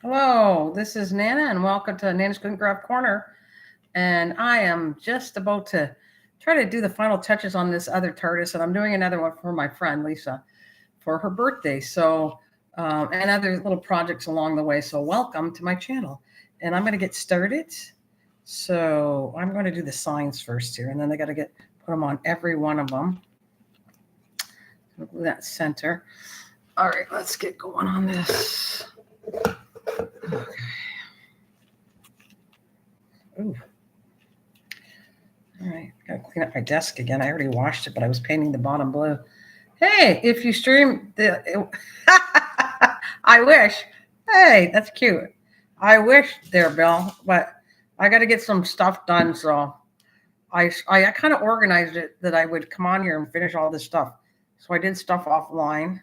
Hello, this is Nana, and welcome to Nana's Cooking Craft Corner. And I am just about to try to do the final touches on this other TARDIS, and I'm doing another one for my friend Lisa for her birthday. So, and other little projects along the way. So, welcome to my channel. And I'm going to get started. So, I'm going to do the signs first here, and then I got to put them on every one of them. That center. All right, let's get going on this. Okay. Ooh. All right, gotta clean up my desk again. I already washed it, but I was painting the bottom blue. Hey, if you stream I wish. Hey, that's cute. I wish there, Bill, but I got to get some stuff done. So I kind of organized it that I would come on here and finish all this stuff. So I did stuff offline.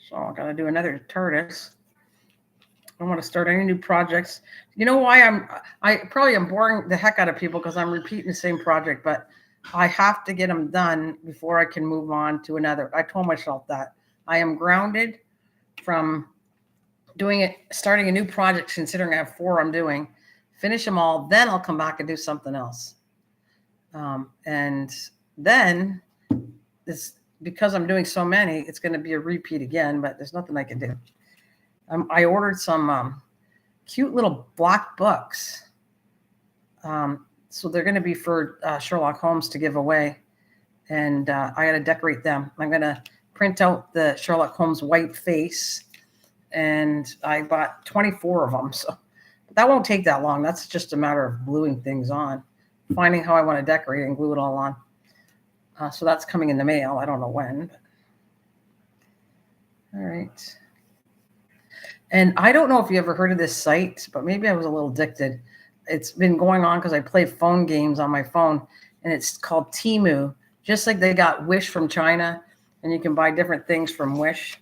So I got to do another TARDIS. I want to start any new projects. You know why I probably am boring the heck out of people because I'm repeating the same project, but I have to get them done before I can move on to another. I told myself that I am grounded from starting a new project, considering I have 4 I'm doing, finish them all, then I'll come back and do something else. And then because I'm doing so many, it's going to be a repeat again, but there's nothing I can do. I ordered some cute little black books. So they're going to be for Sherlock Holmes to give away. And I got to decorate them. I'm going to print out the Sherlock Holmes white face. And I bought 24 of them. So that won't take that long. That's just a matter of gluing things on, finding how I want to decorate and glue it all on. So that's coming in the mail. I don't know when. But... All right. And I don't know if you ever heard of this site, but maybe I was a little addicted. It's been going on because I play phone games on my phone, and it's called Temu. Just like they got Wish from China, and you can buy different things from Wish.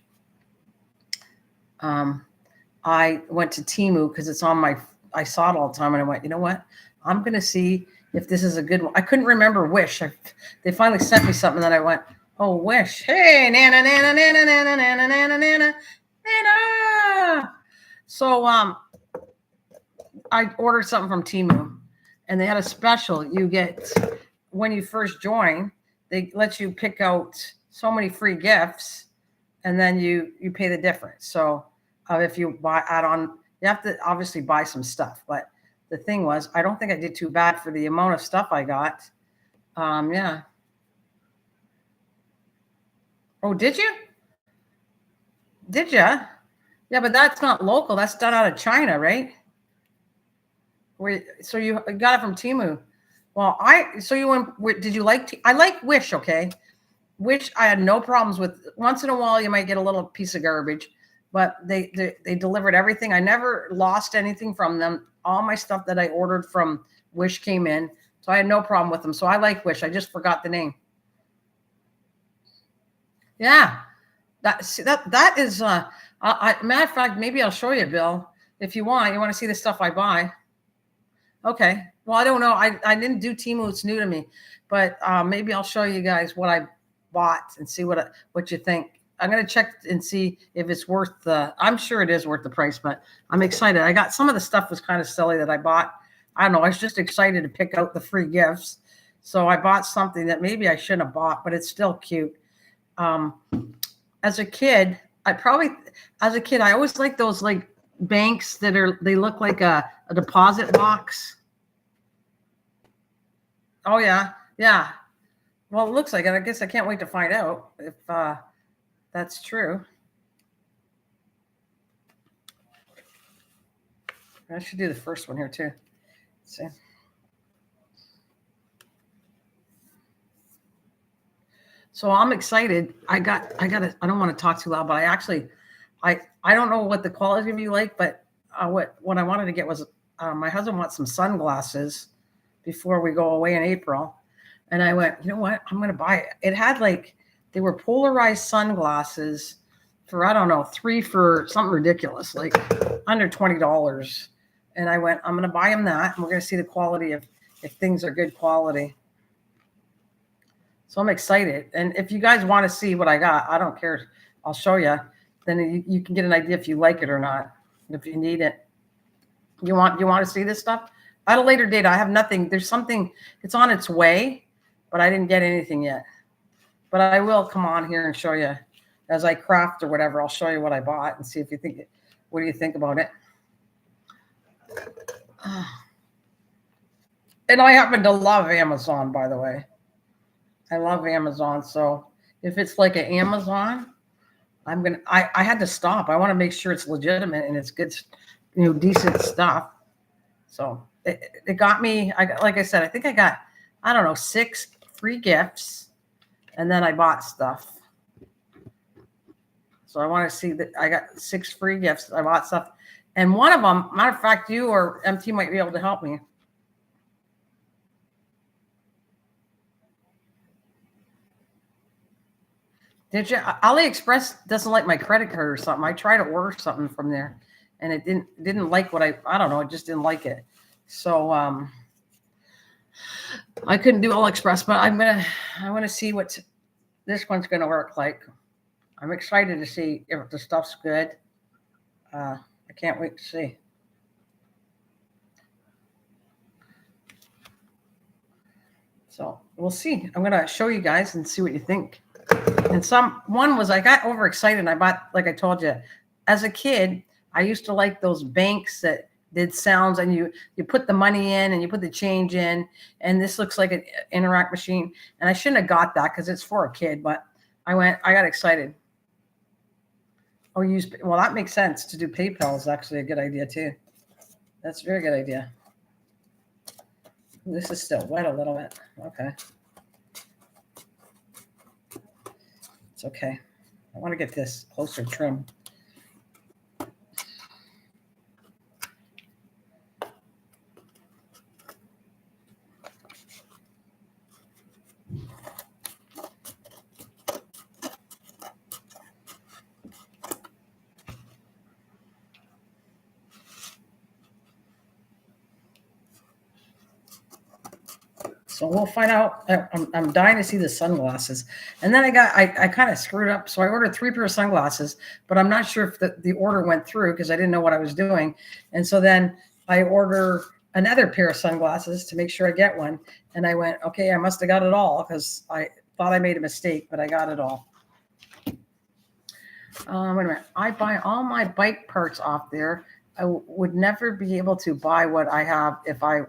I went to Temu because it's on I saw it all the time, and I went, you know what? I'm going to see if this is a good one. I couldn't remember Wish. They finally sent me something that I went, oh, Wish. Hey, nana, nana, nana, nana, nana, nana, nana. So I ordered something from Temu, and they had a special. You get, when you first join, they let you pick out so many free gifts, and then you pay the difference. So if you add on, you have to obviously buy some stuff. But the thing was, I don't think I did too bad for the amount of stuff I got. Yeah. Oh, did you? Did you? Yeah, but that's not local. That's done out of China, right? So you got it from Temu. Well, did you like, I like Wish, okay? Wish I had no problems with. Once in a while, you might get a little piece of garbage, but they delivered everything. I never lost anything from them. All my stuff that I ordered from Wish came in, so I had no problem with them. So I like Wish. I just forgot the name. Yeah, that is. Matter of fact, maybe I'll show you, Bill, if you want. You want to see the stuff I buy? Okay. Well, I don't know. I didn't do Temu. It's new to me, but maybe I'll show you guys what I bought and see what you think. I'm going to check and see if it's worth I'm sure it is worth the price, but I'm excited. I got some of the stuff was kind of silly that I bought. I don't know. I was just excited to pick out the free gifts. So I bought something that maybe I shouldn't have bought, but it's still cute. As a kid, I always like those like banks they look like a deposit box. Oh yeah. Yeah. Well, it looks like it. I guess I can't wait to find out if that's true. I should do the first one here too. Let's see. So I'm excited. I don't want to talk too loud, but I don't know what the quality is going to be like, but what I wanted to get was my husband wants some sunglasses before we go away in April. And I went, you know what? I'm going to buy it. It had they were polarized sunglasses for, I don't know, 3 for something ridiculous, like under $20. And I went, I'm going to buy him that. And we're going to see the quality if things are good quality. So I'm excited. And if you guys want to see what I got, I don't care. I'll show you. Then you can get an idea if you like it or not. If you need it, you want to see this stuff at a later date. I have nothing. There's something. It's on its way, but I didn't get anything yet. But I will come on here and show you as I craft or whatever. I'll show you what I bought and see if you think. What do you think about it? And I happen to love Amazon, by the way. I love Amazon. So if it's like an Amazon, I had to stop. I want to make sure it's legitimate and it's good, decent stuff. So it got me, like I said, I think I got, I don't know, 6 free gifts, and then I bought stuff. So I want to see that I got 6 free gifts. I bought stuff. And one of them, matter of fact, you or MT might be able to help me. Did you? AliExpress doesn't like my credit card or something. I tried to order something from there, and it didn't like what I don't know. It just didn't like it. So I couldn't do AliExpress, but I want to see what this one's gonna work like. I'm excited to see if the stuff's good. I can't wait to see. So we'll see. I'm gonna show you guys and see what you think. And one was I got overexcited. And I bought, like I told you, as a kid, I used to like those banks that did sounds, and you put the money in and you put the change in, and this looks like an Interact machine. And I shouldn't have got that because it's for a kid, but I got excited. Oh, well, that makes sense. To do PayPal is actually a good idea too. That's a very good idea. This is still wet a little bit. Okay. It's okay. I want to get this closer trim. So we'll find out. I'm dying to see the sunglasses. And then I kind of screwed up. So I ordered 3 pair of sunglasses, but I'm not sure if the order went through because I didn't know what I was doing. And so then I order another pair of sunglasses to make sure I get one. And I went, okay, I must have got it all because I thought I made a mistake, but I got it all. Wait a minute. I buy all my bike parts off there. I would never be able to buy what I have if I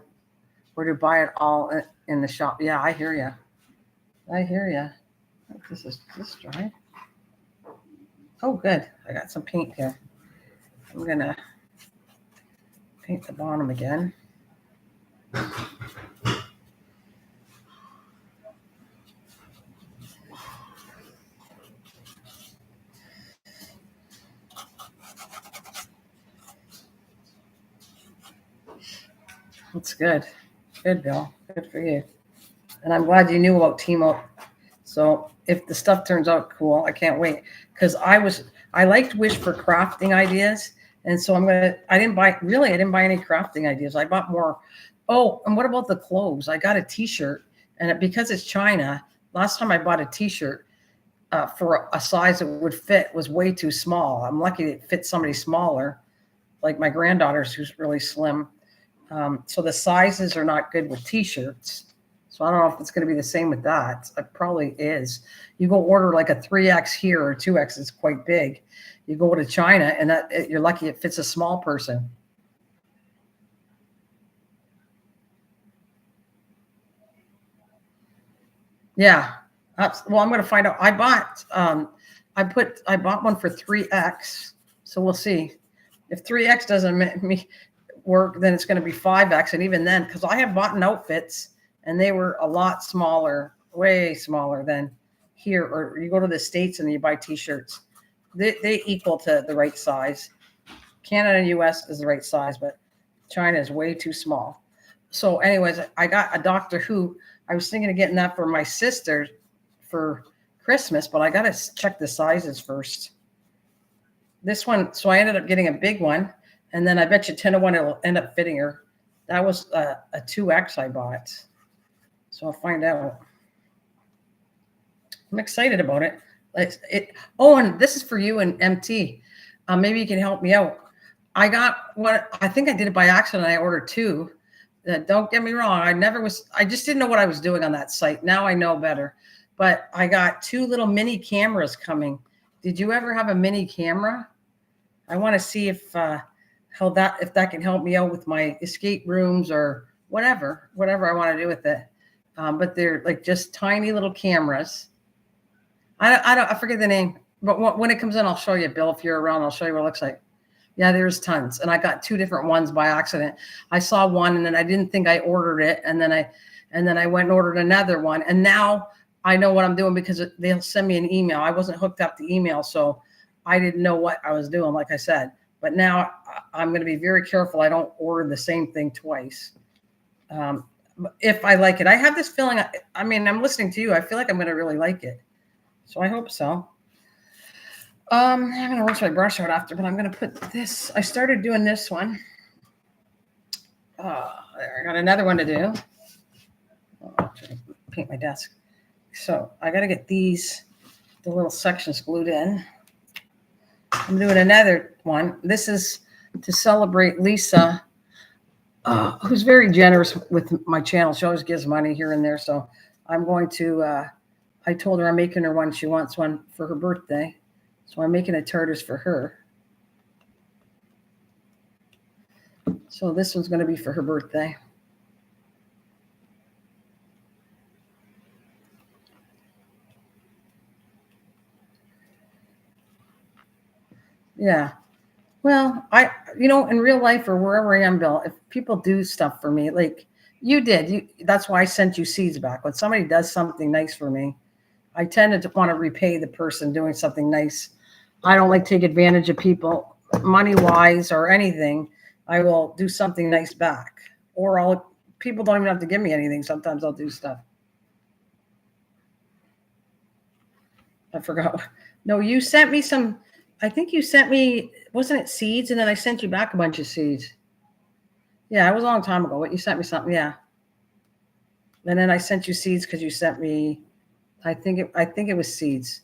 were to buy it all in the shop. Yeah, I hear you. I hear you. Is this dry? Oh, good. I got some paint here. I'm going to paint the bottom again. That's good. Good, Bill. Good for you. And I'm glad you knew about Team-Up. So if the stuff turns out cool, I can't wait. Because I liked Wish for crafting ideas. And so I didn't buy any crafting ideas. I bought more. Oh, and what about the clothes? I got a t-shirt, and because it's China, last time I bought a t-shirt for a size that would fit was way too small. I'm lucky it fits somebody smaller, like my granddaughter's, who's really slim. So the sizes are not good with t-shirts. So I don't know if it's going to be the same with that. It probably is. You go order like a 3X here or 2X, it's quite big. You go to China, and you're lucky it fits a small person. Yeah. Well, I'm going to find out. I bought one for 3X. So we'll see. If 3X doesn't make me work, then it's going to be 5X. And even then, because I have bought outfits and they were a lot smaller, way smaller than here. Or you go to the States and you buy t-shirts. They equal to the right size. Canada and US is the right size, but China is way too small. So anyways, I got a Doctor Who. I was thinking of getting that for my sister for Christmas, but I got to check the sizes first. This one, so I ended up getting a big one, and then I bet you 10 to 1 it'll end up fitting her. That was a 2X I bought. So I'll find out. I'm excited about it. Oh, and this is for you and MT. Maybe you can help me out. I got what I think I did it by accident. I ordered two. Don't get me wrong. I just didn't know what I was doing on that site. Now I know better. But I got two little mini cameras coming. Did you ever have a mini camera? I want to see if that can help me out with my escape rooms or whatever I want to do with it. But they're like just tiny little cameras. I forget the name, but when it comes in, I'll show you, Bill. If you're around, I'll show you what it looks like. Yeah, there's tons, and I got two different ones by accident. I saw one, and then I didn't think I ordered it, and then I went and ordered another one, and now I know what I'm doing because they'll send me an email. I wasn't hooked up to email, so I didn't know what I was doing, like I said. But now I'm going to be very careful. I don't order the same thing twice. If I like it, I have this feeling. I mean, I'm listening to you. I feel like I'm going to really like it. So I hope so. I'm going to rinse my brush out after, but I'm going to put this. I started doing this one. There, I got another one to do. Paint my desk. So I got to get the little sections glued in. I'm doing another one. This is to celebrate Lisa, who's very generous with my channel. She always gives money here and there. So I'm going to, I told her I'm making her one. She wants one for her birthday. So I'm making a TARDIS for her. So this one's going to be for her birthday. Yeah. Well, in real life or wherever I am, Bill, if people do stuff for me, like you did, that's why I sent you seeds back. When somebody does something nice for me, I tend to want to repay the person doing something nice. I don't like to take advantage of people money-wise or anything. I will do something nice back. Or people don't even have to give me anything. Sometimes I'll do stuff. I forgot. No, you sent me some, I think you sent me, wasn't it seeds? And then I sent you back a bunch of seeds. Yeah, it was a long time ago. But you sent me something, yeah. And then I sent you seeds because you sent me, I think it was seeds.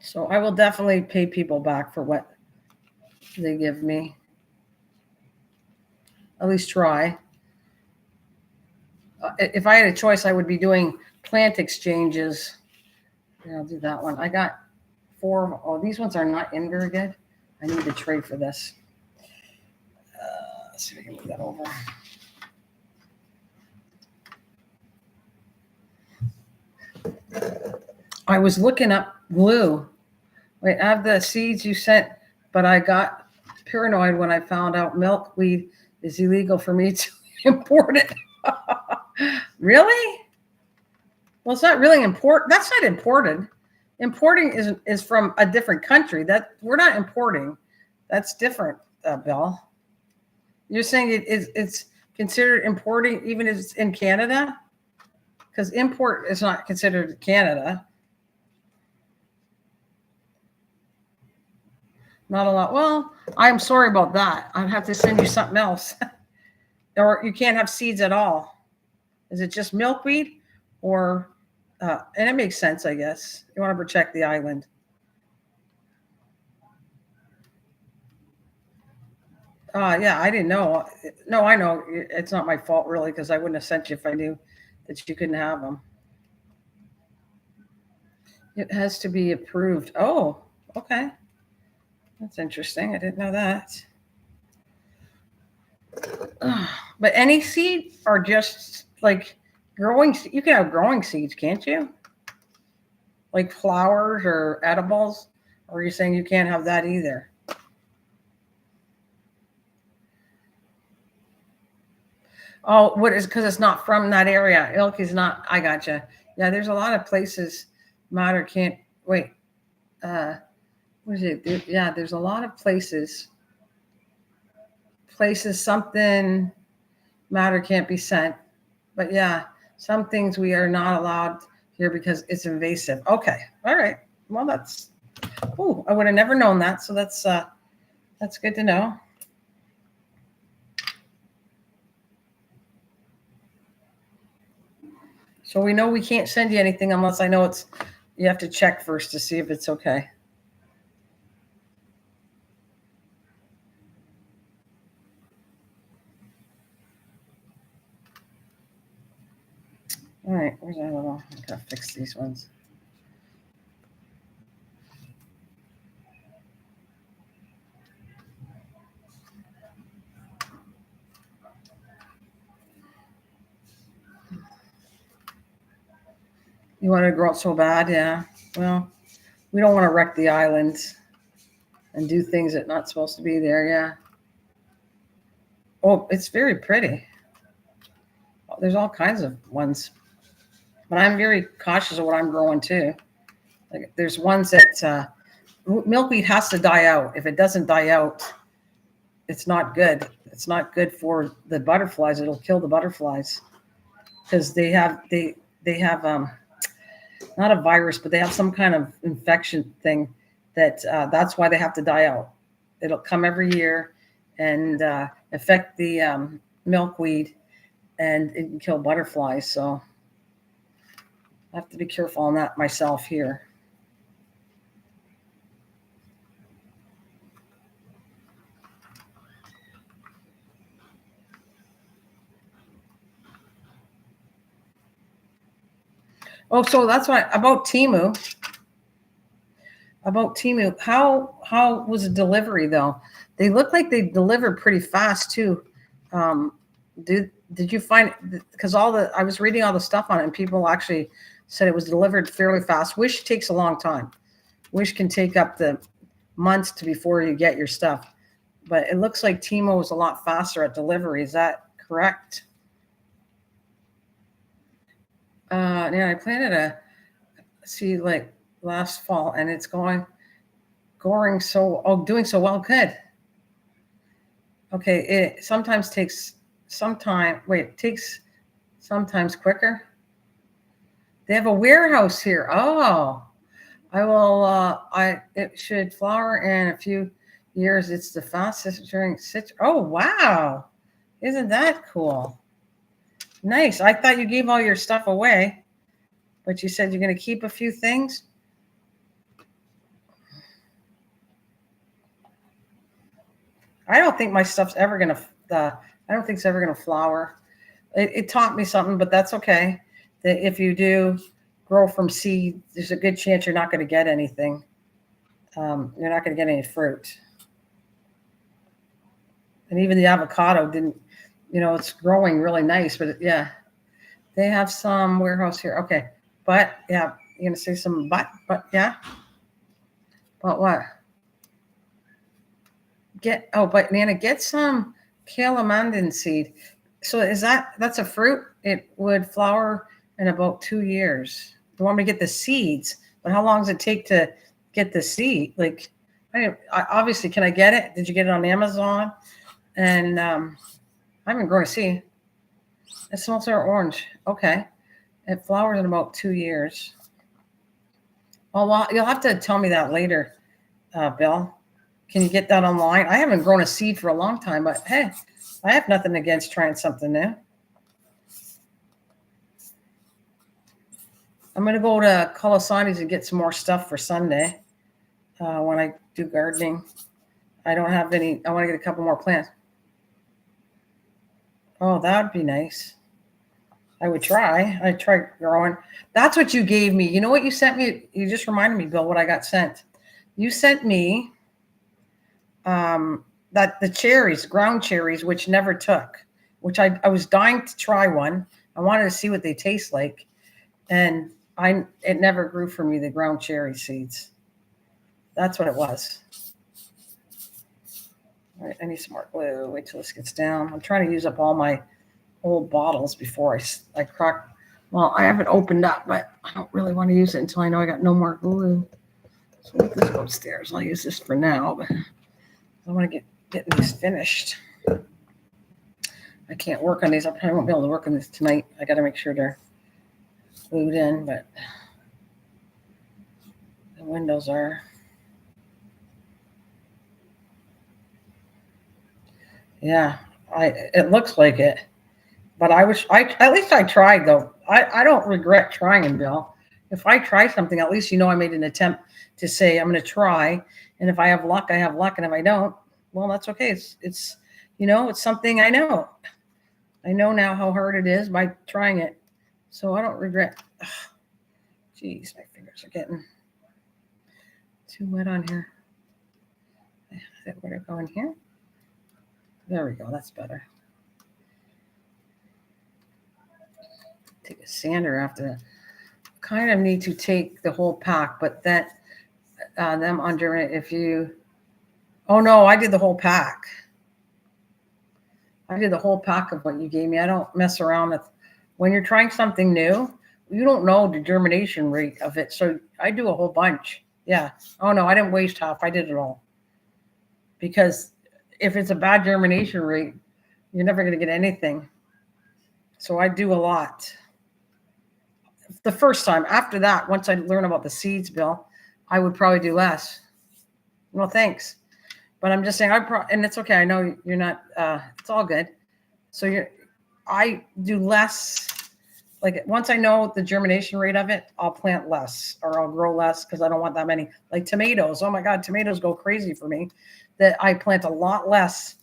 So I will definitely pay people back for what they give me. At least try. If I had a choice, I would be doing plant exchanges. Yeah, I'll do that one. I got 4. Oh, these ones are not in very good. I need the tray for this. Let's see if I can move that over. I was looking up glue. Wait, I have the seeds you sent, but I got paranoid when I found out milkweed is illegal for me to import it. Really? Well, it's not really important. That's not imported. Importing is from a different country. That we're not importing. That's different, Bill. You're saying it's considered importing even if it's in Canada? Because import is not considered Canada. Not a lot. Well, I'm sorry about that. I'd have to send you something else. Or you can't have seeds at all. Is it just milkweed? Or, and it makes sense, I guess. You want to protect the island. Yeah, I didn't know. No, I know. It's not my fault, really, because I wouldn't have sent you if I knew that you couldn't have them. It has to be approved. Oh, okay. That's interesting. I didn't know that. But any seed are just like growing. You can have growing seeds, can't you? Like flowers or edibles? Or are you saying you can't have that either? Oh, what is because it's not from that area? Ilk is not. I gotcha. Yeah, there's a lot of places matter can't wait. What is it? Yeah, there's a lot of places something matter can't be sent. But yeah, some things we are not allowed here because it's invasive. Okay. All right. Well, that's, I would have never known that. So that's good to know. So we know we can't send you anything unless I know it's, you have to check first to see if it's okay. All right, where's that little, I gotta fix these ones. You want to grow up so bad? Yeah. Well, we don't want to wreck the islands and do things that not supposed to be there. Yeah. Oh, it's very pretty. There's all kinds of ones, but I'm very cautious of what I'm growing too. Like there's ones that milkweed has to die out. If it doesn't die out, it's not good. It's not good for the butterflies. It'll kill the butterflies because they have not a virus, but they have some kind of infection thing that that's why they have to die out. It'll come every year and affect the milkweed, and it can kill butterflies. So I have to be careful on that myself here. Oh, so that's why about Temu. About Temu, how was the delivery though? They look like they delivered pretty fast too. Did you find, because I was reading all the stuff on it and people actually said it was delivered fairly fast. Wish takes a long time. Wish can take up the months to before you get your stuff, but it looks like Temu was a lot faster at delivery. Is that correct? Yeah, I planted a seed like last fall, and it's doing so well. Good. Okay, it sometimes takes some time. Wait, it takes sometimes quicker. They have a warehouse here. Oh, I will. It should flower in a few years. It's the fastest during citrus. Oh wow, isn't that cool? Nice. I thought you gave all your stuff away, but you said you're going to keep a few things. I don't think my stuff's ever going to. I don't think it's ever going to flower. It taught me something, but that's okay. That if you do grow from seed, there's a good chance you're not going to get anything. You're not going to get any fruit. And even the avocado didn't, it's growing really nice, but yeah, they have some warehouse here. Okay. But yeah, you're going to say some, but yeah. But what? But Nana, get some calamandan seed. So that's a fruit? It would flower in about 2 years. You want me to get the seeds, but how long does it take to get the seed? Like, obviously, can I get it? Did you get it on Amazon? And I haven't grown a seed. It smells like orange. Okay. It flowers in about 2 years. Well, you'll have to tell me that later, Bill. Can you get that online? I haven't grown a seed for a long time, but hey, I have nothing against trying something new. I'm going to go to Colasani's and get some more stuff for Sunday when I do gardening. I don't have any. I want to get a couple more plants. Oh, that would be nice. I would try. I'd try growing. That's what you gave me. You know what you sent me? You just reminded me, Bill, what I got sent. You sent me that the cherries, ground cherries, which never took, which I was dying to try one. I wanted to see what they taste like. And it never grew for me, the ground cherry seeds. That's what it was. All right, I need some more glue. Wait till this gets down. I'm trying to use up all my old bottles before I crack. Well, I haven't opened up, but I don't really want to use it until I know I got no more glue. So let this go upstairs. I'll use this for now, but I want to get these finished. I can't work on these. I probably won't be able to work on this tonight. I got to make sure they're glued in, but the windows are. Yeah, it looks like it, but at least I tried though. I don't regret trying, Bill. If I try something, at least I made an attempt to say I'm going to try, and if I have luck, I have luck, and if I don't, well, that's okay. It's it's something I know. I know now how hard it is by trying it, so I don't regret. Jeez, my fingers are getting too wet on here. Where to go in here? There we go. That's better. Take a sander after that. Kind of need to take the whole pack, but that them under it. If you, oh no, I did the whole pack. I did the whole pack of what you gave me. I don't mess around with when you're trying something new. You don't know the germination rate of it, so I do a whole bunch. Yeah. Oh no, I didn't waste half. I did it all. Because if it's a bad germination rate, you're never going to get anything. So I do a lot. The first time. After that, once I learn about the seeds, Bill, I would probably do less. Well, thanks. But I'm just saying, and it's okay. I know you're not, it's all good. So I do less. Like once I know the germination rate of it, I'll plant less or I'll grow less because I don't want that many. Like tomatoes. Oh my God, tomatoes go crazy for me. That I plant a lot less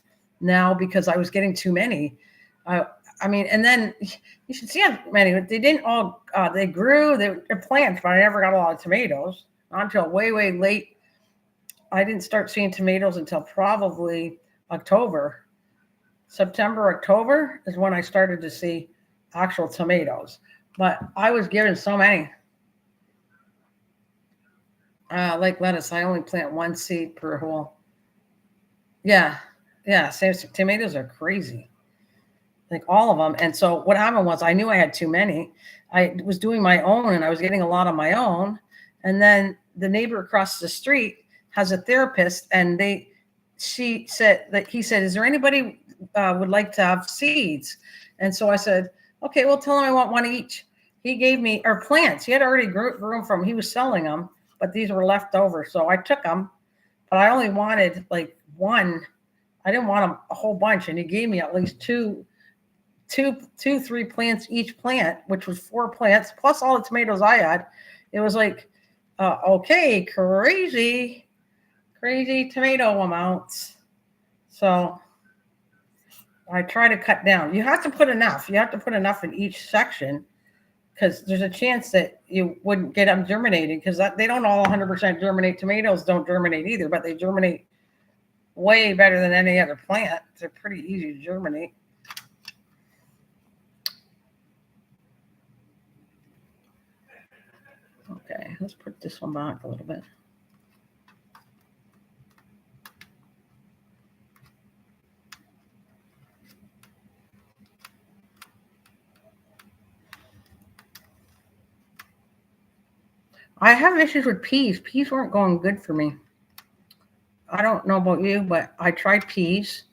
now because I was getting too many. I mean, and then you should see how many. They didn't all. They grew. They're plants, but I never got a lot of tomatoes. Not until way late. I didn't start seeing tomatoes until probably October. September, October is when I started to see actual tomatoes. But I was given so many. Like lettuce, I only plant one seed per hole. Yeah. Same. Tomatoes are crazy. Like all of them. And so what happened was I knew I had too many. I was doing my own and I was getting a lot of my own. And then the neighbor across the street has a therapist and he said, is there anybody would like to have seeds? And so I said, okay, well, tell him I want one each. He gave me, or plants. He had already grew them from, he was selling them, but these were left over. So I took them, but I only wanted like one. I didn't want a whole bunch. And he gave me at least two, 3 plants each plant, which was 4 plants plus all the tomatoes I had. It was like, okay, crazy tomato amounts. So I try to cut down. You have to put enough. You have to put enough in each section because there's a chance that you wouldn't get them germinated because they don't all 100% germinate. Tomatoes don't germinate either, but they germinate way better than any other plant. They're pretty easy to germinate. Okay, let's put this one back a little bit. I have issues with peas. Peas weren't going good for me. I don't know about you, but I tried peas.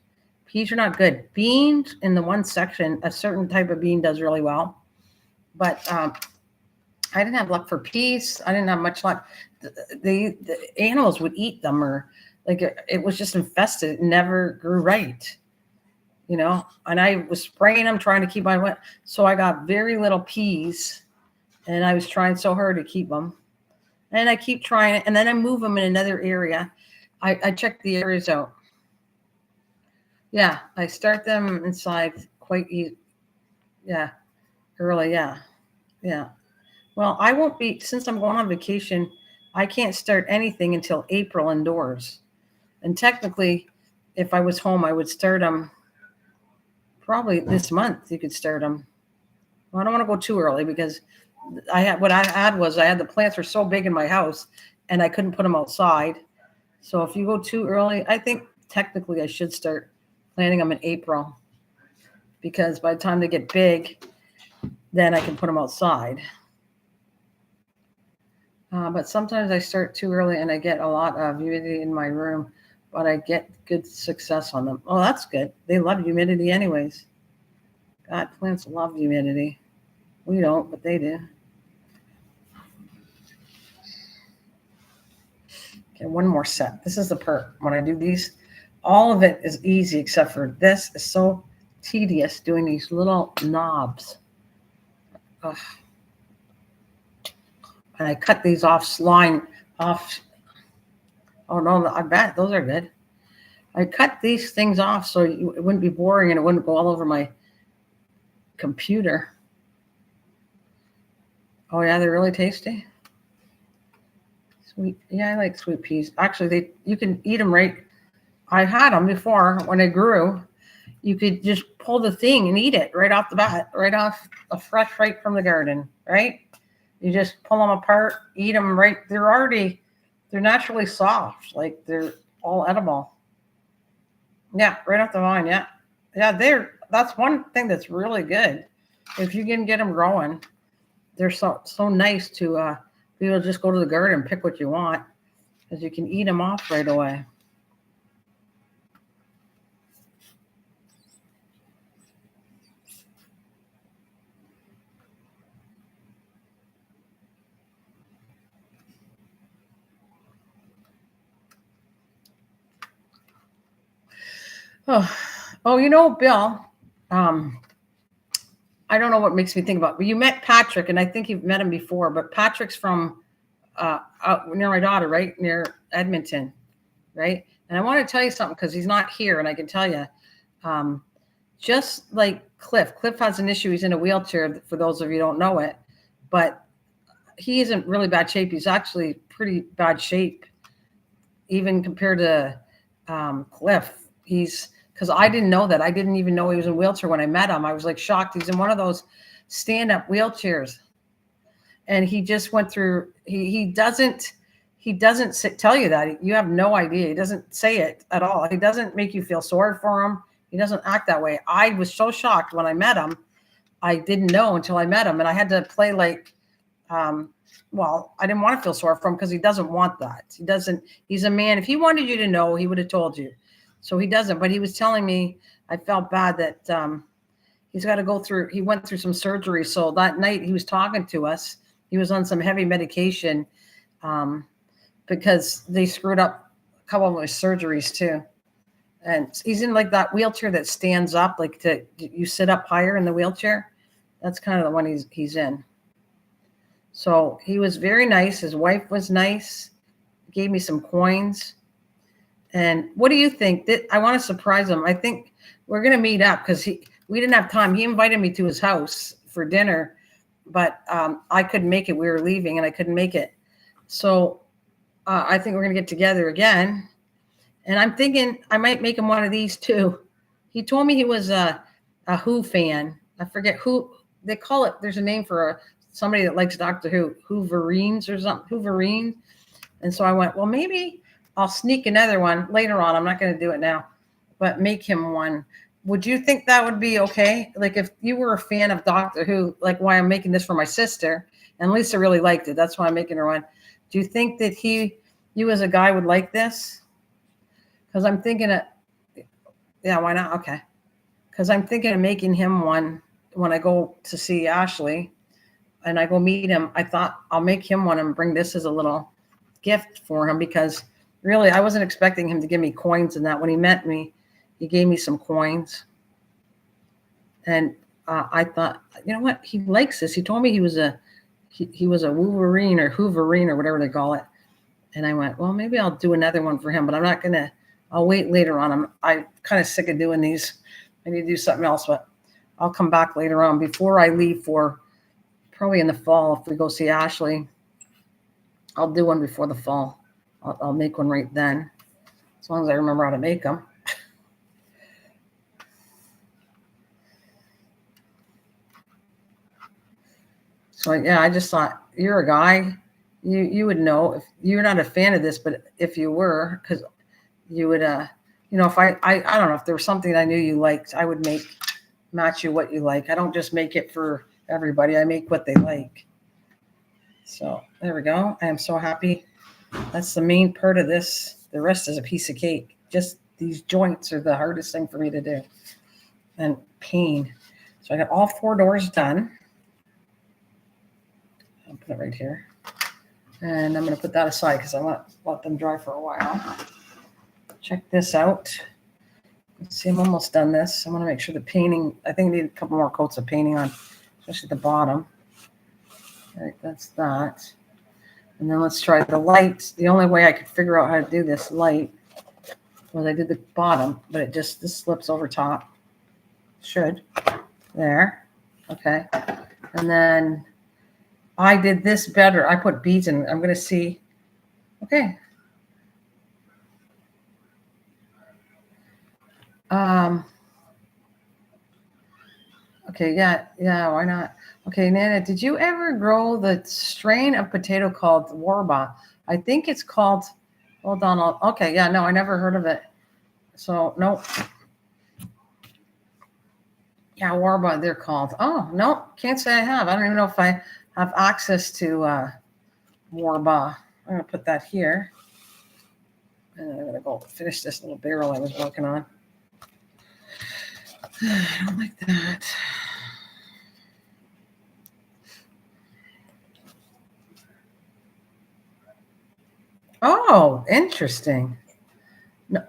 Peas are not good. Beans in the one section, a certain type of bean does really well. But I didn't have luck for peas. I didn't have much luck. The animals would eat them or like it was just infested. It never grew right. And I was spraying them, trying to keep my wet. So I got very little peas and I was trying so hard to keep them. And I keep trying it. And then I move them in another area. I check the areas out. Yeah, I start them inside quite easy. Yeah, early. Yeah. Well, I won't be, since I'm going on vacation, I can't start anything until April indoors. And technically, if I was home, I would start them probably this month. You could start them. Well, I don't want to go too early because I had the plants were so big in my house and I couldn't put them outside. So if you go too early, I think technically I should start planting them in April because by the time they get big, then I can put them outside. But sometimes I start too early and I get a lot of humidity in my room, but I get good success on them. Oh, that's good. They love humidity anyways. God, plants love humidity. We don't, but they do. Okay, one more set. This is the part when I do these. All of it is easy except for this is so tedious doing these little knobs. Ugh. And I cut these off line off. Oh no, I bet those are good. I cut these things off so it wouldn't be boring and it wouldn't go all over my computer. Oh yeah, they're really tasty. Sweet, yeah, I like sweet peas. Actually, you can eat them right. I had them before when they grew. You could just pull the thing and eat it right off the bat, right off fresh right from the garden, right? You just pull them apart, eat them right. They're naturally soft, like they're all edible. Yeah, right off the vine. Yeah, yeah. That's one thing that's really good. If you can get them growing, they're so nice to be able to just go to the garden and pick what you want, because you can eat them off right away. Oh, you know, Bill. I don't know what makes me think about it, but you met Patrick, and I think you've met him before. But Patrick's from out near my daughter, right near Edmonton, right? And I want to tell you something because he's not here, and I can tell you, just like Cliff has an issue. He's in a wheelchair. For those of you who don't know it, but he isn't really bad shape. He's actually pretty bad shape, even compared to Cliff. Because I didn't know that. I didn't even know he was in a wheelchair when I met him. I was like shocked. He's in one of those stand-up wheelchairs. And he just went through, he doesn't tell you that. You have no idea. He doesn't say it at all. He doesn't make you feel sorry for him. He doesn't act that way. I was so shocked when I met him. I didn't know until I met him. And I had to play like, well, I didn't want to feel sorry for him because he doesn't want that. He's a man. If he wanted you to know, he would have told you. So he doesn't. But he was telling me, I felt bad that he's got to go through, he went through some surgery. So that night he was talking to us. He was on some heavy medication because they screwed up a couple of his surgeries too. And he's in like that wheelchair that stands up, like you sit up higher in the wheelchair. That's kind of the one he's in. So he was very nice. His wife was nice. Gave me some coins. And what do you think? I want to surprise him. I think we're going to meet up because we didn't have time. He invited me to his house for dinner, but I couldn't make it. We were leaving and I couldn't make it. So I think we're going to get together again. And I'm thinking I might make him one of these too. He told me he was a Who fan. I forget who they call it. There's a name for somebody that likes Doctor Who, Hooverines or something, Hooverine. And so I went, well, maybe I'll sneak another one later on. I'm not going to do it now, but make him one. Would you think that would be okay? Like if you were a fan of Doctor Who, like why I'm making this for my sister, and Lisa really liked it. That's why I'm making her one. Do you think that you as a guy would like this? Because I'm thinking yeah, why not? Okay. Because I'm thinking of making him one when I go to see Ashley and I go meet him. I thought I'll make him one and bring this as a little gift for him because really I wasn't expecting him to give me coins and that. When he met me, he gave me some coins. And I thought, you know what? He likes this. He told me he was a Wolverine or Hooverine or whatever they call it. And I went, well, maybe I'll do another one for him, but I'm not going to. I'll wait later on. I'm kind of sick of doing these. I need to do something else, but I'll come back later on before I leave for probably in the fall. If we go see Ashley, I'll do one before the fall. I'll make one right then, as long as I remember how to make them. So yeah, I just thought you're a guy, you would know if you're not a fan of this, but if you were, because you would, if I don't know if there was something I knew you liked, I would match you what you like. I don't just make it for everybody. I make what they like. So there we go. I am so happy. That's the main part of this. The rest is a piece of cake. Just these joints are the hardest thing for me to do. And pain. So I got all 4 doors done. I'll put it right here. And I'm going to put that aside because I want to let them dry for a while. Check this out. Let's see, I'm almost done this. I want to make sure the painting, I think I need a couple more coats of painting on, especially the bottom. All right, that's that. And then let's try the lights. The only way I could figure out how to do this light was I did the bottom, but this slips over top. Should. There. Okay. And then I did this better. I put beads in. I'm going to see. Okay. Okay, yeah, why not? Okay, Nana, did you ever grow the strain of potato called Warba? I think it's called, hold on, okay, yeah, no, I never heard of it. So, no. Yeah, Warba, they're called. Oh, no, can't say I have. I don't even know if I have access to Warba. I'm going to put that here. And I'm going to go finish this little barrel I was working on. I don't like that. Oh, interesting.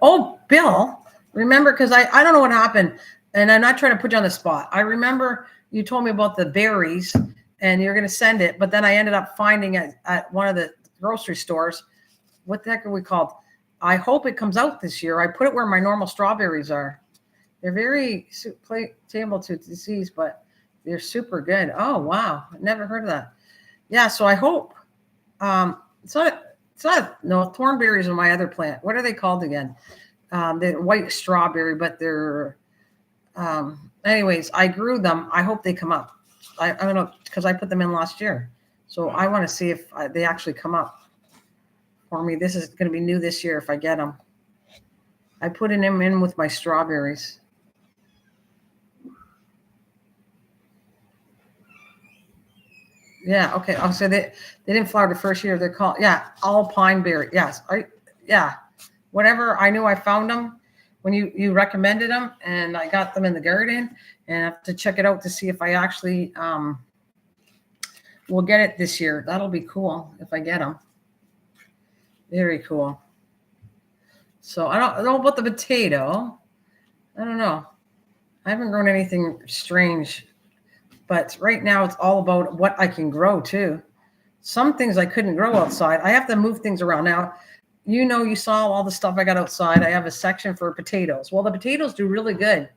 Oh, Bill, remember, because I don't know what happened, and I'm not trying to put you on the spot. I remember you told me about the berries, and you're going to send it, but then I ended up finding it at one of the grocery stores. What the heck are we called? I hope it comes out this year. I put it where my normal strawberries are. They're very able to disease, but they're super good. Oh, wow. Never heard of that. Yeah, so I hope. It's not, no, thornberries are my other plant. What are they called again? They're white strawberry, but they're, anyways, I grew them. I hope they come up. I don't know, because I put them in last year. So I want to see if they actually come up for me. This is going to be new this year if I get them. I put them in with my strawberries. Yeah, okay. Oh, so they didn't flower the first year. They're called, yeah, alpine berry. Yes. Yeah. Whatever. I knew I found them when you recommended them, and I got them in the garden, and I have to check it out to see if I actually will get it this year. That'll be cool if I get them. Very cool. So I don't know about the potato. I don't know. I haven't grown anything strange, but right now it's all about what I can grow too. Some things I couldn't grow outside. I have to move things around. Now, you saw all the stuff I got outside. I have a section for potatoes. Well, the potatoes do really good.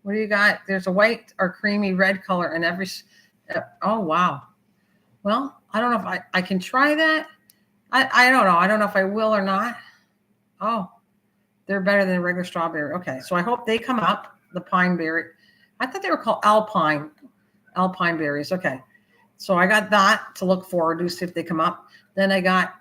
What do you got? There's a white or creamy red color in every. Oh, wow. Well, I don't know if I can try that. I don't know. I don't know if I will or not. Oh, they're better than regular strawberry. Okay, so I hope they come up, the pine berry. I thought they were called alpine berries. Okay, so I got that to look forward to, see if they come up. Then I got,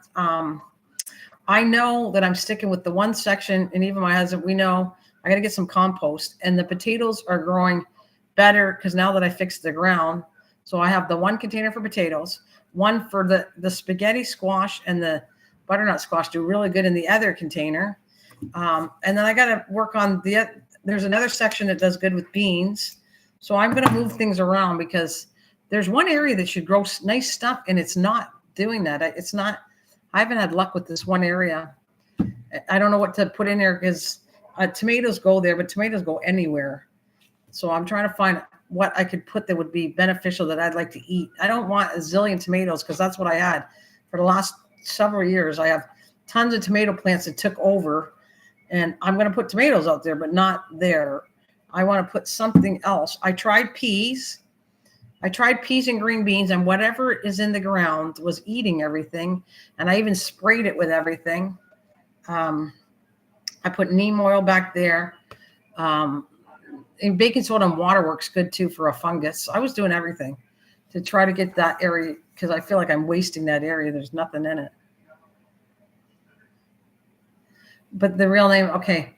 I know that I'm sticking with the one section, and even my husband, we know I got to get some compost, and the potatoes are growing better because now that I fixed the ground. So I have the one container for potatoes, one for the spaghetti squash, and the butternut squash do really good in the other container. And then I got to work on there's another section that does good with beans. So I'm going to move things around because there's one area that should grow nice stuff, and it's not doing that. I haven't had luck with this one area. I don't know what to put in there because tomatoes go there, but tomatoes go anywhere. So I'm trying to find what I could put that would be beneficial that I'd like to eat. I don't want a zillion tomatoes because that's what I had for the last several years. I have tons of tomato plants that took over, and I'm going to put tomatoes out there, but not there. I want to put something else. I tried peas and green beans, and whatever is in the ground was eating everything. And I even sprayed it with everything. I put neem oil back there. And baking soda and water works good too for a fungus. I was doing everything to try to get that area because I feel like I'm wasting that area. There's nothing in it. But the real name, okay.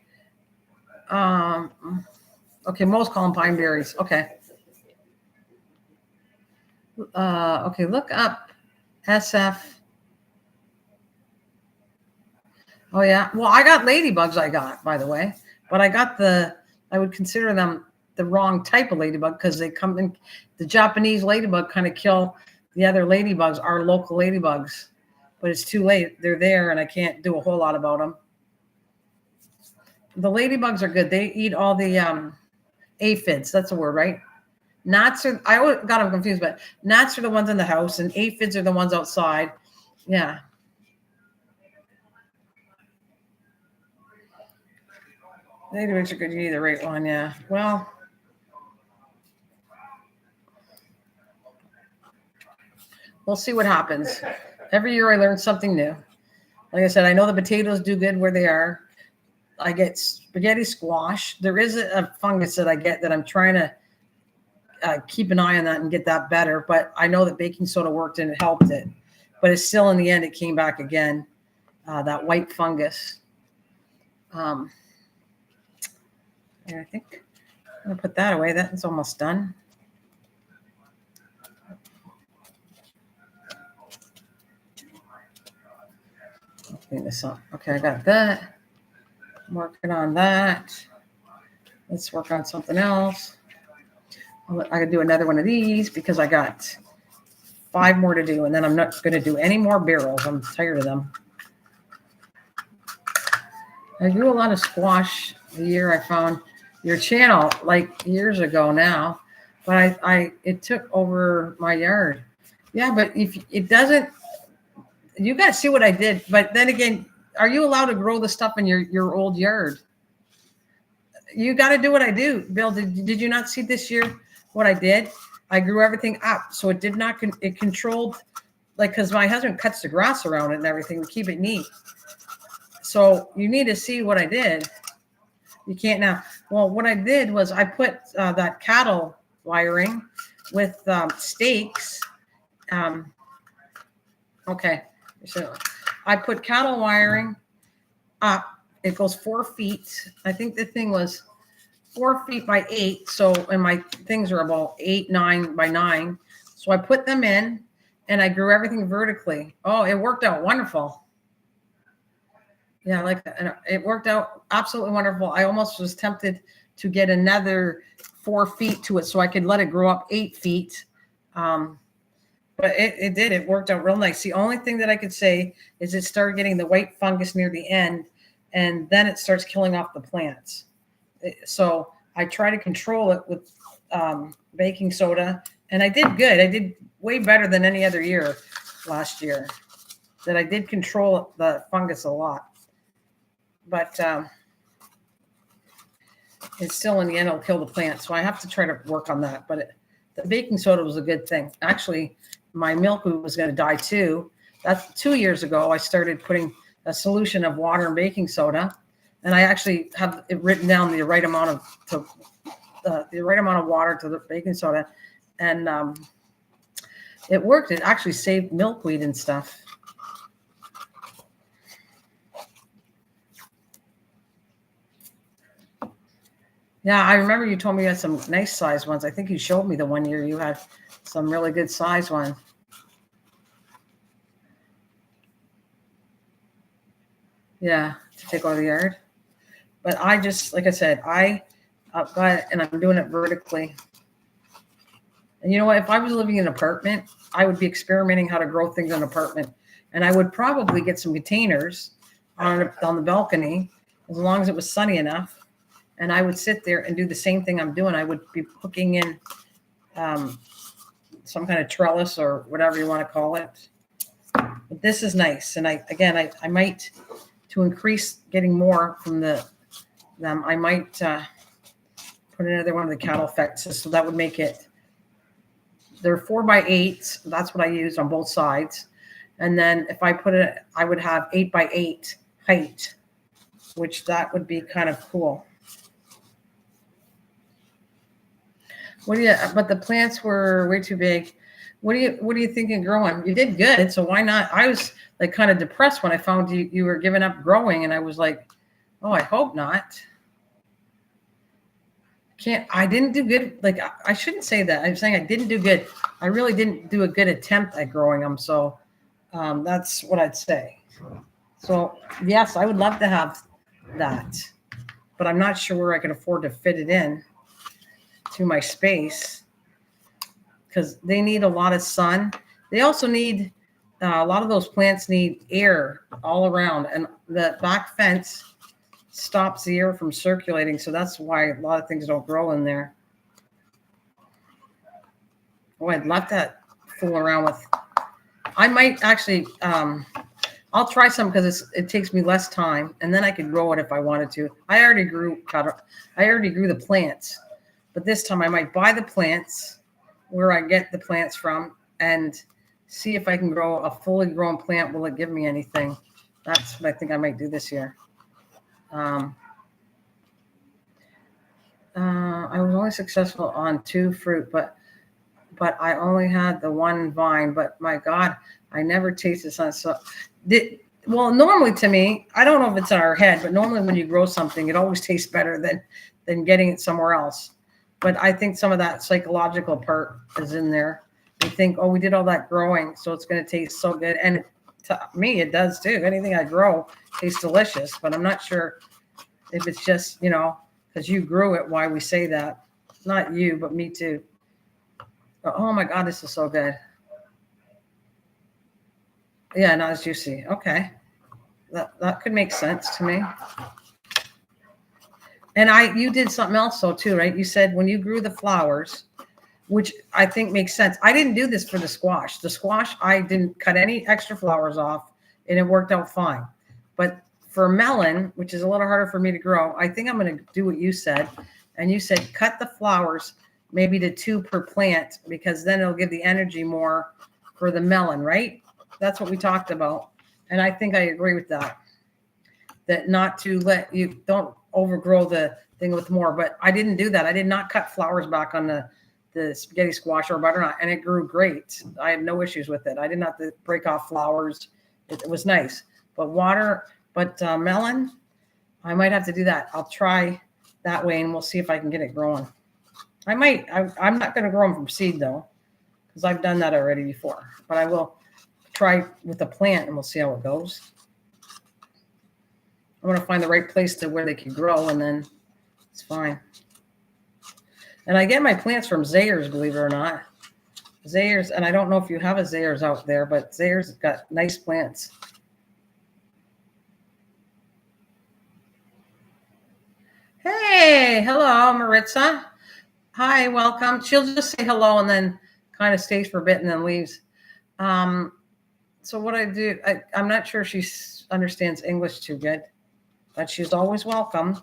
Okay, most call them pine berries. Okay. Okay, look up SF. Oh, yeah. Well, I got ladybugs, by the way. But I would consider them the wrong type of ladybug because they come in. The Japanese ladybug kind of kill the other ladybugs, our local ladybugs. But it's too late. They're there, and I can't do a whole lot about them. The ladybugs are good. They eat all the aphids. That's the word, right? Gnats are, I always got them confused, but gnats are the ones in the house and aphids are the ones outside. Yeah. Ladybugs are good. You need the right one. Yeah. Well, we'll see what happens. Every year I learn something new. Like I said, I know the potatoes do good where they are. I get spaghetti squash. There is a fungus that I get that I'm trying to keep an eye on that and get that better. But I know that baking soda worked and it helped it. But it's still, in the end, it came back again. That white fungus. And I think I'm going to put that away. That's almost done. I'll clean this up. Okay, I got that. I'm working on that. Let's work on something else. I could do another one of these because I got 5 more to do, and then I'm not going to do any more barrels. I'm tired of them. I grew a lot of squash the year I found your channel, like years ago now, but it took over my yard. Yeah, but if it doesn't, you got to see what I did. But then again, are you allowed to grow the stuff in your old yard? You got to do what I do. Bill, did you not see this year what I did? I grew everything up. So it did not, it controlled, like, because my husband cuts the grass around it and everything to keep it neat. So you need to see what I did. You can't now. Well, what I did was I put that cattle wiring with stakes. Okay. So I put cattle wiring up. It goes 4 feet. I think the thing was 4 feet by 8. So, and my things are about 8, 9 by 9. So I put them in and I grew everything vertically. Oh, it worked out wonderful. Yeah, like it worked out absolutely wonderful. I almost was tempted to get another 4 feet to it so I could let it grow up 8 feet. But it did. It worked out real nice. The only thing that I could say is it started getting the white fungus near the end, and then it starts killing off the plants. So I try to control it with baking soda, and I did good. I did way better than any other year last year. That I did control the fungus a lot. But it's still, in the end, it'll kill the plant. So I have to try to work on that. But the baking soda was a good thing. Actually, my milkweed was going to die too. That's 2 years ago. I started putting a solution of water and baking soda, and I actually have it written down the right amount of water to the baking soda, and it worked. It actually saved milkweed and stuff. Yeah, I remember you told me you had some nice size ones. I think you showed me the one year you had some really good size ones. Yeah, to take over the yard. But I just, like I said, I've got it, and I'm doing it vertically. And you know what? If I was living in an apartment, I would be experimenting how to grow things in an apartment. And I would probably get some containers on the balcony, as long as it was sunny enough. And I would sit there and do the same thing I'm doing. I would be hooking in some kind of trellis or whatever you want to call it. But this is nice. And I might, to increase getting more from them, I might put another one of the cattle fences. So that would make it, they're 4 by 8. That's what I used on both sides. And then if I put it, I would have 8 by 8 height, which that would be kind of cool. But the plants were way too big. What do you think of growing? You did good, so why not? I was like kind of depressed when I found you were giving up growing, and I was like, oh, I hope not. I didn't do good. Like, I shouldn't say that. I'm saying I didn't do good. I really didn't do a good attempt at growing them. So that's what I'd say. So yes, I would love to have that, but I'm not sure where I can afford to fit it in to my space, because they need a lot of sun. They also need, a lot of those plants need air all around, and the back fence stops the air from circulating. So that's why a lot of things don't grow in there. Oh, I'd love to fool around with. I might actually. I'll try some because it takes me less time, and then I could grow it if I wanted to. I already grew the plants, but this time I might buy the plants where I get the plants from and see if I can grow a fully grown plant. Will it give me anything? That's what I think I might do this year. I was only successful on 2 fruit, but I only had the 1 vine. But my God, I never tasted sun. So well, normally to me, I don't know if it's in our head, but normally when you grow something, it always tastes better than getting it somewhere else. But I think some of that psychological part is in there. You think, oh, we did all that growing, so it's going to taste so good. And to me, it does too. Anything I grow tastes delicious, but I'm not sure if it's just, because you grew it, why we say that. Not you, but me too. Oh my God, this is so good. Yeah, not as juicy. Okay. That could make sense to me. And you did something else though too, right? You said when you grew the flowers, which I think makes sense. I didn't do this for the squash. The squash, I didn't cut any extra flowers off and it worked out fine. But for melon, which is a little harder for me to grow, I think I'm going to do what you said. And you said cut the flowers maybe to 2 per plant because then it'll give the energy more for the melon, right? That's what we talked about. And I think I agree with that. That not to let you don't overgrow the thing with more. But I didn't do that. I did not cut flowers back on the spaghetti squash or butternut, and it grew great. I had no issues with it. I didn't have to break off flowers. It was nice. But melon, I might have to do that. I'll try that way, and we'll see if I can get it growing. I might. I'm not going to grow them from seed, though, because I've done that already before. But I will try with a plant, and we'll see how it goes. I want to find the right place to where they can grow, and then it's fine. And I get my plants from Zayre's, believe it or not. Zayre's, and I don't know if you have a Zayre's out there, but Zayre's got nice plants. Hey, hello, Maritza. Hi, welcome. She'll just say hello and then kind of stays for a bit and then leaves. So what I do, I'm not sure she understands English too good, but she's always welcomed.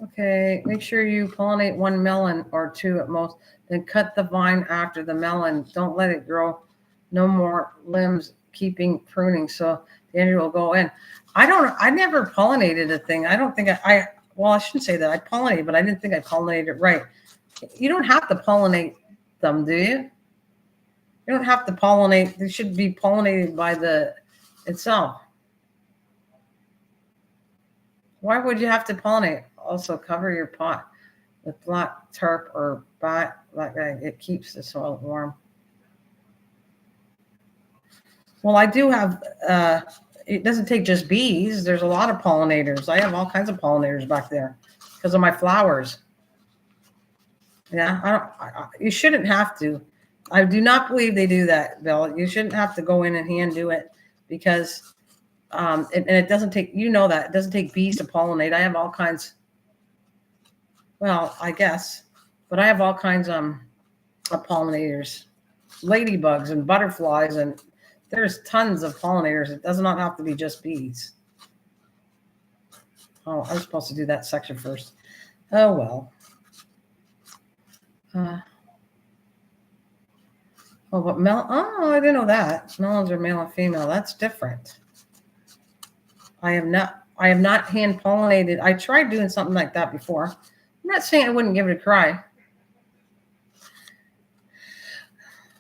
Okay, make sure you pollinate 1 melon or 2 at most. Then cut the vine after the melon. Don't let it grow. No more limbs, keeping pruning. So the energy will go in. I never pollinated a thing. I don't think well, I shouldn't say that. I pollinated, but I didn't think I pollinated it right. You don't have to pollinate them, do you? You don't have to pollinate. They should be pollinated by itself. Why would you have to pollinate? Also, cover your pot with black tarp or bat. It keeps the soil warm. Well, I do have. It doesn't take just bees. There's a lot of pollinators. I have all kinds of pollinators back there because of my flowers. Yeah, you shouldn't have to. I do not believe they do that, Bill. You shouldn't have to go in and hand do it because, and it doesn't take. That it doesn't take bees to pollinate. I have all kinds. Well, I guess, but I have all kinds of pollinators, ladybugs and butterflies, and there's tons of pollinators. It does not have to be just bees. Oh, I was supposed to do that section first. Oh, well. But I didn't know that. Melons are male and female. That's different. I have not hand pollinated. I tried doing something like that before. I'm not saying I wouldn't give it a try.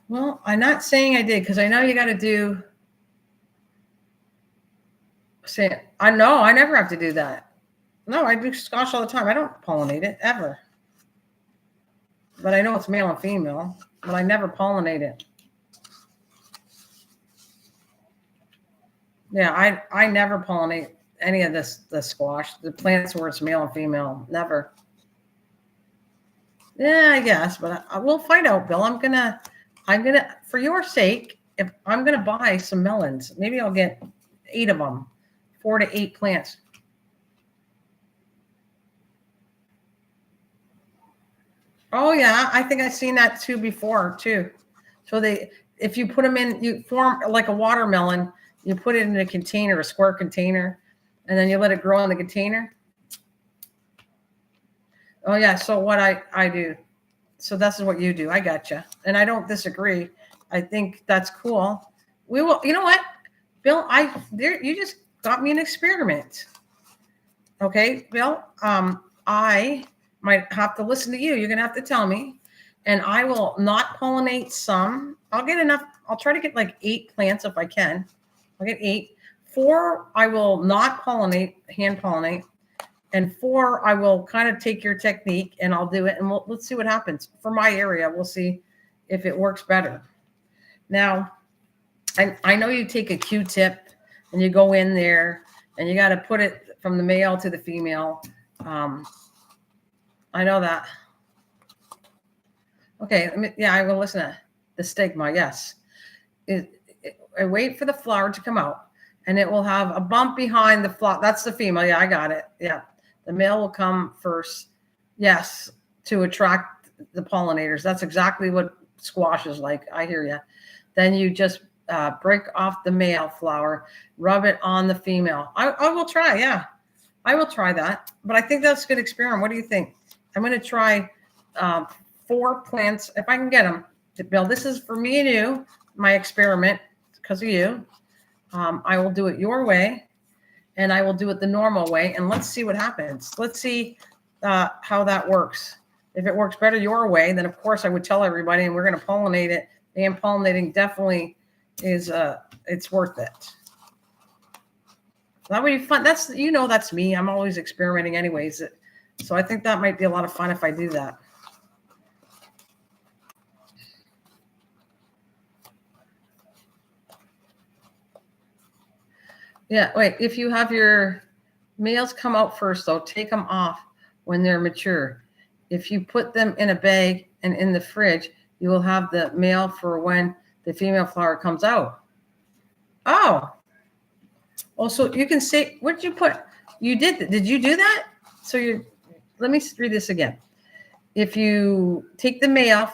Well, I'm not saying I did because I know you got to do. I know I never have to do that. No, I do squash all the time. I don't pollinate it ever. But I know it's male and female, but I never pollinate it. Yeah, I never pollinate any of the squash, the plants where it's male and female. Never. Yeah, I guess, but we'll find out, Bill. I'm gonna, for your sake, if I'm gonna buy some melons, maybe I'll get 8 of them, 4 to 8 plants. Oh yeah, I think I've seen that too before too. So if you put them in, you form like a watermelon. You put it in a container, a square container, and then you let it grow in the container. Oh yeah. So what I do. So that's what you do. I gotcha, and I don't disagree. I think that's cool. We will. You know what, Bill? You just got me an experiment. Okay, Bill. I might have to listen to you. You're gonna have to tell me, and I will not pollinate some. I'll get enough. I'll try to get like 8 plants if I can. I'll get 8. 4 I will not pollinate, hand pollinate, and 4 I will kind of take your technique and I'll do it, and let's see what happens for my area. We'll see if it works better. Now, I know you take a Q-tip and you go in there and you got to put it from the male to the female. I know that. Okay, yeah, I will listen to the stigma. Yes, I wait for the flower to come out, and it will have a bump behind the flower. That's the female. Yeah, I got it. Yeah, the male will come first. Yes, to attract the pollinators. That's exactly what squash is like. I hear you. Then you just break off the male flower, rub it on the female. I will try. Yeah, I will try that. But I think that's a good experiment. What do you think? I'm going to try 4 plants if I can get them. Bill, this is for me and you, my experiment because of you. I will do it your way, and I will do it the normal way, and let's see what happens. Let's see how that works. If it works better your way, then of course I would tell everybody, and we're going to pollinate it. And pollinating definitely is it's worth it. That would be fun. That's that's me. I'm always experimenting anyways. So I think that might be a lot of fun if I do that. Yeah, wait, if you have your males come out first, though, take them off when they're mature. If you put them in a bag and in the fridge, you will have the male for when the female flower comes out. Oh. Also, you can say, what did you put? Did you do that? So let me read this again. If you take the male,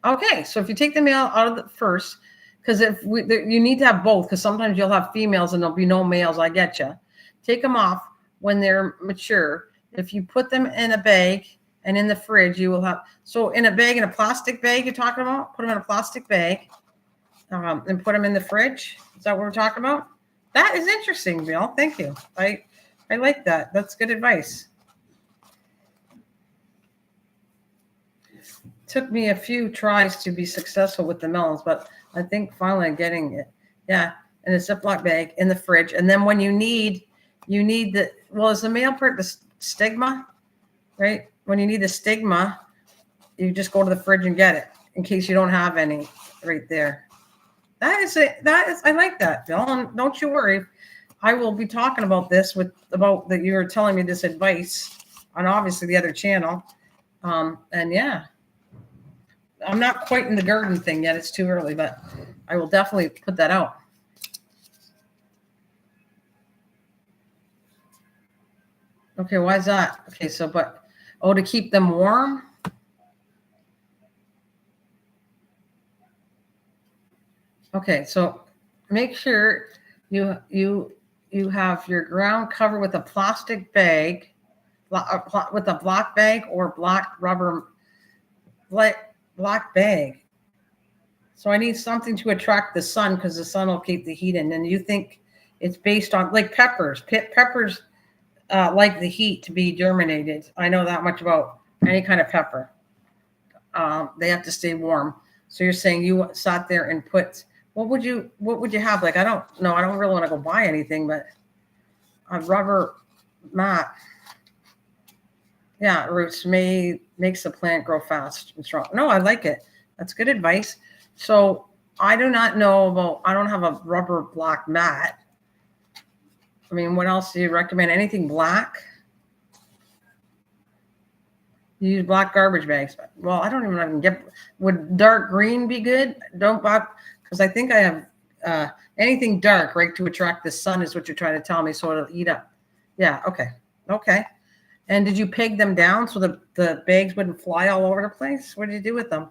okay, so if you take the male out of the first, because you need to have both, because sometimes you'll have females and there'll be no males. I get you. Take them off when they're mature. If you put them in a bag and in the fridge, you will have. So in a bag, in a plastic bag, you're talking about. Put them in a plastic bag, and put them in the fridge. Is that what we're talking about? That is interesting, Bill. Thank you. I like that. That's good advice. Took me a few tries to be successful with the melons, but I think finally I'm getting it. Yeah, in a Ziploc bag in the fridge. And then when you need is the male part the stigma, right? When you need the stigma, you just go to the fridge and get it in case you don't have any right there. I like that, Bill. And don't you worry. I will be talking about this about that you were telling me this advice on obviously the other channel. And yeah. I'm not quite in the garden thing yet. It's too early, but I will definitely put that out. Okay, why is that? Okay, so to keep them warm. Okay, so make sure you have your ground covered with a plastic bag, with a black bag or black rubber, black bag. So I need something to attract the sun because the sun will keep the heat in. And you think it's based on like peppers. Peppers like the heat to be germinated. I know that much about any kind of pepper. They have to stay warm. So you're saying you sat there and put what would you have? Like I don't know. I don't really want to go buy anything, but a rubber mat. Yeah, roots makes the plant grow fast and strong. No, I like it. That's good advice. So I do not know about. I don't have a rubber black mat. I mean, what else do you recommend? Anything black? You use black garbage bags. Well, I don't even get. Would dark green be good? Don't buy because I think I have anything dark, right, to attract the sun is what you're trying to tell me. So it'll eat up. Yeah. Okay. And did you peg them down so the bags wouldn't fly all over the place? What did you do with them?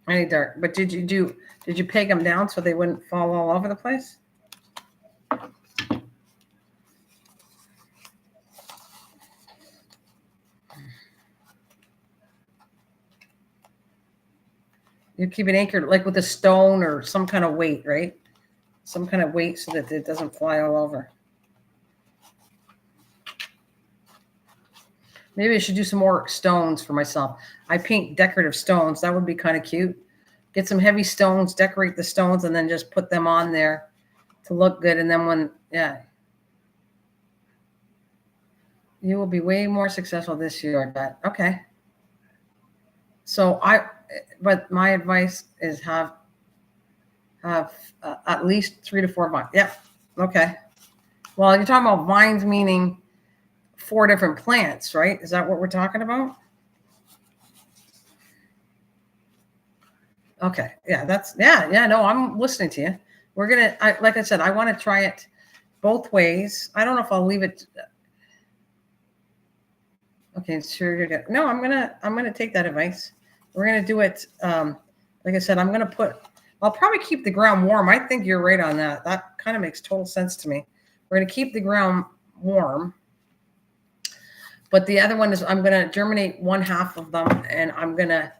Any dark, but did you peg them down so they wouldn't fall all over the place? You keep it anchored like with a stone or some kind of weight, right? Some kind of weight so that it doesn't fly all over. Maybe I should do some more stones for myself. I paint decorative stones. That would be kind of cute. Get some heavy stones, decorate the stones, and then just put them on there to look good. And then when, yeah. You will be way more successful this year, I bet. Okay. So but my advice is have at least 3 to 4 vines. Yep. Okay. Well, you're talking about vines meaning 4 different plants, right? Is that what we're talking about? Okay. Yeah, no, I'm listening to you. We're going to, like I said, I want to try it both ways. I don't know if I'll leave it. Okay, sure you're good. No, I'm gonna take that advice. We're gonna do it. Like I said, I'll probably keep the ground warm. I think you're right on that. That kind of makes total sense to me. We're gonna keep the ground warm, but the other one is I'm gonna germinate one half of them, and I'm gonna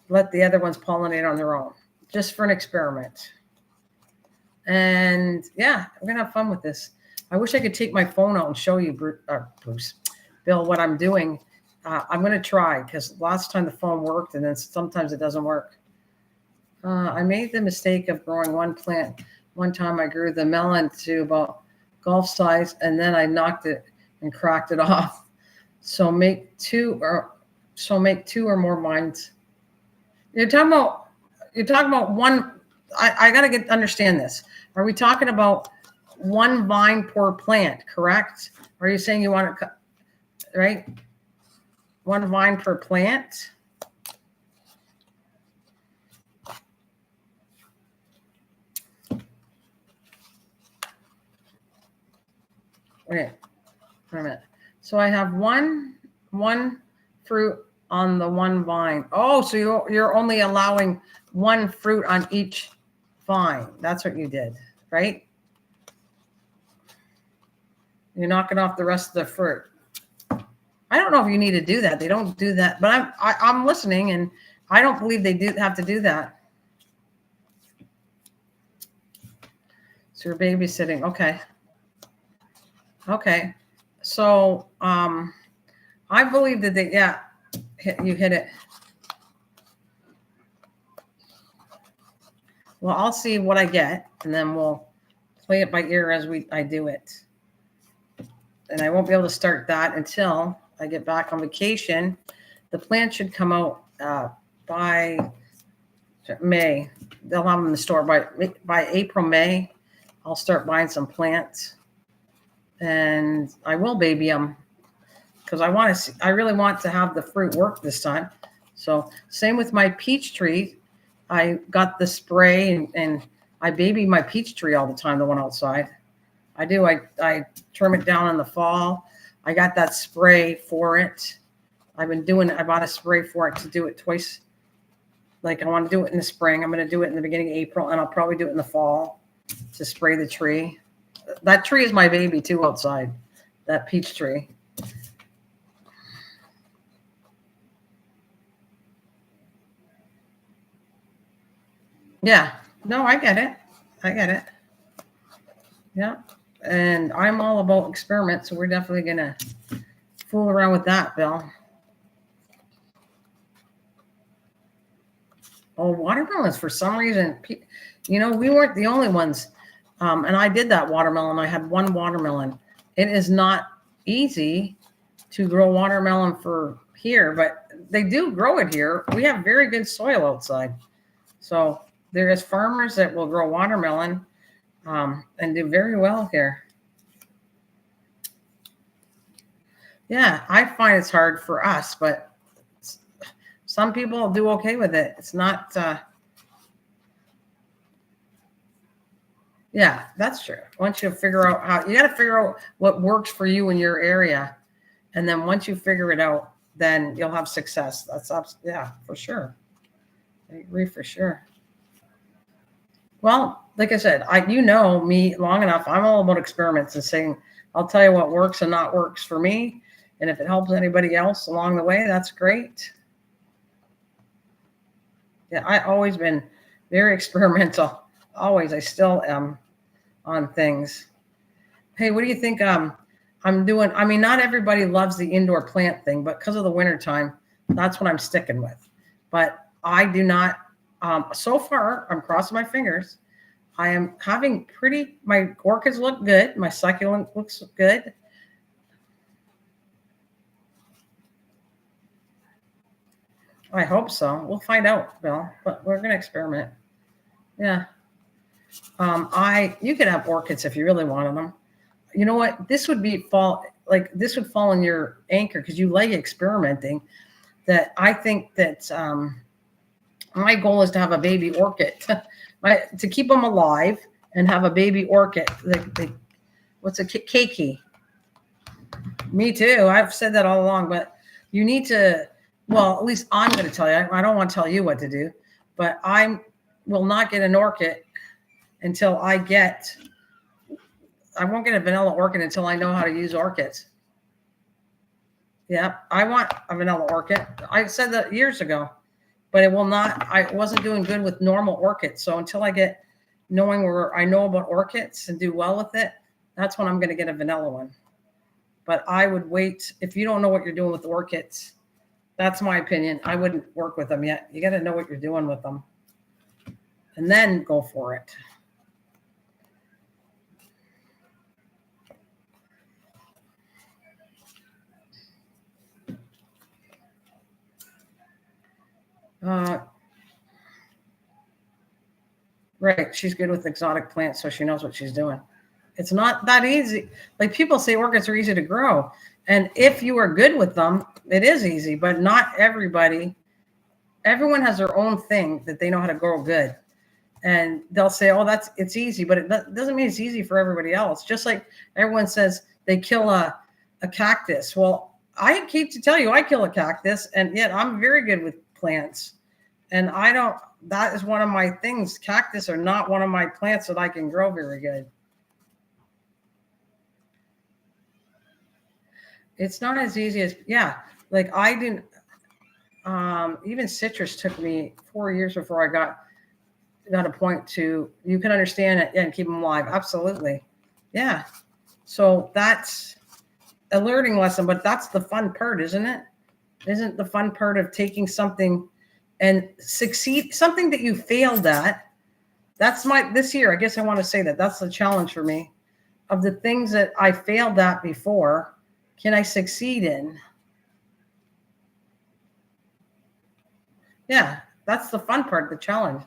let the other ones pollinate on their own, just for an experiment. And yeah, we're gonna have fun with this. I wish I could take my phone out and show you, Bill, what I'm doing. I'm going to try because last time the phone worked and then sometimes it doesn't work. I made the mistake of growing one plant. One time I grew the melon to about golf size and then I knocked it and cracked it off. So make two or more vines. You're talking about one. I got to understand this. Are we talking about one vine per plant, correct? Or are you saying you want to cut, right? One vine per plant. Wait a minute. So I have one fruit on the one vine. Oh, so you're only allowing one fruit on each vine. That's what you did, right? You're knocking off the rest of the fruit. I don't know if you need to do that. They don't do that, but I'm listening, and I don't believe they do have to do that. So you're babysitting. Okay. Okay. So I believe that you hit it. Well, I'll see what I get, and then we'll play it by ear as I do it. And I won't be able to start that until I get back on vacation. The plant should come out by May. They'll have them in the store by April, May. I'll start buying some plants, and I will baby them because I really want to have the fruit work this time. So same with my peach tree. I got the spray and I baby my peach tree all the time, the one outside. I do. I trim it down in the fall. I got that spray for it. I bought a spray for it to do it twice. Like I want to do it in the spring. I'm going to do it in the beginning of April, and I'll probably do it in the fall to spray the tree. That tree is my baby too outside, that peach tree. Yeah. No, I get it. Yeah. And I'm all about experiments, so we're definitely going to fool around with that, Bill. Oh, watermelons, for some reason, we weren't the only ones. And I did that watermelon. I had one watermelon. It is not easy to grow watermelon for here, but they do grow it here. We have very good soil outside. So there is farmers that will grow watermelon and do very well here. Yeah, I find it's hard for us, but Some people do okay with it. It's not, yeah, that's true. Once you figure out how, you got to figure out what works for you in your area. And then once you figure it out, then you'll have success. Yeah, for sure. I agree for sure. Well, like I said, you know me long enough. I'm all about experiments and saying, I'll tell you what works and not works for me. And if it helps anybody else along the way, that's great. Yeah, I always been very experimental. Always. I still am on things. Hey, what do you think I'm doing? I mean, not everybody loves the indoor plant thing, but because of the winter time, that's what I'm sticking with. But I do not, so far, I'm crossing my fingers. I am having my orchids look good. My succulent looks good. I hope so. We'll find out, Bill, but we're going to experiment. Yeah. You could have orchids if you really wanted them. You know what? This would fall in your anchor because you like experimenting. That I think that my goal is to have a baby orchid, to keep them alive and have a baby orchid. What's a keiki? Me too. I've said that all along, but you need to. Well, at least I'm going to tell you. I don't want to tell you what to do, but I will not get an orchid until I won't get a vanilla orchid until I know how to use orchids. Yeah, I want a vanilla orchid. I said that years ago, but it will not. I wasn't doing good with normal orchids. So until I get knowing where I know about orchids and do well with it, that's when I'm going to get a vanilla one. But I would wait. If you don't know what you're doing with orchids, that's my opinion. I wouldn't work with them yet. You got to know what you're doing with them and then go for it. Right. She's good with exotic plants, so she knows what she's doing. It's not that easy. Like people say orchids are easy to grow. And if you are good with them, it is easy, but not everybody. Everyone has their own thing that they know how to grow good. And they'll say, oh, it's easy, but it doesn't mean it's easy for everybody else. Just like everyone says they kill a cactus. Well, I keep to tell you, I kill a cactus, and yet I'm very good with plants. And that is one of my things. Cactus are not one of my plants that I can grow very good. It's not as easy as, yeah, like I didn't, even citrus took me 4 years before I got a point to, you can understand it and keep them alive. Absolutely. Yeah. So that's a learning lesson, but that's the fun part, isn't it? Isn't the fun part of taking something and succeed, something that you failed at? That's this year. I guess I want to say that's the challenge for me. Of the things that I failed at before, can I succeed in? Yeah, that's the fun part, the challenge.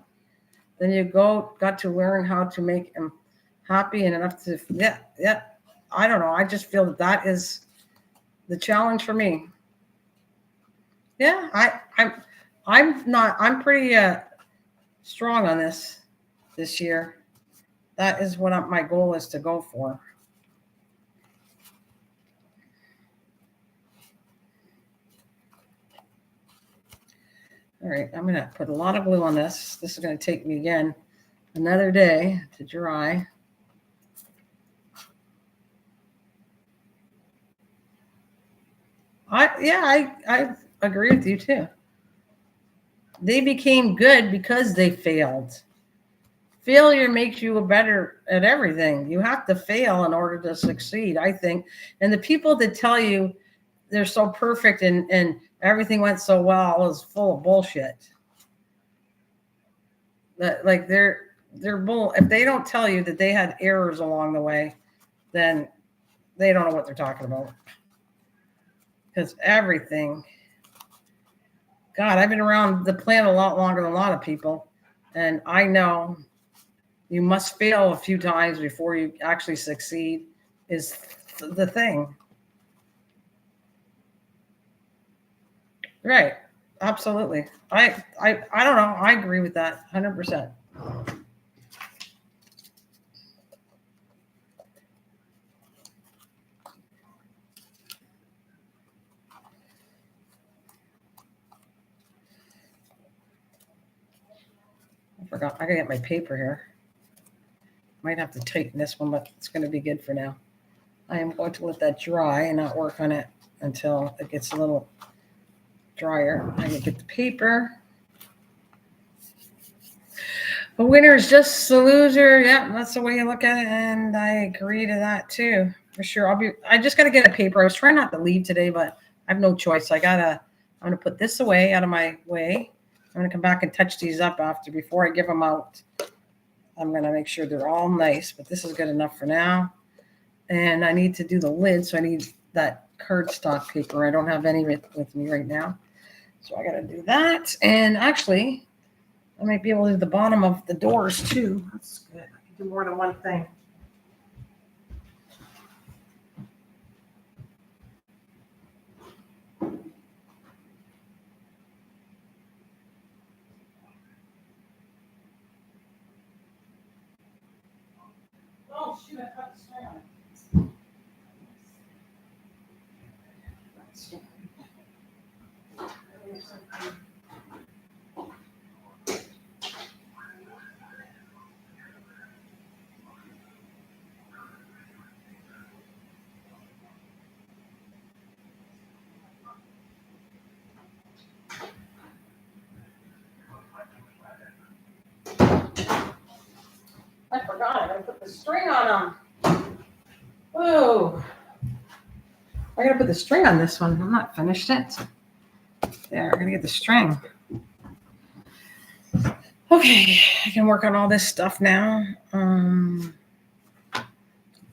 Then you got to learn how to make them happy and enough to, yeah. I don't know. I just feel that is the challenge for me. Yeah, I'm pretty strong on this year. That is what my goal is to go for. All right, I'm going to put a lot of glue on this. This is going to take me again another day to dry. I agree with you too. They became good because they failed. Failure makes you better at everything. You have to fail in order to succeed, I think. And the people that tell you they're so perfect and everything went so well is full of bullshit. That like they're bull. If they don't tell you that they had errors along the way, then they don't know what they're talking about. Because everything, God, I've been around the plant a lot longer than a lot of people, and I know you must fail a few times before you actually succeed is the thing. Right. absolutely. I don't know. I agree with that 100%. I forgot. I gotta get my paper here. Might have to tighten this one, but it's going to be good for now. I am going to let that dry and not work on it until it gets a little drier. I can get the paper. The winner is just the loser. Yeah, that's the way you look at it, and I agree to that too, for sure. I just got to get a paper. I was trying not to leave today, but I have no choice. I'm gonna put this away out of my way. I'm gonna come back and touch these up before I give them out. I'm going to make sure they're all nice, but this is good enough for now. And I need to do the lid, so I need that cardstock paper. I don't have any with me right now. So I got to do that. And actually, I might be able to do the bottom of the doors too. That's good. I can do more than one thing. Oh, shoot, I cut the string on it. I forgot. I gotta put the string on them. Whoa. I gotta put the string on this one. I'm not finished it. There, I'm gonna get the string. Okay, I can work on all this stuff now.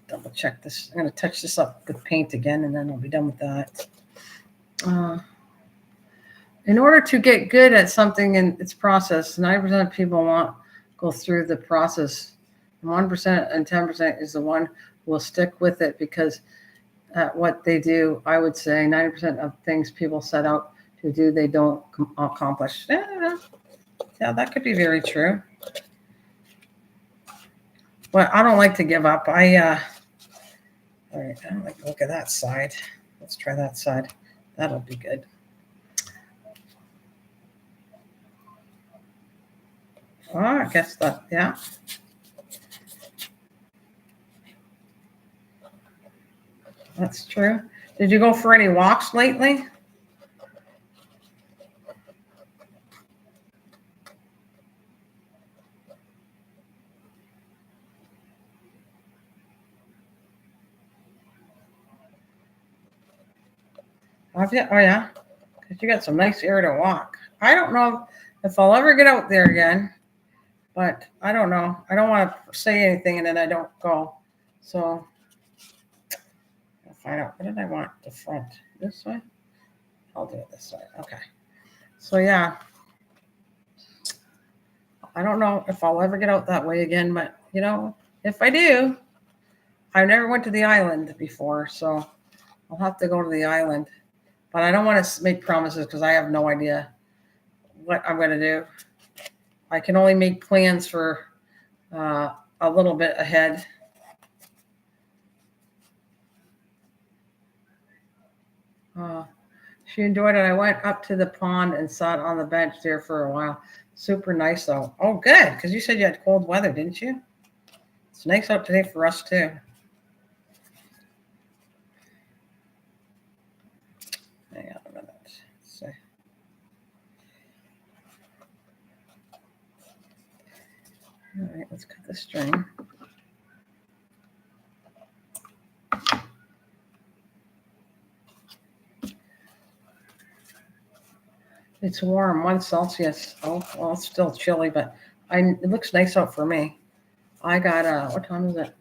Double check this. I'm gonna touch this up with paint again, and then I'll be done with that. In order to get good at something in its process, 9% of people go through the process. 1% and 10% is the one who will stick with it, because at what they do, I would say 90% of things people set out to do, they don't accomplish. Yeah, that could be very true. But I don't like to give up. All right, I don't like to look at that side. Let's try that side. That'll be good. Oh, I guess that, yeah. That's true. Did you go for any walks lately? Have you? Oh, yeah. Because you got some nice area to walk. I don't know if I'll ever get out there again, but I don't know. I don't want to say anything and then I don't go. So I'll find out. What did I want? The front. This way? I'll do it this way. Okay. So, yeah. I don't know if I'll ever get out that way again, but, if I do, I never went to the island before, so I'll have to go to the island. But I don't want to make promises because I have no idea what I'm going to do. I can only make plans for a little bit ahead. She enjoyed it. I went up to the pond and sat on the bench there for a while. Super nice, though. Oh, good, because you said you had cold weather, didn't you? It's nice out today for us, too. Hang on a minute. Let's see. All right, let's cut the string. It's warm, 1 Celsius. Oh, well, it's still chilly, but it looks nice out for me. I got, what time is it?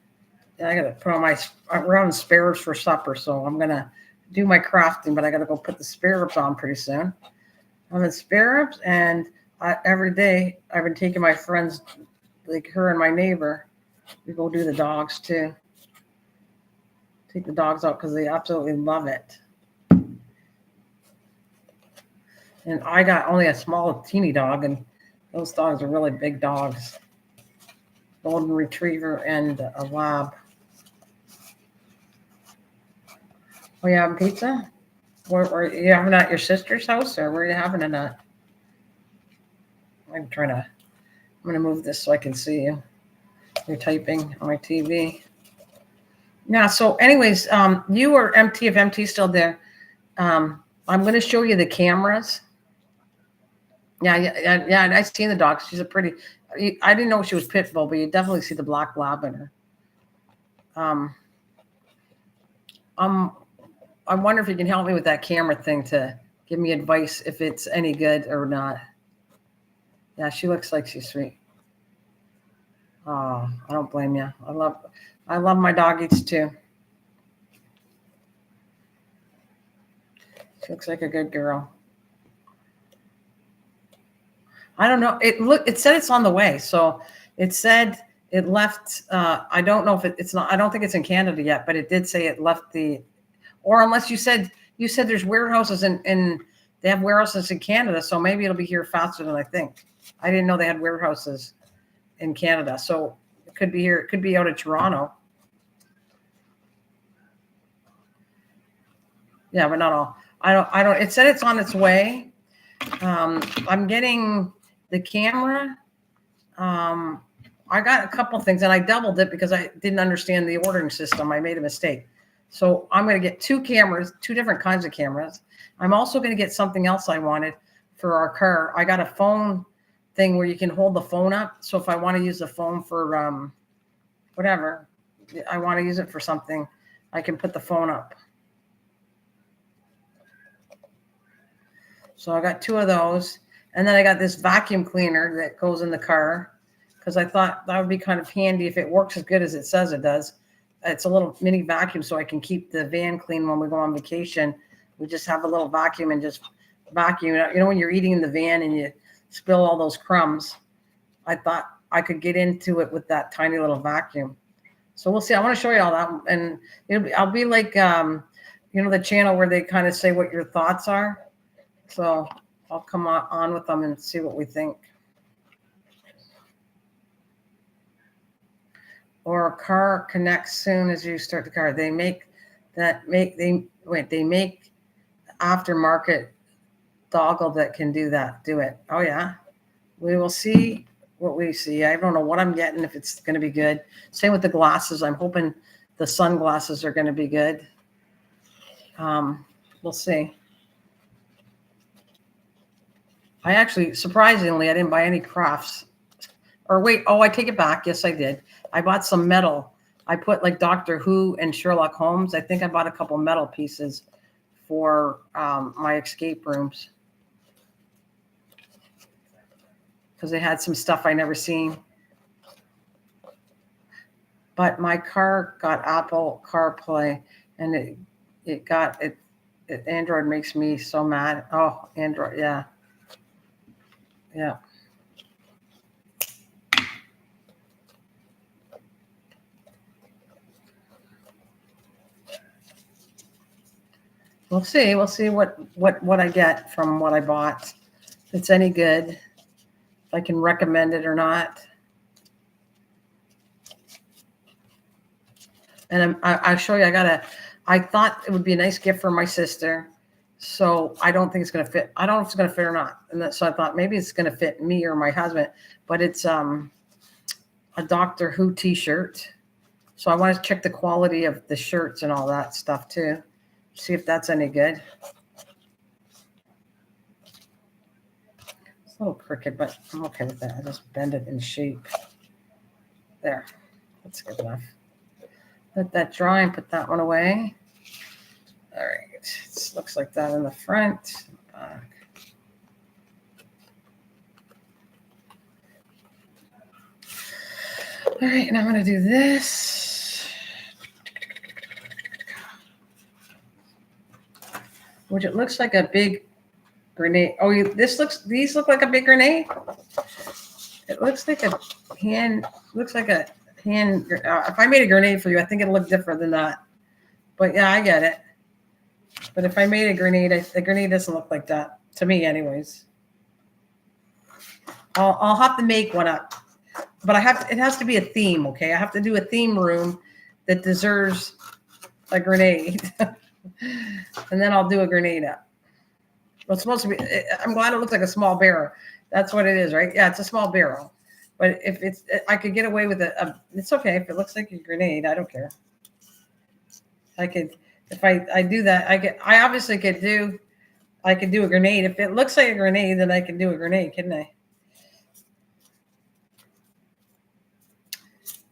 I got to put on we're on spare ribs for supper, so I'm going to do my crafting, but I got to go put the spare ribs on pretty soon. I'm in spare ribs, and every day I've been taking my friends, like her and my neighbor, we go do the dogs too. Take the dogs out because they absolutely love it. And I got only a small, teeny dog, and those dogs are really big dogs. Golden Retriever and a Lab. Oh, you having pizza? Where you having it at your sister's house, or where are you having it at? I'm going to move this so I can see you. You're typing on my TV. Yeah, so anyways, you are MT, if MT's still there. I'm going to show you the cameras. Yeah, I've seen the dog. She's a pretty, I didn't know she was pit bull, but you definitely see the black lab in her. I wonder if you can help me with that camera thing to give me advice if it's any good or not. Yeah, she looks like she's sweet. Oh, I don't blame you. I love my doggies too. She looks like a good girl. I don't know. It said it's on the way. So it said it left. I don't know if it's not. I don't think it's in Canada yet, but it did say it left the. Or unless you said there's warehouses and they have warehouses in Canada, so maybe it'll be here faster than I think. I didn't know they had warehouses in Canada, so it could be here. It could be out of Toronto. Yeah, but not all. I don't. It said it's on its way. I'm getting the camera. I got a couple things, and I doubled it because I didn't understand the ordering system. I made a mistake. So I'm going to get 2 cameras, 2 different kinds of cameras. I'm also going to get something else I wanted for our car. I got a phone thing where you can hold the phone up. So if I want to use the phone for whatever, I want to use it for something, I can put the phone up. So I got 2 of those. And then I got this vacuum cleaner that goes in the car because I thought that would be kind of handy if it works as good as it says it does. It's a little mini vacuum so I can keep the van clean when we go on vacation. We just have a little vacuum and just vacuum. You know, when you're eating in the van and you spill all those crumbs, I thought I could get into it with that tiny little vacuum. So we'll see. I want to show you all that. And I'll be like, the channel where they kind of say what your thoughts are. So I'll come on with them and see what we think. Or a car connects soon as you start the car. They make aftermarket dongle that can do that. Do it. Oh yeah. We will see what we see. I don't know what I'm getting, if it's going to be good. Same with the glasses. I'm hoping the sunglasses are going to be good. We'll see. I actually, surprisingly, I didn't buy any crafts. Or wait, I take it back. Yes, I did. I bought some metal. I put like Doctor Who and Sherlock Holmes. I think I bought a couple metal pieces for my escape rooms because they had some stuff I never seen. But my car got Apple CarPlay, and Android makes me so mad. Oh, Android, yeah. Yeah. We'll see. We'll see what I get from what I bought. If it's any good, if I can recommend it or not. And I'll show you. I thought it would be a nice gift for my sister. So I don't think it's going to fit. I don't know if it's going to fit or not. And so I thought maybe it's going to fit me or my husband. But it's a Doctor Who t-shirt. So I want to check the quality of the shirts and all that stuff too. See if that's any good. It's a little crooked, but I'm okay with that. I just bend it in shape. There. That's good enough. Let that dry and put that one away. All right. It looks like that in the front. Back. All right, and I'm going to do this. Which it looks like a big grenade. Oh, these look like a big grenade. It looks like a hand. Looks like a hand. If I made a grenade for you, I think it'll look different than that. But yeah, I get it. But if I made a grenade, the grenade doesn't look like that. to me anyways. I'll have to make one up, but it has to be a theme. Okay. I have to do a theme room that deserves a grenade. And then I'll do a grenade up. Well, it's supposed to be, I'm glad it looks like a small barrel. That's what it is, right? Yeah, it's a small barrel. But if I could get away with it's okay. If it looks like a grenade, I don't care. If I do that, I obviously could do a grenade. If it looks like a grenade, then I can do a grenade, couldn't I?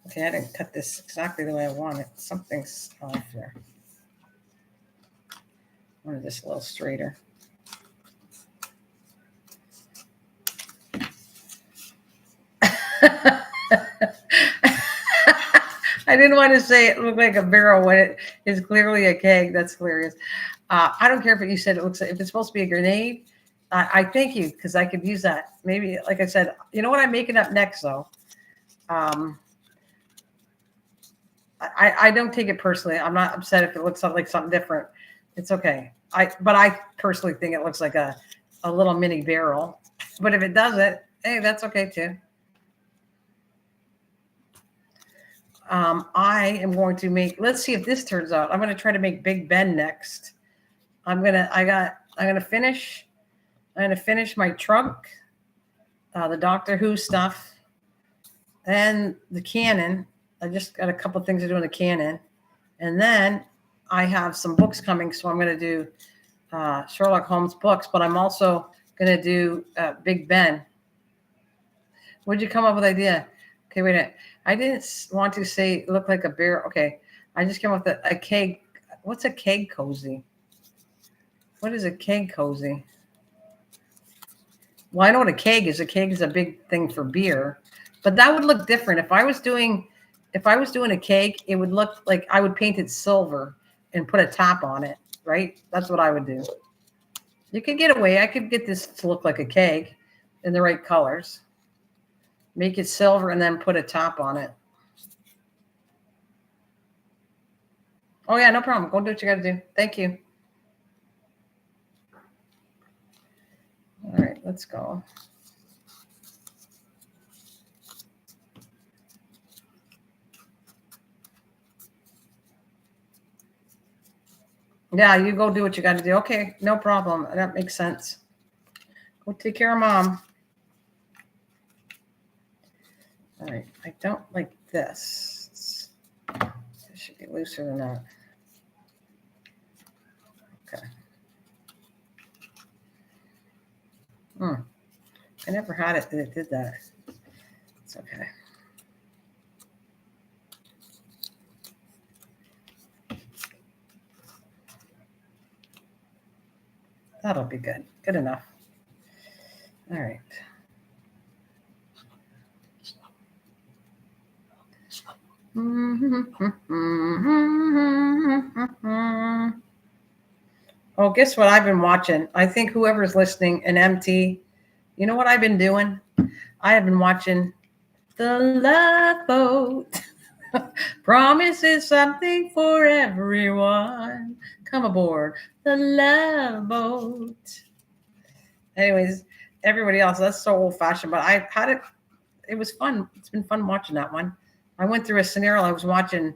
Okay, I didn't cut this exactly the way I want it. Something's off there. I wanted this a little straighter. I didn't want to say it looked like a barrel when it is clearly a keg. That's hilarious. I don't care if you said it looks like, if it's supposed to be a grenade. I thank you because I could use that. Maybe, like I said, you know what I'm making up next though. I don't take it personally. I'm not upset if it looks like something different. It's okay. But I personally think it looks like a little mini barrel. But if it doesn't, hey, that's okay too. I am going to make, let's see if this turns out. I'm going to try to make Big Ben next. I'm going to finish my trunk, the Doctor Who stuff, and the Canon. I just got a couple things to do in the Canon. And then I have some books coming. So I'm going to do Sherlock Holmes books, but I'm also going to do Big Ben. Where'd you come up with the idea? Okay, wait a minute. I didn't want to say look like a bear. Okay. I just came up with a keg. What's a keg cozy? What is a keg cozy? Well, I know what a keg is. A keg is a big thing for beer, but that would look different. If I was doing a keg, it would look like I would paint it silver and put a top on it, right? That's what I would do. You could get away. I could get this to look like a keg in the right colors. Make it silver and then put a top on it. Oh, yeah, no problem. Go do what you got to do. Thank you. All right, let's go. Yeah, you go do what you got to do. Okay, no problem. That makes sense. Go take care of Mom. All right, I don't like this. It should be looser than that. Okay. I never had it that it did that. It's okay. That'll be good. Good enough. All right. Oh, guess what I've been watching? I think whoever's listening, an MT, you know what I've been doing? I have been watching The Love Boat. Promise is something for everyone. Come aboard The Love Boat. Anyways, everybody else, that's so old fashioned, but I had it. It was fun. It's been fun watching that one. I went through a scenario. I was watching,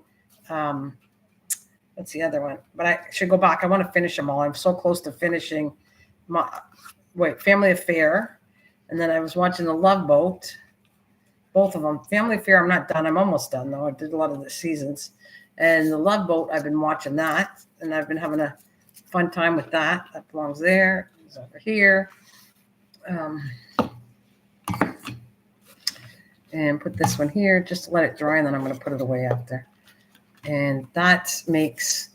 what's the other one? But I should go back. I want to finish them all. I'm so close to finishing Family Affair. And then I was watching The Love Boat. Both of them. Family Affair, I'm not done. I'm almost done, though. I did a lot of the seasons. And The Love Boat, I've been watching that. And I've been having a fun time with that. That belongs there. It's over here. And put this one here just to let it dry, and then I'm going to put it away after. And that makes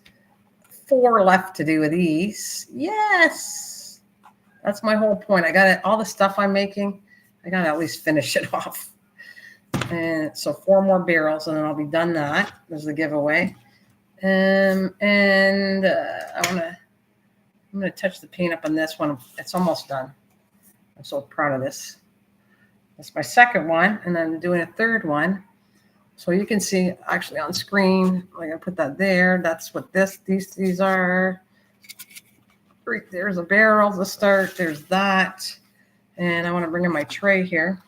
4 left to do with these. Yes, that's my whole point. I got it. All the stuff I'm making, I got to at least finish it off. And so 4 more barrels, and then I'll be done. That was the giveaway. I'm gonna touch the paint up on this one. It's almost done. I'm so proud of this. That's my second one, and I'm doing a third one. So you can see actually on screen, I'm gonna put that there. That's what these are. There's a barrel to start. There's that. And I want to bring in my tray here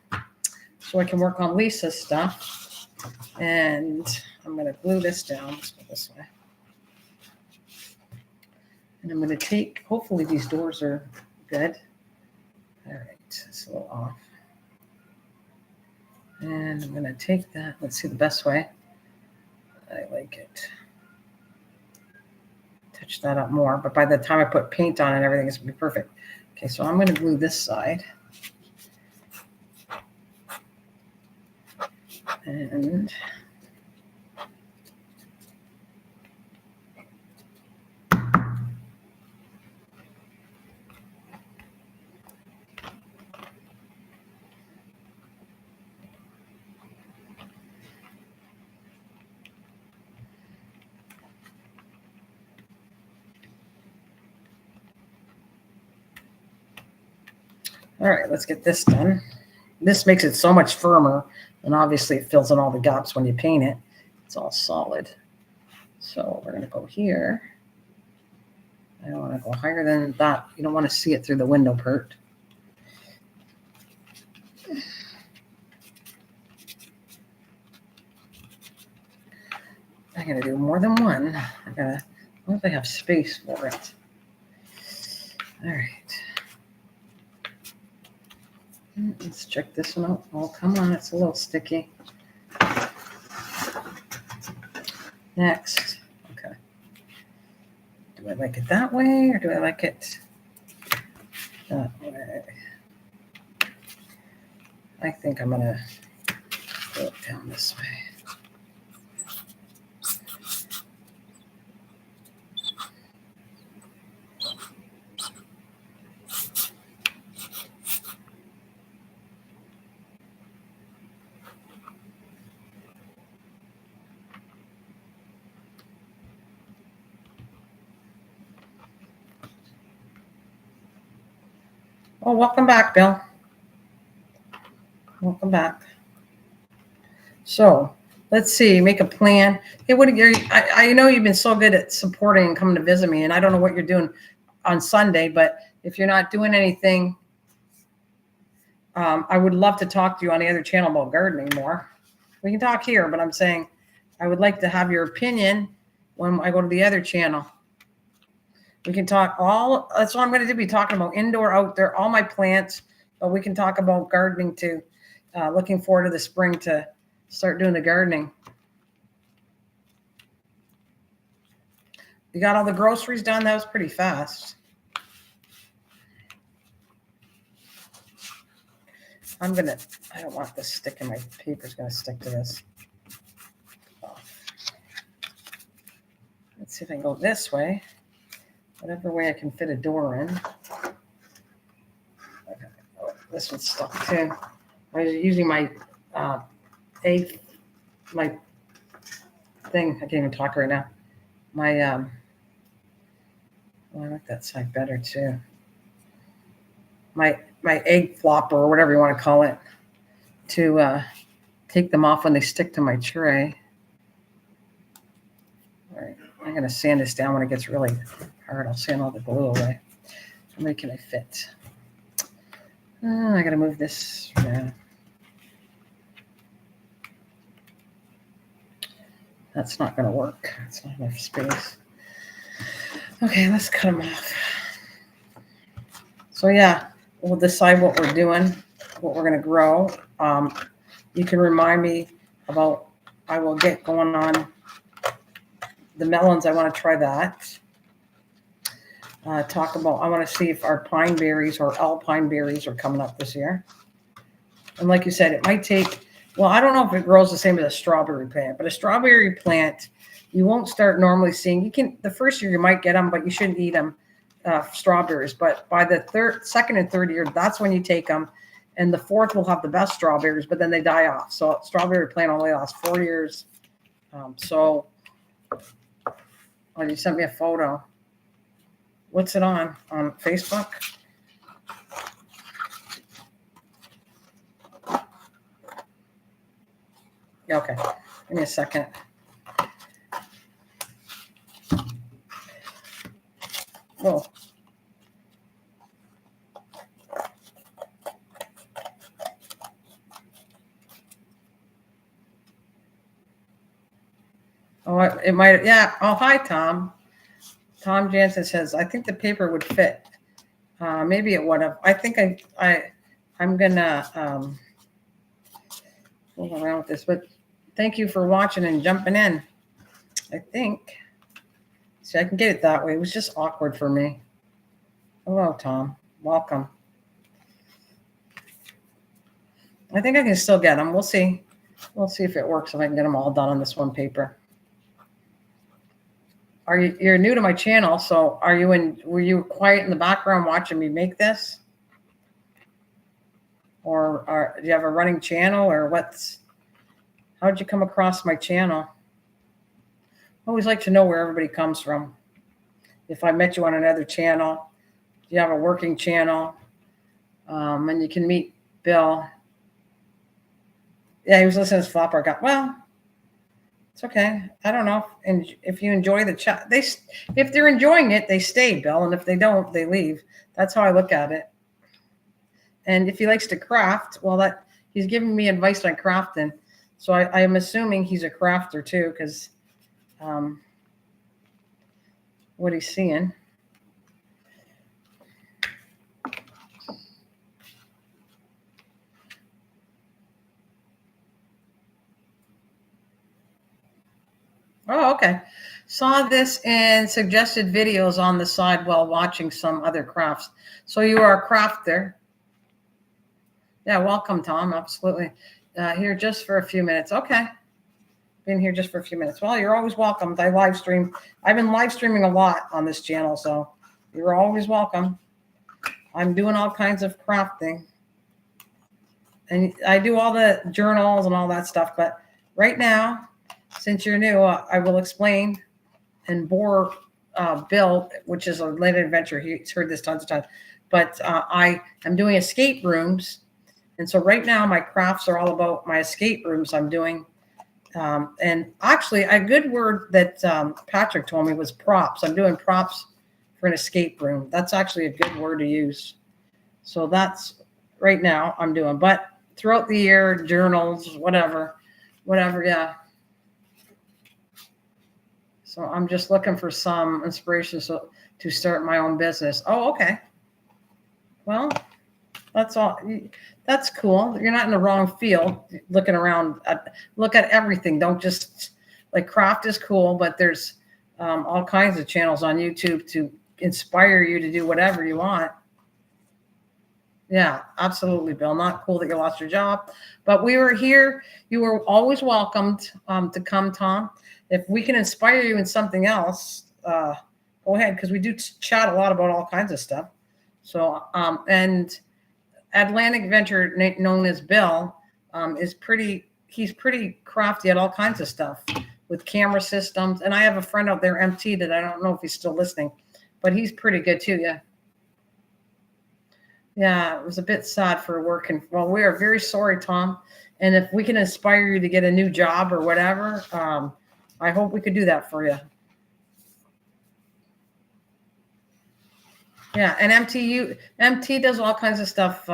so I can work on Lisa's stuff. And I'm going to glue this down. Let's go this way. And I'm going to take, hopefully these doors are good. All right, it's a little off. And I'm going to take that. Let's see the best way. I like it. Touch that up more. But by the time I put paint on it, everything is going to be perfect. Okay, so I'm going to glue this side. And all right, let's get this done. This makes it so much firmer, and obviously it fills in all the gaps when you paint it. It's all solid. So we're going to go here. I don't want to go higher than that. You don't want to see it through the window pert. I gotta do more than one. I wonder if I have space for it. All right. Let's check this one out. Oh, come on, it's a little sticky. Next. Okay. Do I like it that way or do I like it that way? I think I'm gonna go it down this way. Oh, welcome back, Bill. Welcome back. So let's see, make a plan. Hey, what are you? I know you've been so good at supporting and coming to visit me, and I don't know what you're doing on Sunday, but if you're not doing anything, I would love to talk to you on the other channel about gardening more. We can talk here, but I'm saying I would like to have your opinion when I go to the other channel. We can talk all, that's what I'm going to do, be talking about indoor, outdoor, all my plants, but we can talk about gardening too. Looking forward to the spring to start doing the gardening. You got all the groceries done? That was pretty fast. I don't want this sticking, my paper's going to stick to this. Let's see if I can go this way. Whatever way I can fit a door in. Okay. Oh, this one's stuck too. I was using my my thing. I can't even talk right now. My I like that side better too. My egg flopper or whatever you want to call it, to take them off when they stick to my tray. All right, I'm gonna sand this down when it gets really hard. I'll sand all the glue away. How many can I fit? I gotta move this. Yeah. That's not gonna work. It's not enough space. Okay, let's cut them off. So yeah, we'll decide what we're doing, what we're gonna grow. You can remind me about, I will get going on the melons. I want to try that. I want to see if our pine berries or alpine berries are coming up this year. And like you said, it might take, well, I don't know if it grows the same as a strawberry plant, but a strawberry plant, you won't start normally seeing, the first year you might get them, but you shouldn't eat them, strawberries. But by the second and third year, that's when you take them. And the fourth will have the best strawberries, but then they die off. So strawberry plant only lasts 4 years. You sent me a photo. What's it on Facebook? Yeah, okay. Give me a second. Oh, Oh, it might. Yeah. Oh, hi, Tom. Tom Jansen says, I think the paper would fit. Maybe it would have. I think I'm gonna fool around with this, but thank you for watching and jumping in. I think. See, I can get it that way. It was just awkward for me. Hello, Tom. Welcome. I think I can still get them. We'll see. We'll see if it works, if I can get them all done on this one paper. You're new to my channel, so were you quiet in the background watching me make this? Or do you have a running channel, or how'd you come across my channel? I always like to know where everybody comes from. If I met you on another channel, do you have a working channel? And you can meet Bill. Yeah, he was listening to Flopper. Well, it's okay. I don't know. And if you enjoy the chat, if they're enjoying it, they stay, Bill. And if they don't, they leave. That's how I look at it. And if he likes to craft, well, he's giving me advice on crafting. So I am assuming he's a crafter too, because what he's seeing. Oh, okay. Saw this in suggested videos on the side while watching some other crafts. So you are a crafter. Yeah, welcome, Tom. Absolutely. Here just for a few minutes. Okay. Been here just for a few minutes. Well, you're always welcome. I live stream. I've been live streaming a lot on this channel, so you're always welcome. I'm doing all kinds of crafting. And I do all the journals and all that stuff. But right now, since you're new, I will explain and bore Bill, which is a late adventure. He's heard this tons of times. But I am doing escape rooms. And so right now, my crafts are all about my escape rooms I'm doing. And actually, a good word that Patrick told me was props. I'm doing props for an escape room. That's actually a good word to use. So that's right now I'm doing. But throughout the year, journals, whatever, yeah. So I'm just looking for some inspiration to start my own business. Oh, okay. Well, that's all. That's cool. You're not in the wrong field. Looking around, look at everything. Don't just like craft is cool, but there's all kinds of channels on YouTube to inspire you to do whatever you want. Yeah, absolutely, Bill. Not cool that you lost your job, but we were here. You were always welcomed to come, Tom. If we can inspire you in something else, go ahead, because we do chat a lot about all kinds of stuff. So, and Atlantic Venture, known as Bill, he's pretty crafty at all kinds of stuff with camera systems. And I have a friend out there, MT, that I don't know if he's still listening, but he's pretty good too. Yeah. Yeah, it was a bit sad for working. Well, we are very sorry, Tom. And if we can inspire you to get a new job or whatever, I hope we could do that for you. Yeah, and MT does all kinds of stuff.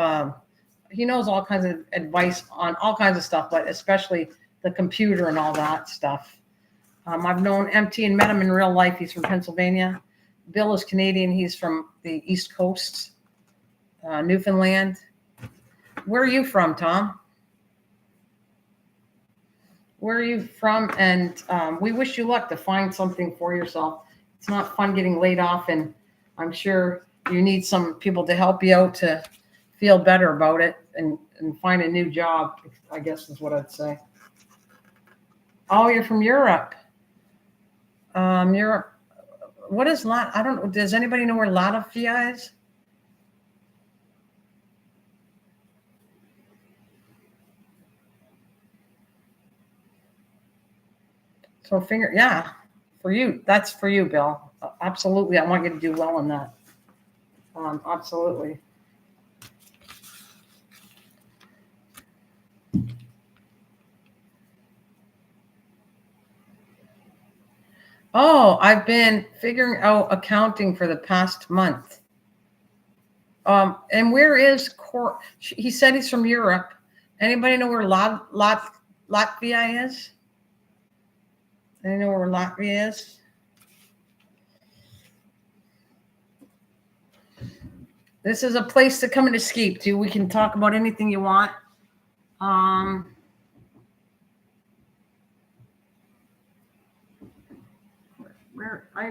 He knows all kinds of advice on all kinds of stuff, but especially the computer and all that stuff. I've known MT and met him in real life. He's from Pennsylvania. Bill is Canadian. He's from the East Coast. Newfoundland. Where are you from, Tom? Where are you from? And we wish you luck to find something for yourself. It's not fun getting laid off, and I'm sure you need some people to help you out to feel better about it and find a new job, I guess is what I'd say. Oh, you're from Europe. Europe. What is I don't know. Does anybody know where Latvia is? So yeah, for you. That's for you, Bill. Absolutely. I want you to do well in that. Absolutely. Oh, I've been figuring out accounting for the past month. And where is he said he's from Europe. Anybody know where Latvia is? You know where Latvia is? This is a place to come and escape to. We can talk about anything you want.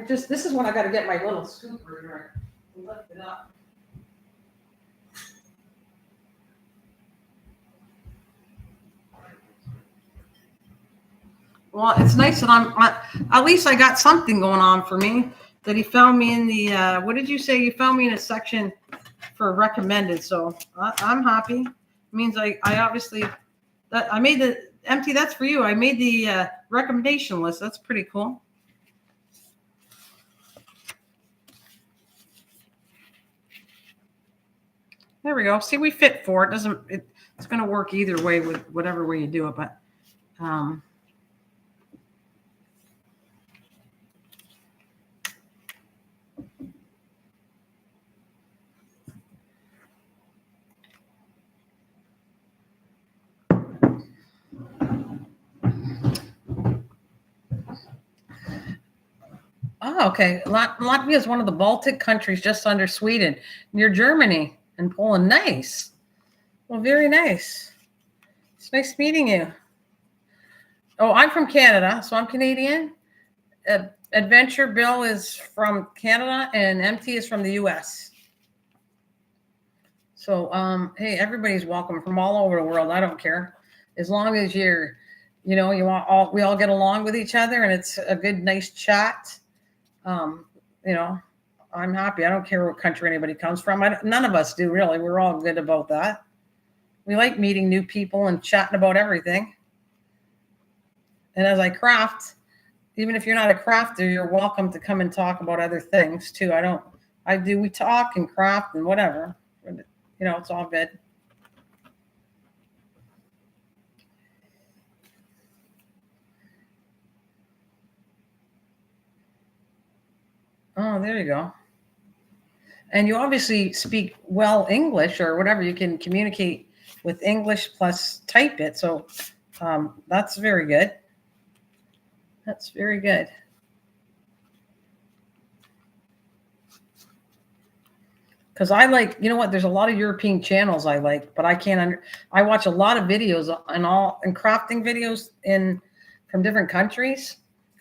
This is when I got to get my little scooper here. Lift it up. Well, it's nice that at least I got something going on for me. That he found me in the, what did you say? You found me in a section for recommended. So I'm happy. It means I obviously, that I made the, empty, that's for you. I made the recommendation list. That's pretty cool. There we go. See, we fit for it. It's going to work either way with whatever way you do it. But, oh, okay. Latvia is one of the Baltic countries just under Sweden, near Germany and Poland. Nice. Well, very nice. It's nice meeting you. Oh, I'm from Canada, so I'm Canadian. Adventure Bill is from Canada, and MT is from the U.S. So, hey, everybody's welcome from all over the world. I don't care, as long as we all get along with each other, and it's a good, nice chat. I'm happy. I don't care what country anybody comes from. None of us do, really. We're all good about that. We like meeting new people and chatting about everything. And as I craft, even if you're not a crafter, you're welcome to come and talk about other things too. We talk and craft and whatever. It's all good. Oh, there you go. And you obviously speak well English or whatever. You can communicate with English plus type it. So that's very good. That's very good. Because I like, there's a lot of European channels I like, but I watch a lot of videos and crafting videos from different countries.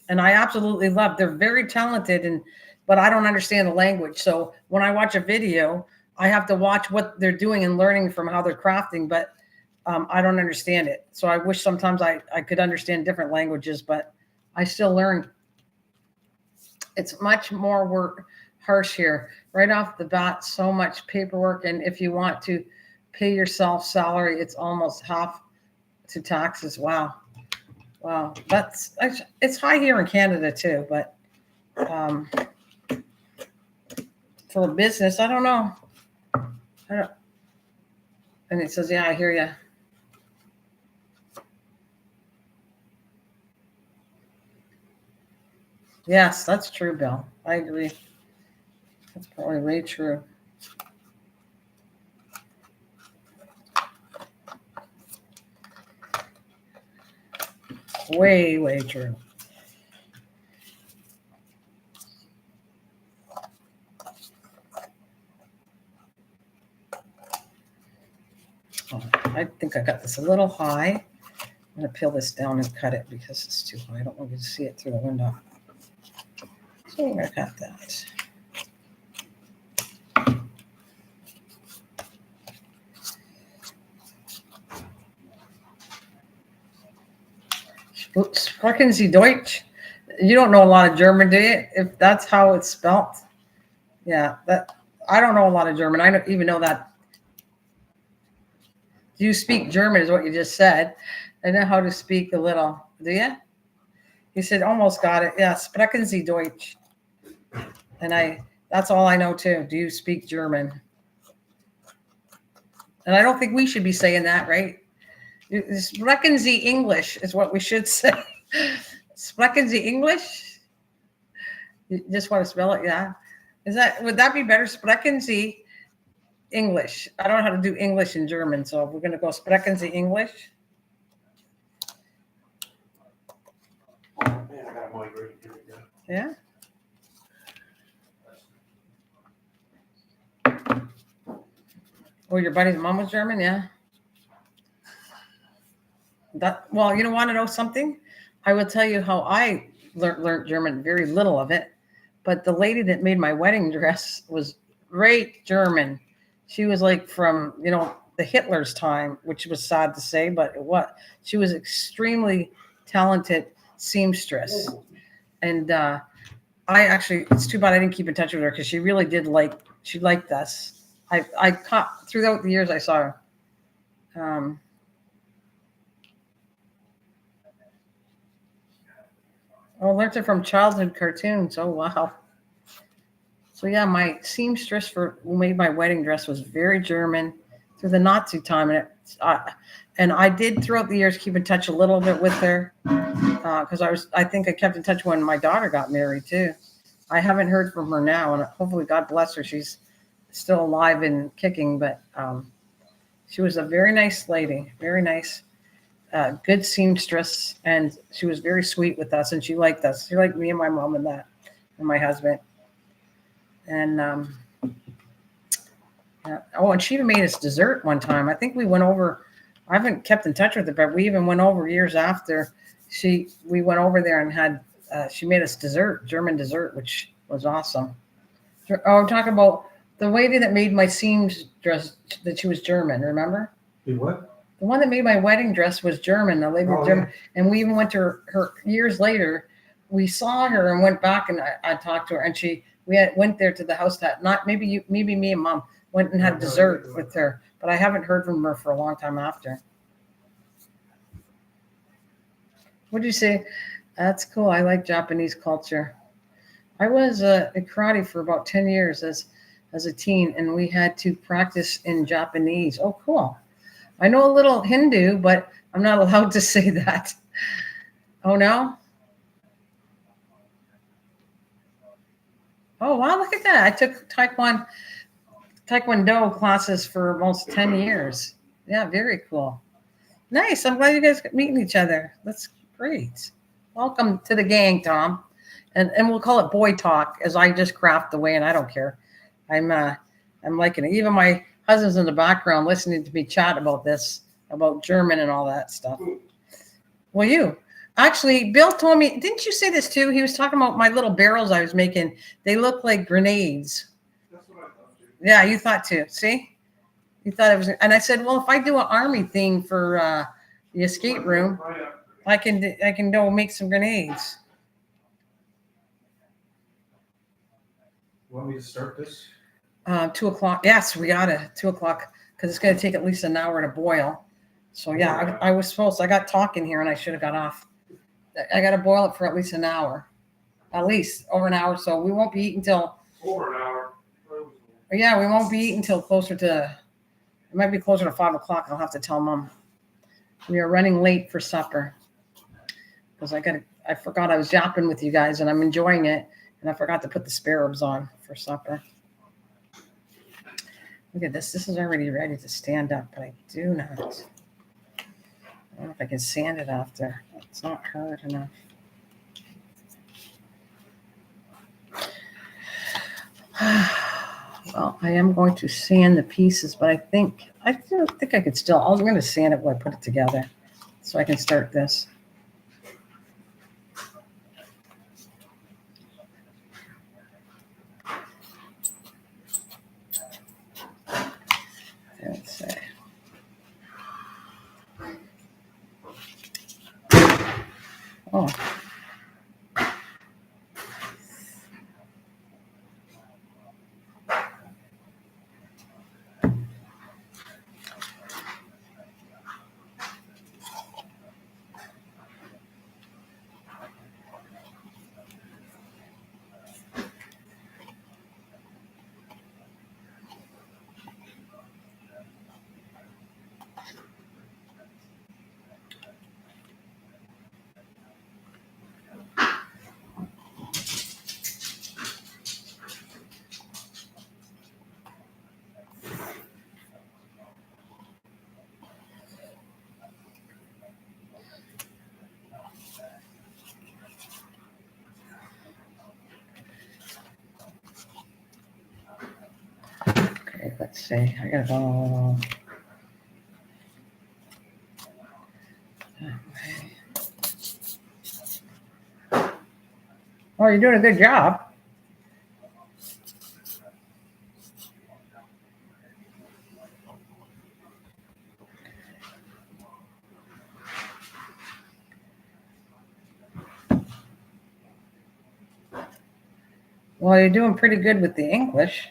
And I absolutely love, they're very talented but I don't understand the language. So when I watch a video, I have to watch what they're doing and learning from how they're crafting, but I don't understand it. So I wish sometimes I could understand different languages, but I still learn. It's much more harsh here. Right off the bat, so much paperwork. And if you want to pay yourself salary, it's almost half to taxes. Wow. It's high here in Canada too, but for a business, I don't know. And it says, yeah, I hear you. Yes, that's true, Bill. I agree. That's probably way true. Way, way true. Oh, I think I got this a little high. I'm going to peel this down and cut it because it's too high. I don't want you to see it through the window. So I'm going to cut that. Sprechen Sie Deutsch? You don't know a lot of German, do you? If that's how it's spelt. Yeah, I don't know a lot of German. I don't even know that. Do you speak German is what you just said. I know how to speak a little. Do you? You said almost got it. Yeah, sprechen Sie Deutsch. And that's all I know too. Do you speak German? And I don't think we should be saying that, right? Sprechen Sie English is what we should say. Sprechen Sie English? You just want to spell it, yeah? Would that be better? Sprechen Sie English. I don't know how to do English in German, so we're going to go Sprechen Sie English. Man, I got a Yeah. Oh, your buddy's mom was German, yeah. Well, you want to know something? I will tell you how I learned German. Very little of it, but the lady that made my wedding dress was great German. She was like from the Hitler's time, which was sad to say, but she was extremely talented seamstress, and I actually, it's too bad I didn't keep in touch with her because she really did she liked us. I caught throughout the years I saw her. Learned it from childhood cartoons. Oh wow. So yeah, my seamstress who made my wedding dress was very German through the Nazi time, and I did throughout the years keep in touch a little bit with her because I think I kept in touch when my daughter got married too. I haven't heard from her now, and hopefully, God bless her, she's still alive and kicking. But she was a very nice lady, very nice, good seamstress, and she was very sweet with us, and she liked us. She liked me and my mom and my husband. And and she even made us dessert one time. I think we went over. I haven't kept in touch with her, but we even went over years after we went over there and had. She made us dessert, German dessert, which was awesome. Oh, I'm talking about the lady that made my seams dress. That she was German. Remember? The what? The one that made my wedding dress was German. The lady was German, and we even went to her years later. We saw her and went back, and I talked to her, and went there to the house that maybe me and Mom went and had dessert with her, but I haven't heard from her for a long time after. What'd you say? That's cool. I like Japanese culture. I was in karate for about 10 years as a teen, and we had to practice in Japanese. Oh, cool. I know a little Hindu, but I'm not allowed to say that. Oh, no? Oh, wow, look at that. I took Taekwondo classes for almost 10 years. Yeah, very cool. Nice. I'm glad you guys are meeting each other. That's great. Welcome to the gang, Tom. And we'll call it boy talk as I just craft away, and I don't care. I'm liking it. Even my husband's in the background listening to me chat about German and all that stuff. Well, you. Actually, Bill told me, didn't you say this too? He was talking about my little barrels I was making. They look like grenades. That's what I thought too. Yeah, you thought too. See? You thought it was, and I said, well, if I do an army thing for the escape room, I can go make some grenades. You want me to start this? 2:00. Yes, we got it. 2:00 because it's going to take at least an hour to boil. So yeah, I was supposed. I got talking here, and I should have got off. I got to boil it for at least an hour, at least over an hour. So we won't be eating till over an hour. Yeah, we won't be eating till closer to. It might be closer to 5:00. I'll have to tell Mom. We are running late for supper because I forgot I was yapping with you guys, and I'm enjoying it, and I forgot to put the spare ribs on for supper. Look at this. This is already ready to stand up, but I do not. I don't know if I can sand it after. It's not hard enough. Well, I am going to sand the pieces, but I don't think I could still. I'm going to sand it while I put it together so I can start this. Let's see. Oh. Let's see. I gotta go. Well, you're doing a good job. Well, you're doing pretty good with the English.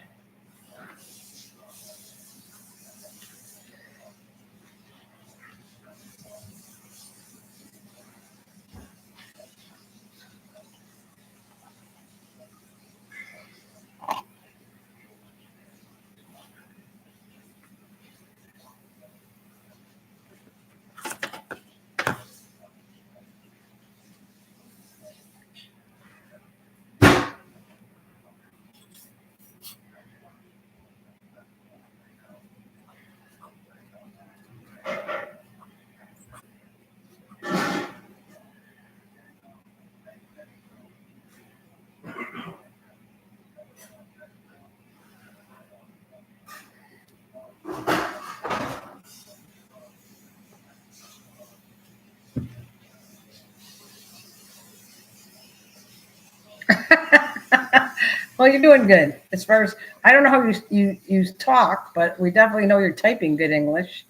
Well, you're doing good. As far as I don't know how you talk, but we definitely know you're typing good English.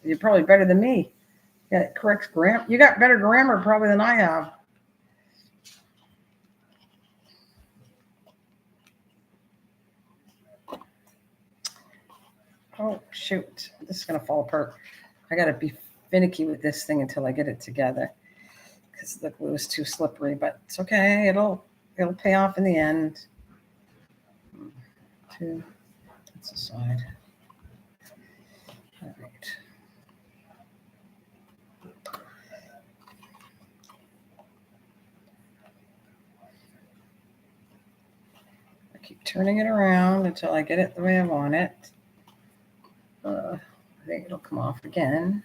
You're probably better than me. Yeah, correct grammar. You got better grammar probably than I have. Oh shoot, this is gonna fall apart. I gotta be finicky with this thing until I get it together because the glue is too slippery. But it's okay. It'll pay off in the end. Two. That's the side. All right. I keep turning it around until I get it the way I want it. I think it'll come off again.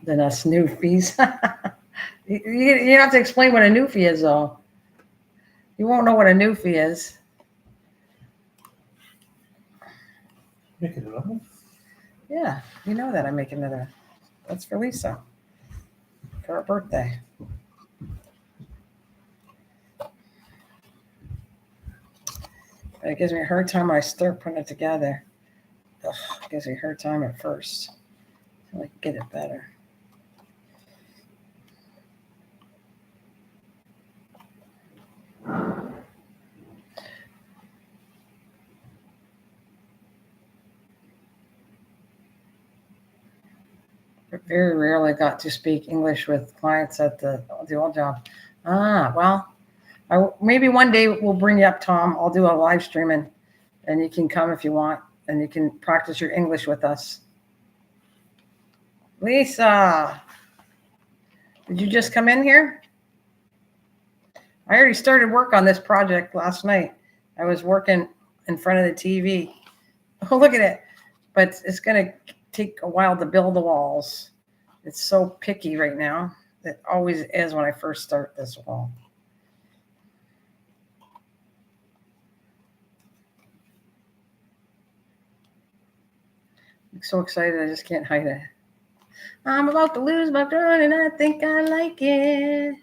Then us newfies. You have to explain what a newfie is, though. You won't know what a newfie is. Making it up? Yeah, you know that I'm making another. That's for Lisa. For her birthday. But it gives me a hard time when I start putting it together. Ugh, it gives me a hard time at first. Until I get it better. I very rarely got to speak English with clients at the old job. Well, maybe one day we'll bring you up, Tom. I'll do a live stream and you can come if you want, and you can practice your English with us. Lisa, did you just come in here? I already started work on this project last night. I was working in front of the TV. Oh, look at it. But it's going to take a while to build the walls. It's so picky right now. It always is when I first start this wall. I'm so excited, I just can't hide it. I'm about to lose my throne and I think I like it.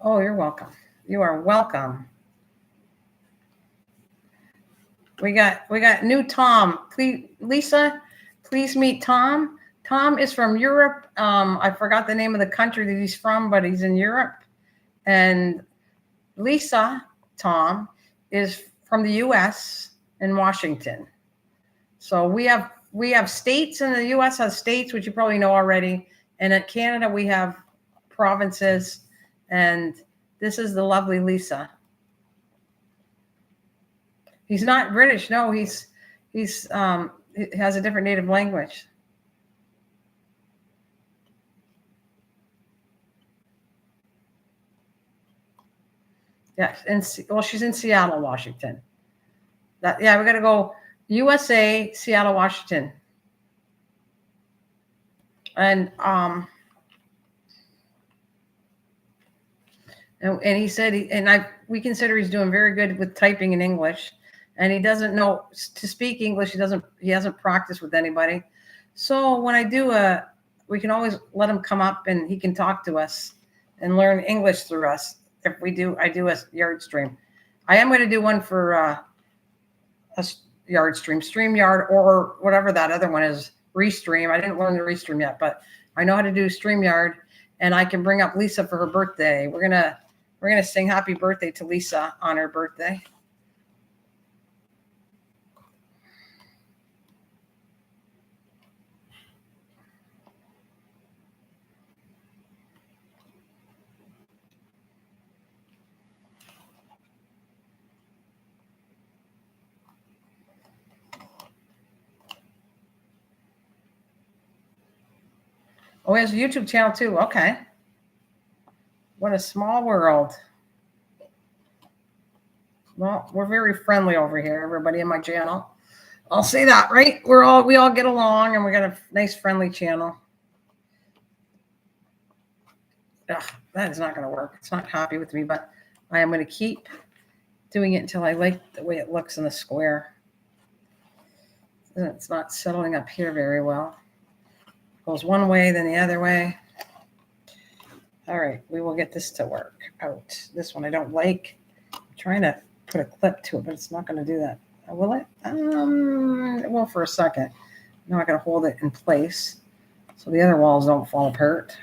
Oh, you're welcome. You are welcome. We got new Tom. Please, Lisa, please meet Tom. Tom is from Europe. I forgot the name of the country that he's from, but he's in Europe. And Lisa, Tom, is from the U.S. in Washington. So we have states, and the U.S. has states, which you probably know already. And in Canada, we have provinces. And this is the lovely Lisa. He's not British. No, he has a different native language. Yeah, she's in Seattle, Washington. We got to go USA, Seattle, Washington. And and he said, we consider he's doing very good with typing in English, and he doesn't know to speak English. He hasn't practiced with anybody. So when I do we can always let him come up and he can talk to us and learn English through us. I do a yard stream. I am going to do one for a yard stream, StreamYard, or whatever that other one is, Restream. I didn't learn the Restream yet, but I know how to do StreamYard, and I can bring up Lisa for her birthday. We're gonna sing happy birthday to Lisa on her birthday. Oh, he has a YouTube channel too. Okay. What a small world. Well, we're very friendly over here, everybody in my channel. I'll say that, right? We all get along, and we got a nice friendly channel. Ugh, that is not going to work. It's not happy with me, but I am going to keep doing it until I like the way it looks in the square. It's not settling up here very well. It goes one way, then the other way. All right, we will get this to work out. This one I don't like. I'm trying to put a clip to it, but it's not going to do that. Will it? It will for a second. Now I got to hold it in place so the other walls don't fall apart.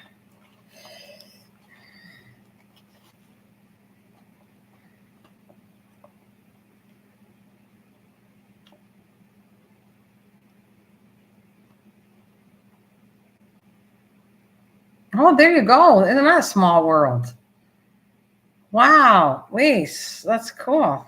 Oh, there you go. Isn't that a small world? Wow, Lise, that's cool.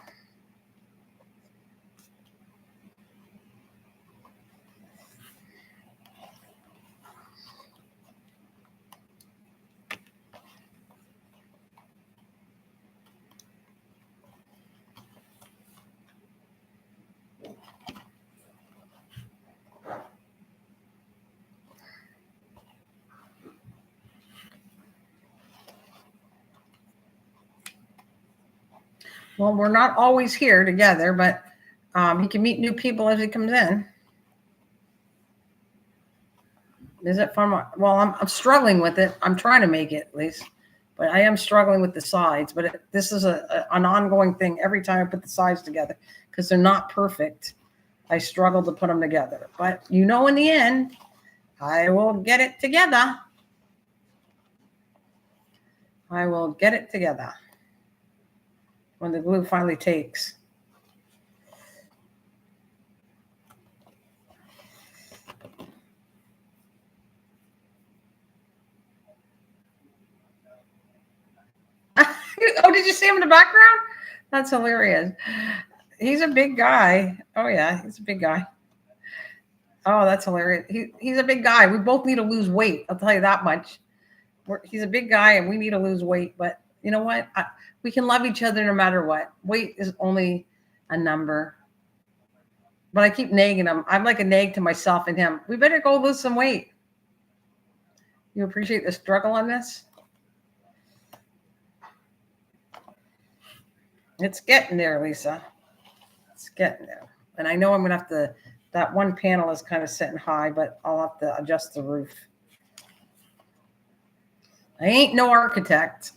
Well, we're not always here together, but he can meet new people as he comes in. Is it fun? Well, I'm struggling with it. I'm trying to make it at least, but I am struggling with the sides. But this is an ongoing thing every time I put the sides together because they're not perfect. I struggle to put them together. But in the end, I will get it together. I will get it together when the glue finally takes. Oh, did you see him in the background? That's hilarious. He's a big guy. Oh, yeah, he's a big guy. Oh, that's hilarious. He's a big guy. We both need to lose weight. I'll tell you that much. He's a big guy, and we need to lose weight. But you know what? We can love each other no matter what. Weight is only a number. But I keep nagging him. I'm like a nag to myself and him. We better go lose some weight. You appreciate the struggle on this? It's getting there, Lisa. It's getting there. And I know I'm going to have to, that one panel is kind of sitting high, but I'll have to adjust the roof. I ain't no architect.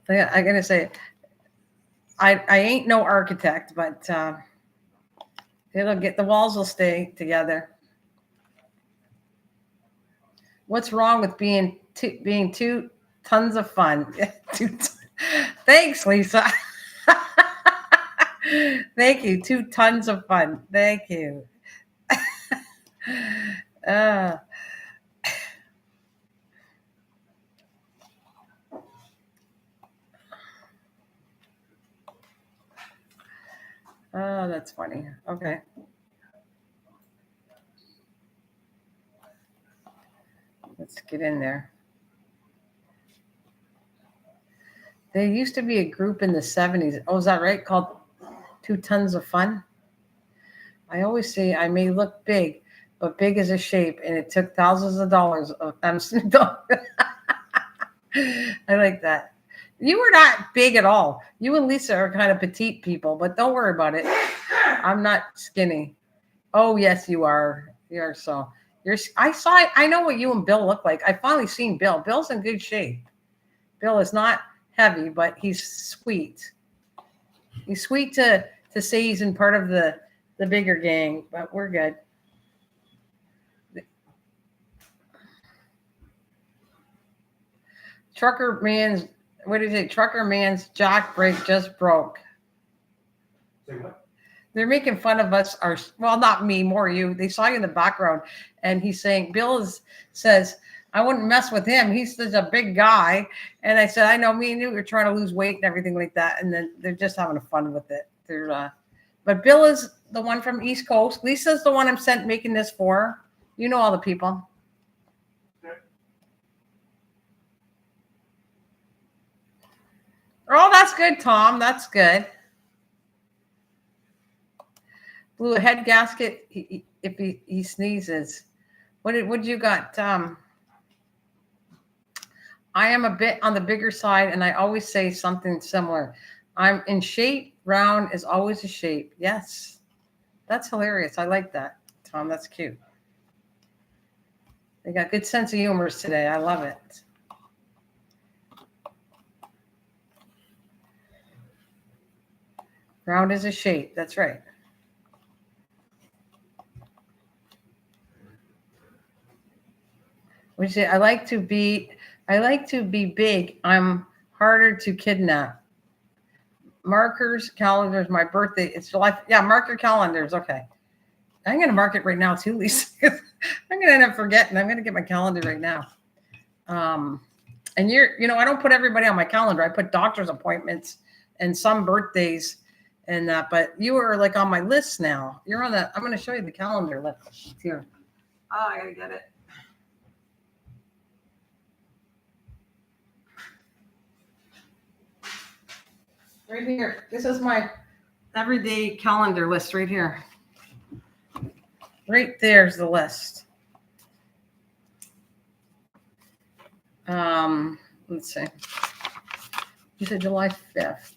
I got to say, I ain't no architect, but the walls will stay together. What's wrong with being two tons of fun? Thanks, Lisa. Thank you. 2 tons of fun. Thank you. Oh, that's funny. Okay. Let's get in there. There used to be a group in the 70s. Oh, is that right? Called 2 Tons of Fun. I always say I may look big, but big as a shape, and it took thousands of dollars of Snoop Dogg. I like that. You were not big at all. You and Lisa are kind of petite people, but don't worry about it. I'm not skinny. Oh yes, you are. You are so. You're. I saw it. I know what you and Bill look like. I finally seen Bill. Bill's in good shape. Bill is not heavy, but he's sweet. He's sweet to say he's in part of the bigger gang, but we're good. Trucker man's, what did you say? Trucker man's jack brake just broke. Say what? They're making fun of us. Well, not me, more you. They saw you in the background, and he's saying, says, I wouldn't mess with him. He's such a big guy. And I said, I know, me and you are trying to lose weight and everything like that. And then they're just having fun with it. But Bill is the one from East Coast. Lisa's the one I'm making this for. You know all the people. Oh, that's good, Tom. That's good. Blew a head gasket if he sneezes. What you got? I am a bit on the bigger side, and I always say something similar. I'm in shape. Round is always a shape. Yes. That's hilarious. I like that, Tom. That's cute. They got good sense of humor today. I love it. Round is a shape. That's right. What you say? I like to be big. I'm harder to kidnap. Markers, calendars, my birthday. It's July. Yeah, mark your calendars. Okay. I'm going to mark it right now too, Lisa. I'm going to end up forgetting. I'm going to get my calendar right now. And I don't put everybody on my calendar. I put doctor's appointments and some birthdays and that, but you are like on my list now. You're on I'm going to show you the calendar list here. Oh, I got to get it. Right here. This is my everyday calendar list right here. Right there's the list. Let's see. You said July 5th.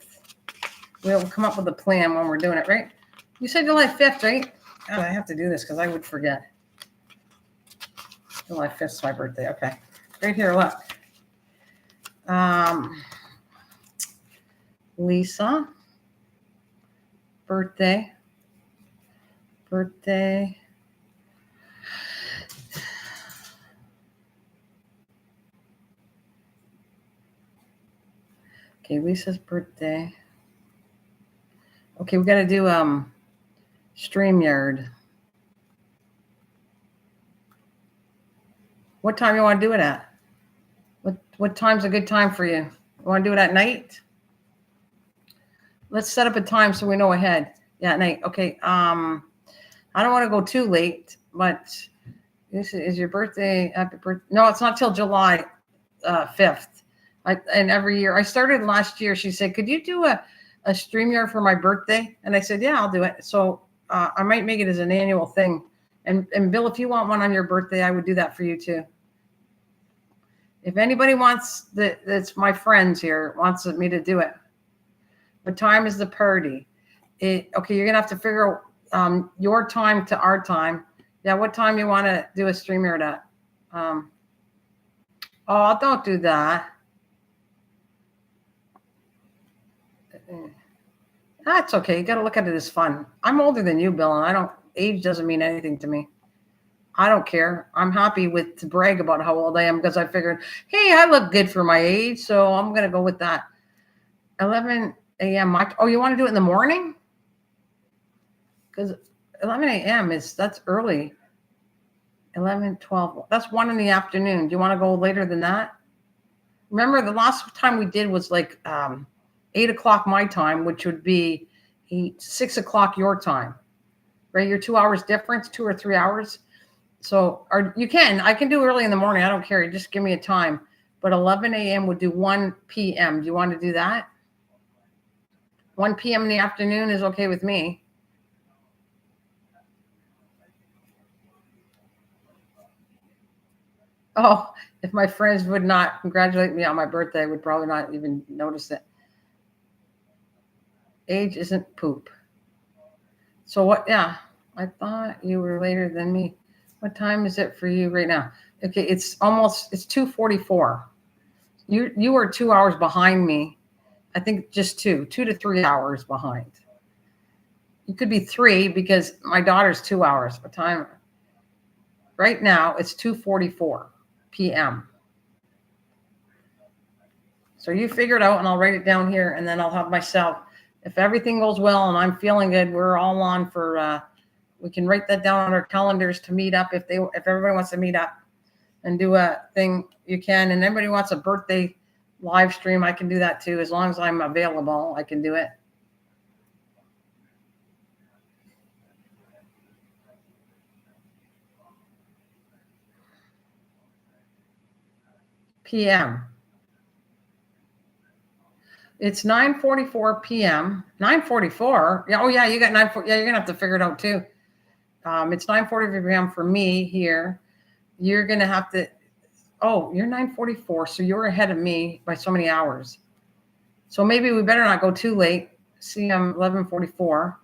We'll come up with a plan when we're doing it, right? You said July 5th, right? Oh, I have to do this because I would forget. July 5th is my birthday. Okay. Right here, look. Lisa. Birthday. Okay, Lisa's birthday. Okay, we got to do StreamYard. What time you want to do it at? What time's a good time for you? You want to do it at night? Let's set up a time so we know ahead. Yeah, at night. Okay. I don't want to go too late, but this is your birthday. Happy birthday. No, it's not till July 5th. And every year, I started last year. She said, could you do a StreamYard for my birthday? And I said, yeah, I'll do it. So I might make it as an annual thing. And Bill, if you want one on your birthday, I would do that for you too. If anybody wants that's my friends here, wants me to do it. What time is the party? Okay, you're going to have to figure out your time to our time. Yeah, what time you want to do a StreamYard at? Oh, don't do that. That's okay. You got to look at it as fun. I'm older than you, Bill, and age doesn't mean anything to me. I don't care. I'm happy to brag about how old I am because I figured, hey, I look good for my age, so I'm going to go with that. 11 a.m. You want to do it in the morning? Because 11 a.m. that's early. 11, 12. That's 1 in the afternoon. Do you want to go later than that? Remember, the last time we did was like 8 o'clock my time, which would be 6 o'clock your time, right? You're 2 hours difference, 2 or 3 hours. So, I can do early in the morning. I don't care. You just give me a time. But 11 a.m. would do 1 p.m. Do you want to do that? 1 p.m. in the afternoon is okay with me. Oh, if my friends would not congratulate me on my birthday, I would probably not even notice it. Age isn't poop. So what? Yeah, I thought you were later than me. What time is it for you right now? Okay, it's 2:44. You are 2 hours behind me. I think just 2 to 3 hours behind. You could be 3 because my daughter's 2 hours. What time? Right now it's 2:44 p.m. So you figure it out, and I'll write it down here, and then I'll have myself. If everything goes well and I'm feeling good, we're all on for. We can write that down on our calendars to meet up if everybody wants to meet up and do a thing. You can, and everybody wants a birthday live stream. I can do that too, as long as I'm available. I can do it. PM. It's 9:44 p.m. 9:44. Yeah. Oh yeah, you got 9. Yeah, you're gonna have to figure it out too. It's 9:44 p.m. for me here. You're gonna have to. Oh, you're 9:44, so you're ahead of me by so many hours. So maybe we better not go too late. See, I'm 11:44.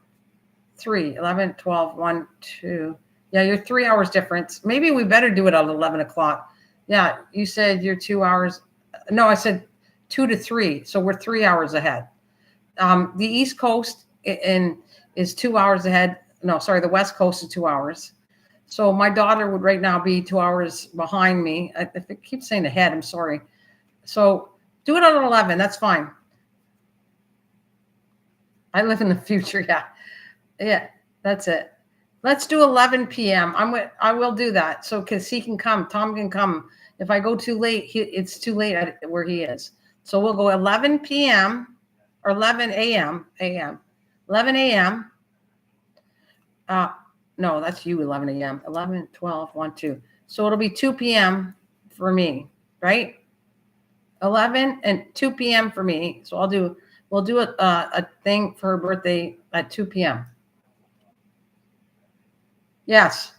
3, 11, 12, 1, 2. Yeah, you're 3 hours difference. Maybe we better do it at 11 o'clock. Yeah, you said you're 2 hours. No, I said 2 to 3. So we're 3 hours ahead. The East Coast is 2 hours ahead. No, sorry, the West Coast is 2 hours. So my daughter would right now be 2 hours behind me. If it keeps saying ahead, I'm sorry. So do it at 11. That's fine. I live in the future. Yeah. Yeah, that's it. Let's do 11 p.m. I will do that. So because he can come, Tom can come. If I go too late, it's too late where he is. So we'll go 11 p.m. or 11 a.m. 11 a.m. No, that's you. 11 a.m. 11, 12, 1, 2. So it'll be 2 p.m. for me, right? 11 and 2 p.m. for me. So we'll do a thing for her birthday at 2 p.m. Yes.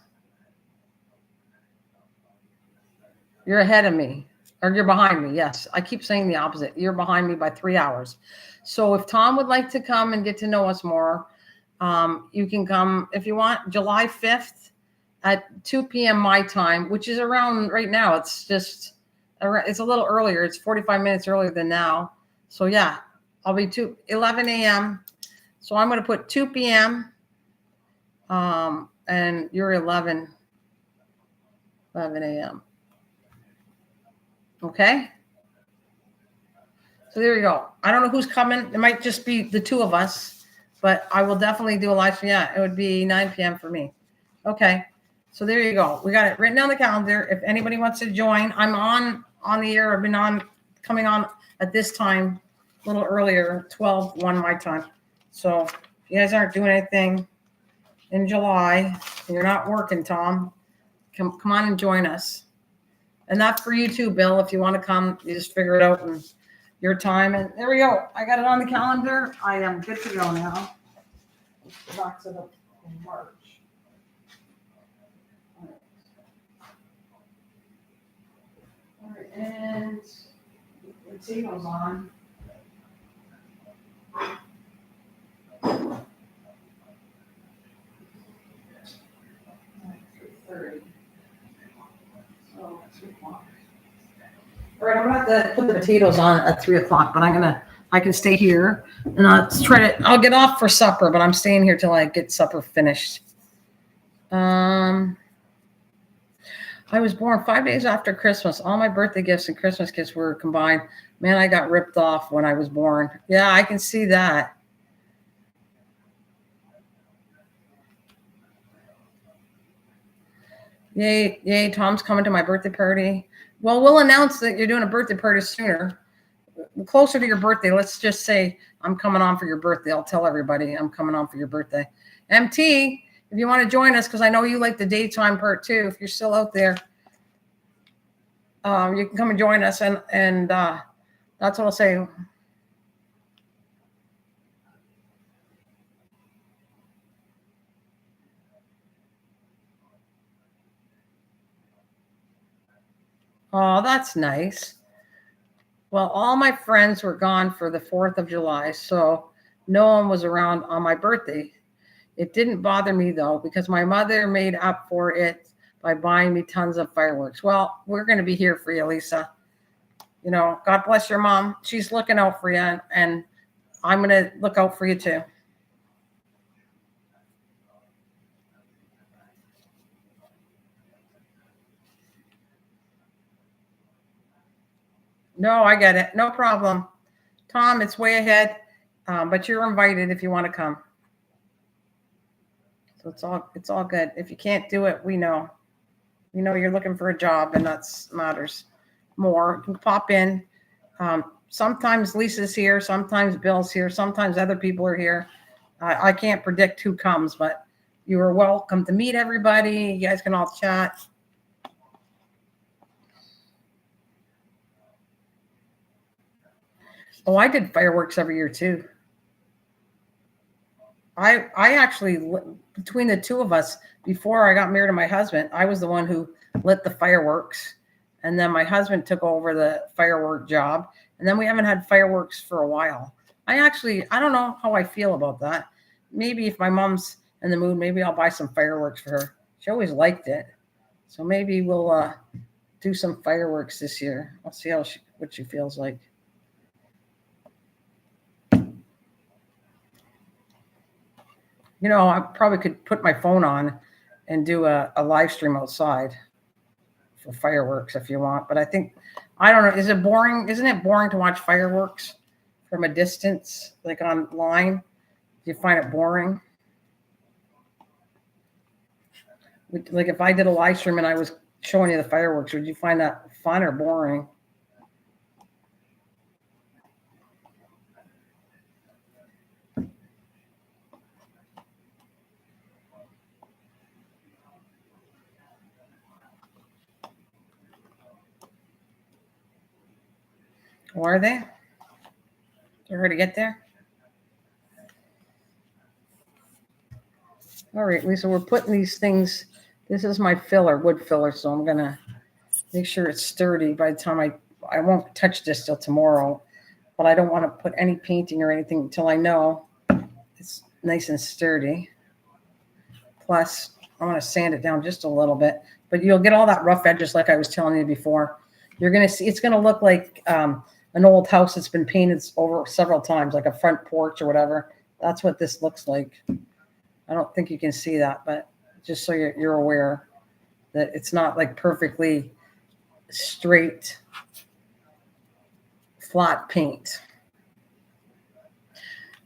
You're ahead of me, or you're behind me. Yes. I keep saying the opposite. You're behind me by 3 hours. So if Tom would like to come and get to know us more, you can come if you want July 5th at 2 p.m. my time, which is around right now. It's a little earlier. It's 45 minutes earlier than now. So yeah, I'll be 11 a.m. So I'm going to put 2 p.m. And you're 11 a.m. Okay. So there you go. I don't know who's coming. It might just be the two of us, but I will definitely do a live stream. Yeah, it would be 9 p.m. for me. Okay. So there you go. We got it written on the calendar. If anybody wants to join, I'm on the air. I've been coming on at this time, a little earlier, 12:01 my time. So if you guys aren't doing anything in July and you're not working, Tom, come on and join us. And that's for you too, Bill. If you want to come, you just figure it out and your time. And there we go. I got it on the calendar. I am good to go now. Let's go back to the March. All right, and the table's on. All right, 3:30. So 3 o'clock. All right, I'm gonna have to put the potatoes on at 3 o'clock, but I can stay here and I'll get off for supper, but I'm staying here till I get supper finished. I was born 5 days after Christmas. All my birthday gifts and Christmas gifts were combined. Man, I got ripped off when I was born. Yeah, I can see that. Yay, yay, Tom's coming to my birthday party. Well, we'll announce that you're doing a birthday party sooner. Closer to your birthday, let's just say I'm coming on for your birthday. I'll tell everybody I'm coming on for your birthday. MT, if you want to join us, because I know you like the daytime part too, if you're still out there, you can come and join us. And that's what I'll say. Oh, that's nice. Well, all my friends were gone for the 4th of July, so no one was around on my birthday. It didn't bother me though, because my mother made up for it by buying me tons of fireworks. Well, we're going to be here for you, Lisa. You know, God bless your mom. She's looking out for you, and I'm going to look out for you too. No, I get it. No problem. Tom, it's way ahead, but you're invited if you want to come. So it's all good. If you can't do it, we know. We know you're looking for a job, and that's matters more. You can pop in. Sometimes Lisa's here, sometimes Bill's here, sometimes other people are here. I can't predict who comes, but you are welcome to meet everybody. You guys can all chat. Oh, I did fireworks every year too. I actually, between the two of us, before I got married to my husband, I was the one who lit the fireworks, and then my husband took over the firework job, and then we haven't had fireworks for a while. I don't know how I feel about that. Maybe if my mom's in the mood, maybe I'll buy some fireworks for her. She always liked it, so maybe we'll do some fireworks this year. I'll see what she feels like. You know, I probably could put my phone on and do a live stream outside for fireworks if you want. But I don't know. Is it boring? Isn't it boring to watch fireworks from a distance, like online? Do you find it boring? Like if I did a live stream and I was showing you the fireworks, would you find that fun or boring? Or are they? They're ready to get there? All right, Lisa, we're putting these things. This is my filler, wood filler, so I'm going to make sure it's sturdy by the time I won't touch this till tomorrow, but I don't want to put any painting or anything until I know it's nice and sturdy. Plus, I want to sand it down just a little bit, but you'll get all that rough edges like I was telling you before. You're going to see it's going to look like an old house that's been painted over several times, like a front porch or whatever. That's what this looks like. I don't think you can see that, but just so you're aware that it's not like perfectly straight, flat paint.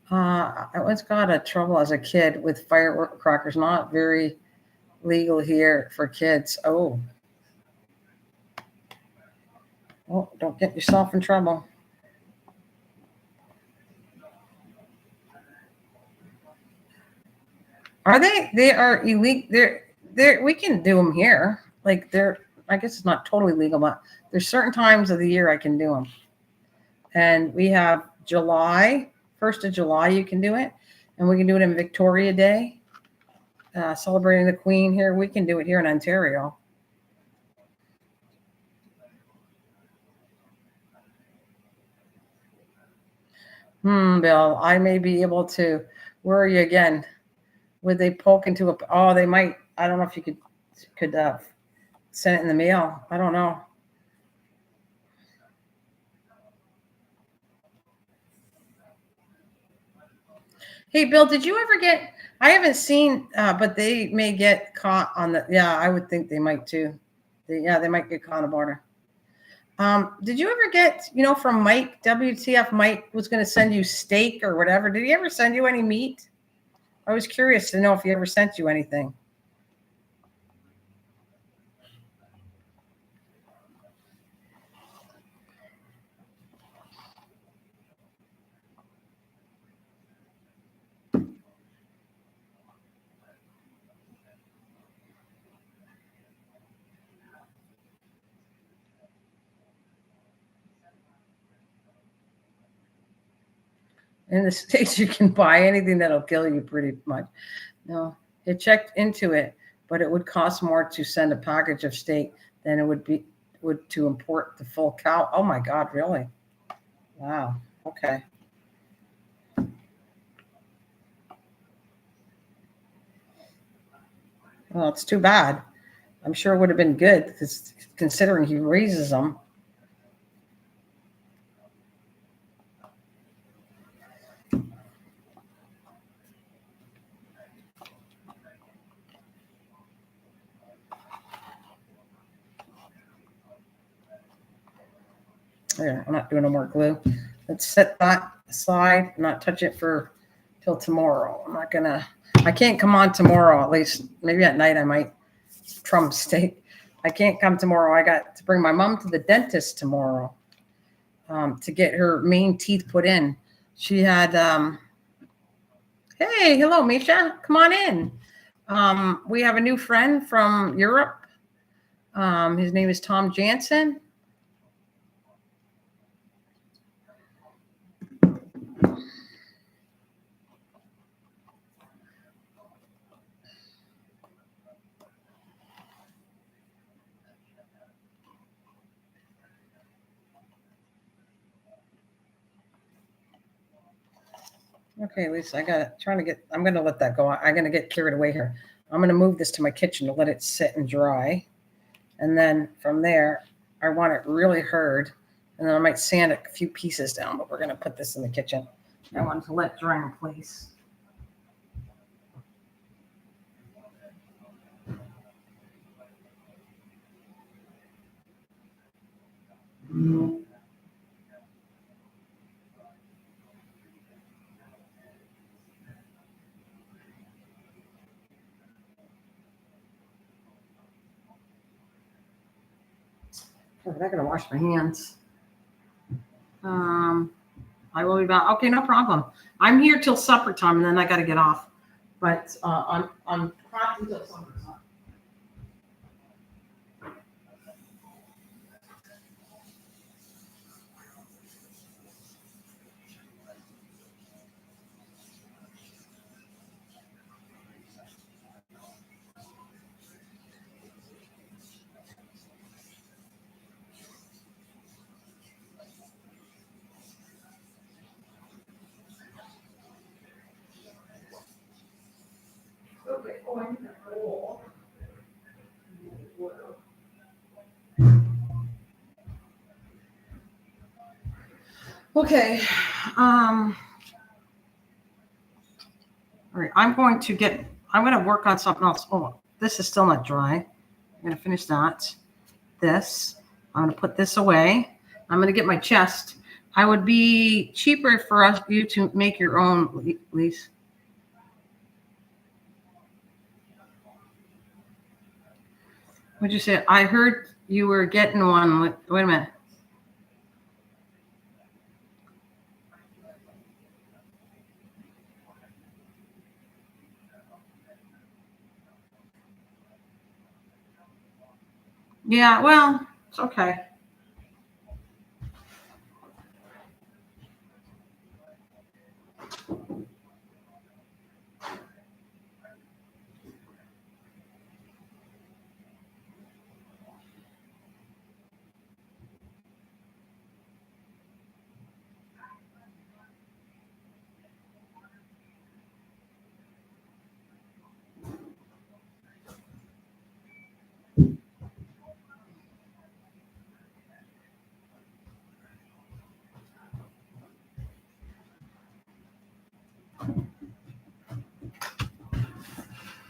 I once got a trouble as a kid with firecrackers. Not very legal here for kids. Oh, don't get yourself in trouble. Are they? They are illegal. We can do them here. Like I guess it's not totally legal, but there's certain times of the year I can do them. And we have July, 1st of July, you can do it. And we can do it in Victoria Day, celebrating the Queen here. We can do it here in Ontario. Bill, I may be able to. Where are you again? Would they poke into a? Oh, they might. I don't know if you could send it in the mail. I don't know. Hey, Bill, did you ever get? I haven't seen, but they may get caught on the. Yeah, I would think they might too. They might get caught on the border. Did you ever get, from Mike, WTF Mike was going to send you steak or whatever? Did he ever send you any meat? I was curious to know if he ever sent you anything. In the States, you can buy anything that'll kill you pretty much. No, it checked into it, but it would cost more to send a package of steak than it would be to import the full cow. Oh my God, really? Wow. Okay. Well, it's too bad. I'm sure it would have been good because considering he raises them. There, I'm not doing no more glue. Let's set that aside, not touch it for till tomorrow. I can't come on tomorrow, at least maybe at night I might Trump state. I can't come tomorrow. I got to bring my mom to the dentist tomorrow to get her main teeth put in. She had, hey, hello, Misha. Come on in. We have a new friend from Europe. His name is Tom Jansen. Okay, Lisa, I'm going to let that go. I'm going to get carried away here. I'm going to move this to my kitchen to let it sit and dry. And then from there, I want it really hard. And then I might sand a few pieces down, but we're going to put this in the kitchen. I want to let dry in place. I'm not going to wash my hands. I will be back. Okay, no problem. I'm here till supper time, and then I got to get off. But I'm cracked until supper time. Okay. Oh, I need a bowl. Okay. All right. I'm going to work on something else. Oh, this is still not dry. I'm going to finish that. This. I'm going to put this away. I'm going to get my chest. I would be cheaper for you to make your own, Lise. What'd you say? I heard you were getting one. Wait a minute. Yeah, well, it's okay.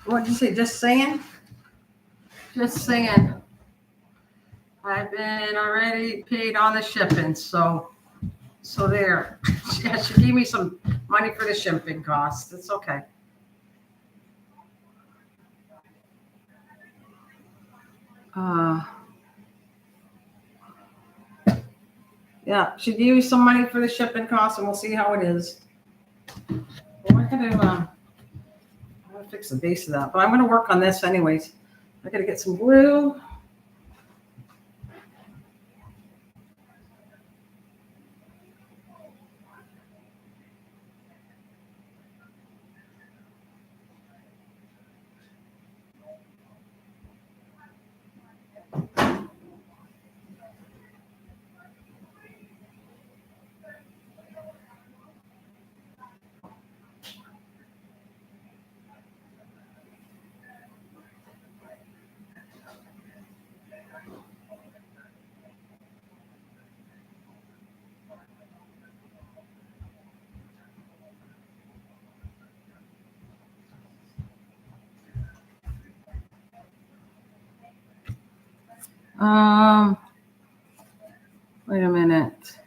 What'd you say? Just saying? Just saying. I've been already paid on the shipping, so there. Yeah, she gave me some money for the shipping costs. It's okay. Yeah, she gave me some money for the shipping costs, and we'll see how it is. Well, I'm gonna fix the base of that, but I'm gonna work on this anyways. I gotta get some glue. Wait a minute.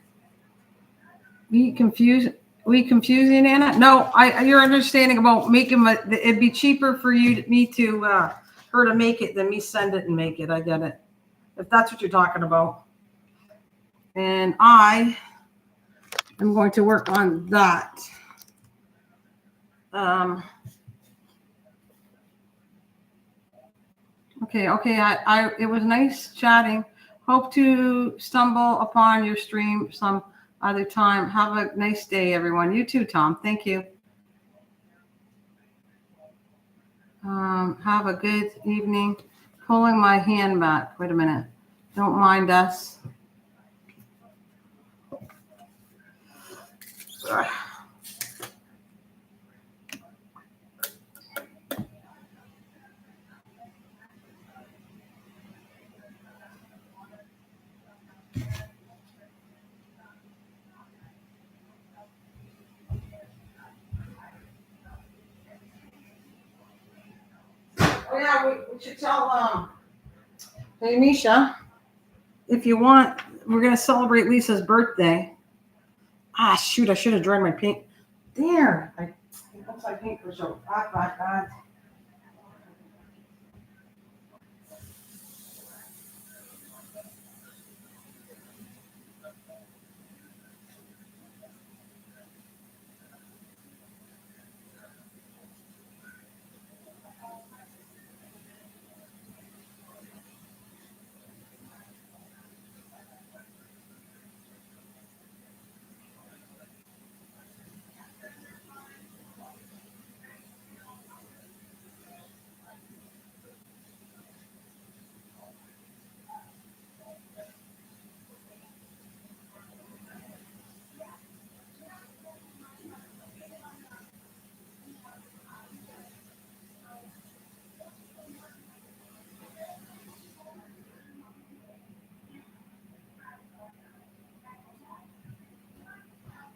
We confusing, Anna? No, your understanding about making it'd be cheaper for me to her to make it than me send it and make it. I get it. If that's what you're talking about. And I am going to work on that. Okay. It was nice chatting. Hope to stumble upon your stream some other time. Have a nice day, everyone. You too, Tom. Thank you. Have a good evening. Pulling my hand back. Wait a minute. Don't mind us. Oh yeah, we should tell hey Misha, if you want, we're gonna celebrate Lisa's birthday. Ah shoot, I should have dried my paint. There. Once I paint for so God.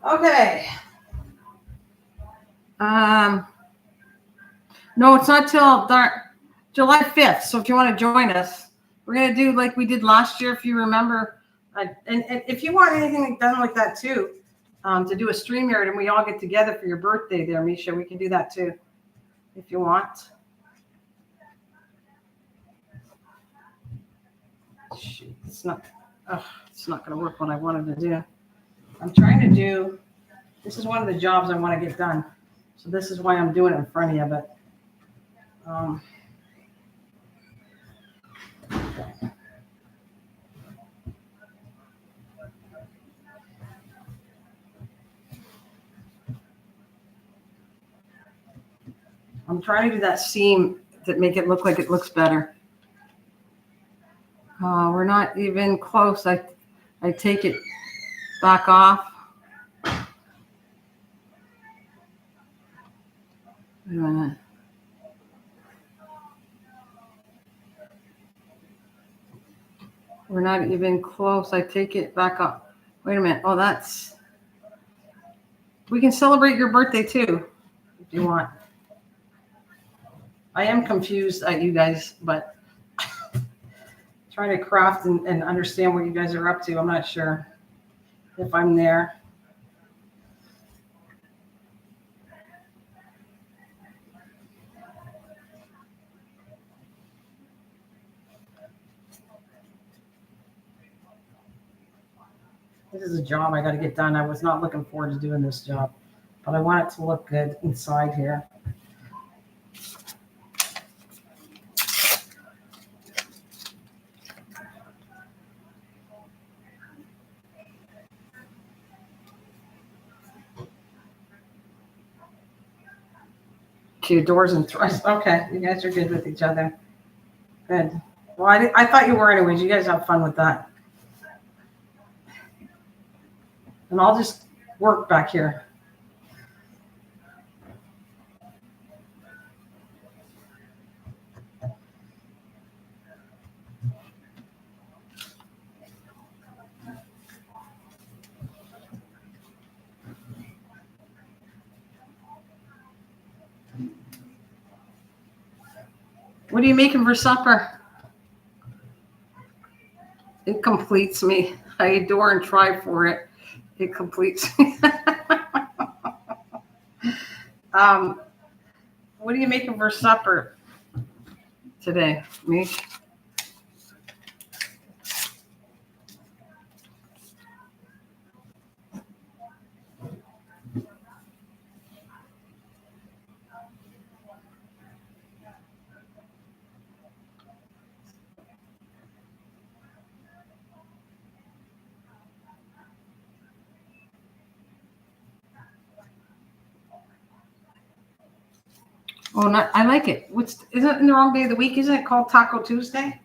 Okay. No, it's not till July 5th. So if you want to join us, we're gonna do like we did last year, if you remember. And if you want anything done like that too, to do a StreamYard and we all get together for your birthday there, Misha, we can do that too, if you want. Shoot, it's not gonna work what I wanted to do. I'm trying to do. This is one of the jobs I want to get done, so this is why I'm doing it in front of you. But I'm trying to do that seam to make it look like it looks better. We're not even close. I take it back off. Wait a minute. We're not even close. I take it back up. Wait a minute. Oh, that's. We can celebrate your birthday too, if you want. I am confused at you guys, but trying to craft and understand what you guys are up to. I'm not sure if I'm there. This is a job I got to get done. I was not looking forward to doing this job, but I want it to look good inside here. Two doors and thrusts. Okay, you guys are good with each other. Good. Well, I thought you were anyways. You guys have fun with that. And I'll just work back here. What are you making for supper? It completes me. I adore and try for it. It completes me. What are you making for supper today, Mish? Oh, not, I like it. Isn't it in the wrong day of the week? Isn't it called Taco Tuesday?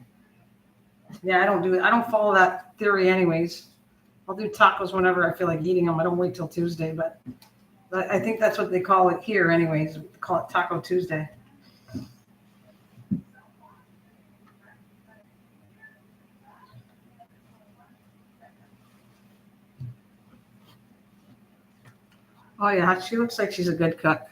Yeah, I don't do it. I don't follow that theory anyways. I'll do tacos whenever I feel like eating them. I don't wait till Tuesday, but I think that's what they call it here anyways. They call it Taco Tuesday. Oh yeah, she looks like she's a good cook.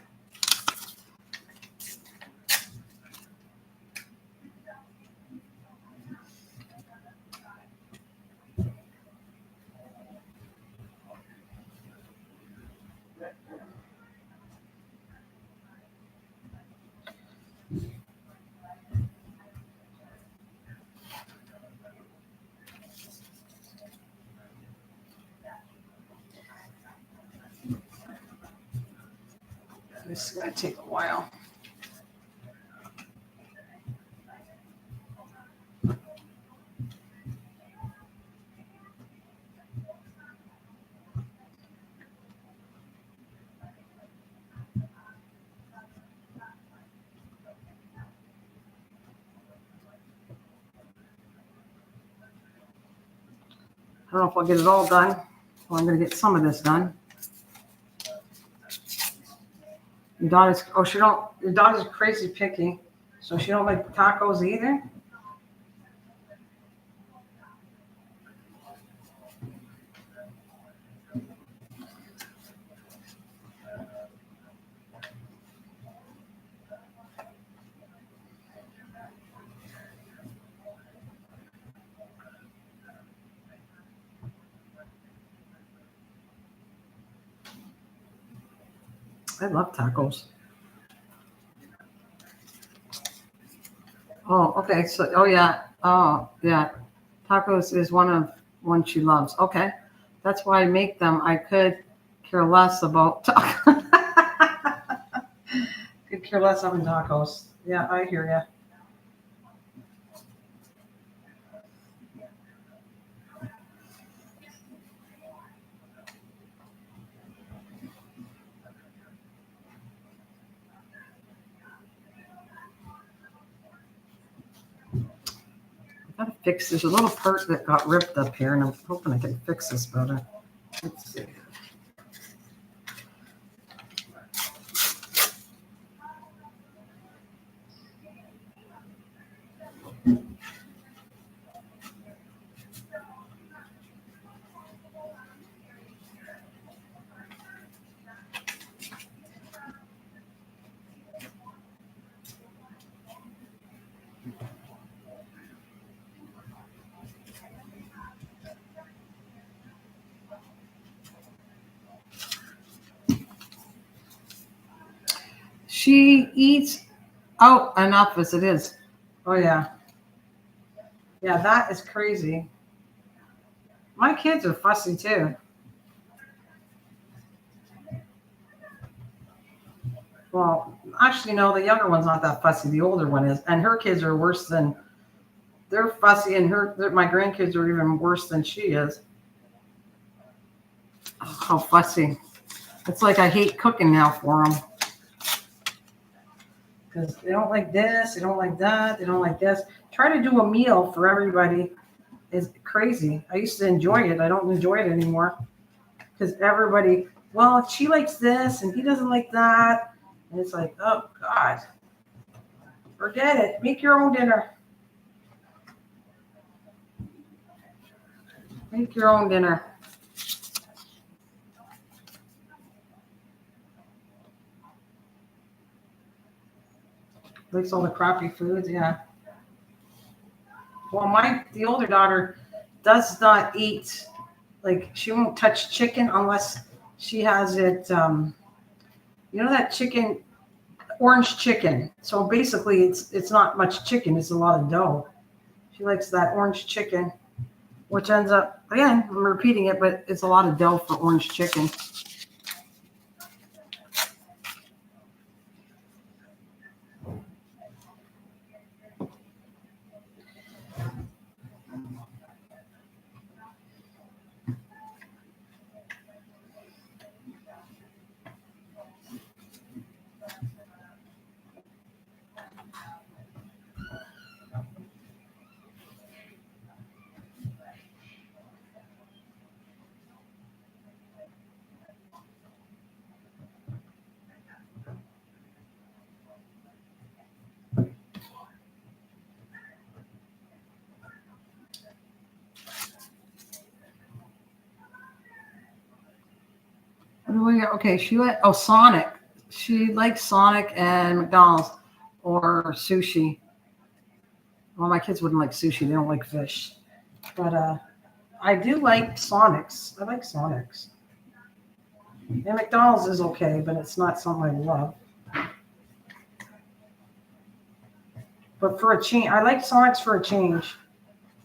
This is gonna take a while. I don't know if I'll get it all done. Well, I'm gonna get some of this done. Your daughter's crazy picky, so she don't like tacos either. I love tacos. Oh, okay. So, oh yeah. Oh yeah. Tacos is one she loves. Okay. That's why I make them. I could care less about tacos. Could care less about tacos. Yeah, I hear ya. I gotta fix. There's a little part that got ripped up here, and I'm hoping I can fix this better. Let's see. She eats out enough as it is. Oh yeah. Yeah, that is crazy. My kids are fussy too. Well, actually, no, the younger one's not that fussy. The older one is, and her kids are worse than they're fussy, and my grandkids are even worse than she is. Oh, how fussy! It's like I hate cooking now for them because they don't like this, they don't like that, they don't like this. Try to do a meal for everybody is crazy. I used to enjoy it. I don't enjoy it anymore because everybody. Well, she likes this, and he doesn't like that, and it's like, oh God, forget it. Make your own dinner. Make your own dinner. Likes all the crappy foods, yeah. Well, the older daughter does not eat, like she won't touch chicken unless she has it, you know that chicken, orange chicken. So basically it's not much chicken, it's a lot of dough. She likes that orange chicken, which ends up, again, I'm repeating it, but it's a lot of dough for orange chicken. What do we got? Okay, Sonic. She likes Sonic and McDonald's or sushi. Well, my kids wouldn't like sushi. They don't like fish. But I do like Sonic's. I like Sonic's. And McDonald's is okay, but it's not something I love. But for a change, I like Sonic's for a change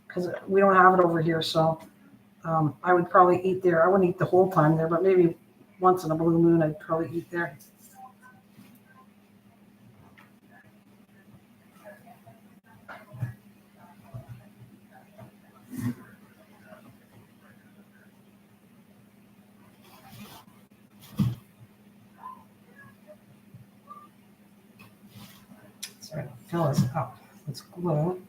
because we don't have it over here. So I would probably eat there. I wouldn't eat the whole time there, but maybe once in a blue moon, I'd probably eat there. Sorry, fill this up. Let's glue.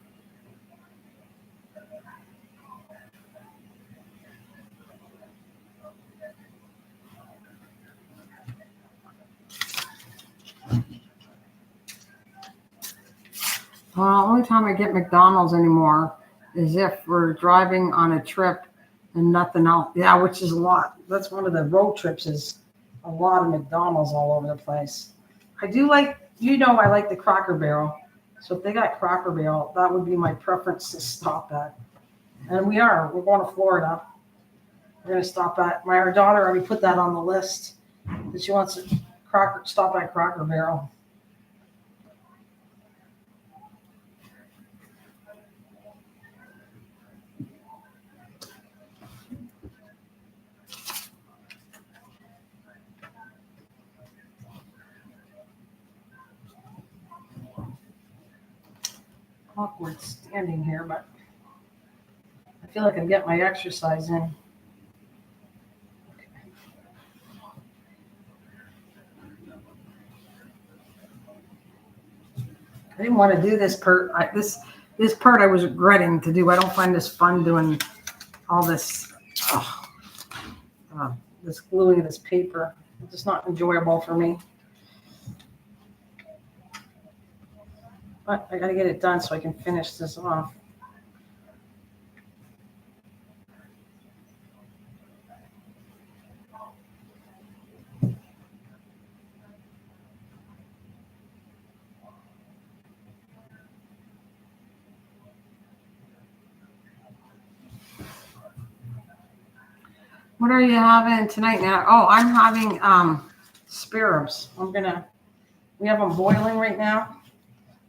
Well, only time I get McDonald's anymore is if we're driving on a trip and nothing else. Yeah, which is a lot. That's one of the road trips is a lot of McDonald's all over the place. I do like, I like the Cracker Barrel. So if they got Cracker Barrel, that would be my preference to stop at. And we're going to Florida. We're going to stop at, our daughter already put that on the list that she wants to stop at Cracker Barrel. Awkward standing here, but I feel like I'm getting my exercise in. I didn't want to do this part. This part I was regretting to do. I don't find this fun doing all this, this gluing of this paper. It's just not enjoyable for me. But I got to get it done so I can finish this off. What are you having tonight now? Oh, I'm having spare ribs. We have them boiling right now.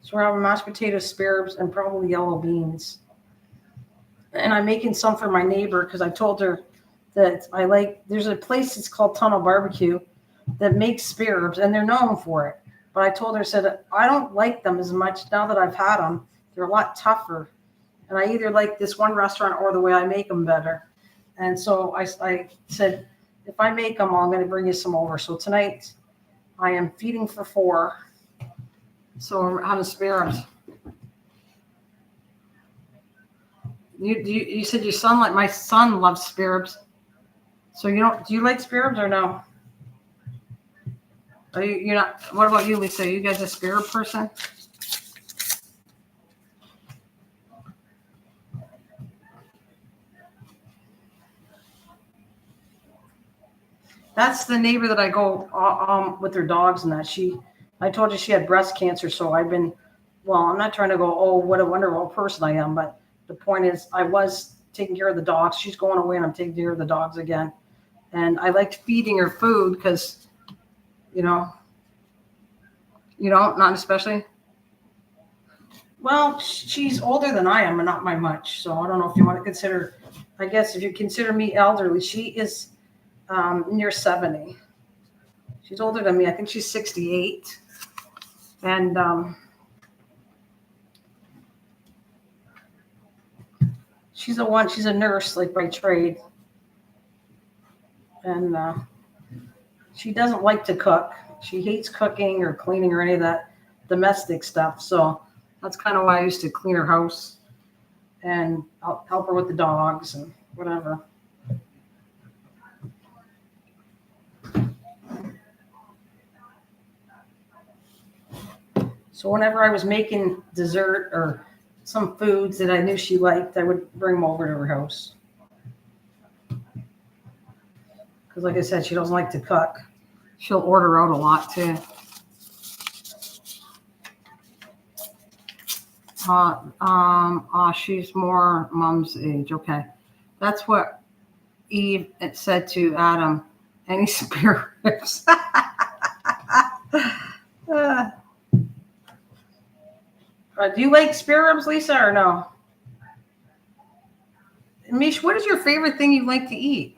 So we're having mashed potatoes, spare ribs, and probably yellow beans. And I'm making some for my neighbor because I told her that there's a place, it's called Tunnel Barbecue, that makes spare ribs, and they're known for it. But I told her, said, I don't like them as much now that I've had them. They're a lot tougher. And I either like this one restaurant or the way I make them better. And so I said, if I make them, I'm going to bring you some over. So tonight I am feeding for 4. So we're having spare ribs. You said my son loves spare ribs. So do you like spare ribs or no? You're not, what about you, Lisa? Are you guys a spare rib person? That's the neighbor that I go with her dogs and that. I told you she had breast cancer, so I'm not trying to go, oh, what a wonderful person I am, but the point is I was taking care of the dogs. She's going away and I'm taking care of the dogs again. And I liked feeding her food because, you don't, not especially. Well, she's older than I am and not by much. So I don't know if you want to consider, I guess if you consider me elderly, she is near 70. She's older than me. I think she's 68. And she's a nurse, like by trade. And she doesn't like to cook. She hates cooking or cleaning or any of that domestic stuff. So that's kind of why I used to clean her house and I'll help her with the dogs and whatever. So whenever I was making dessert or some foods that I knew she liked, I would bring them over to her house. Because like I said, she doesn't like to cook. She'll order out a lot too. She's more mom's age. Okay. That's what Eve said to Adam. Any spare ribs? Do you like spare ribs, Lisa, or no? Mish, what is your favorite thing you like to eat?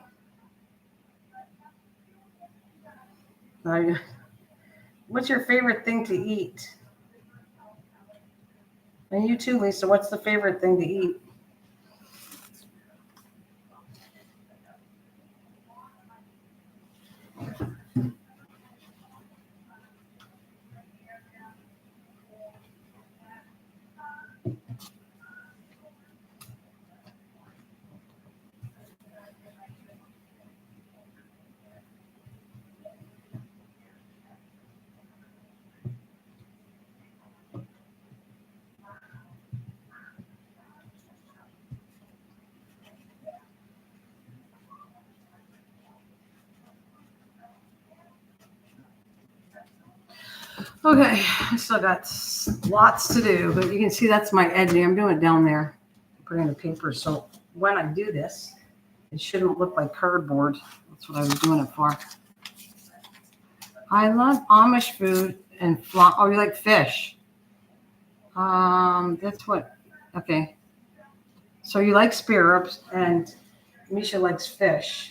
What's your favorite thing to eat? And you too, Lisa, what's the favorite thing to eat? Okay, I still got lots to do, but you can see that's my edging. I'm doing it down there, putting the paper. So when I do this, it shouldn't look like cardboard. That's what I was doing it for. I love Amish food and oh, you like fish? That's what. Okay. So you like spare ribs and Misha likes fish.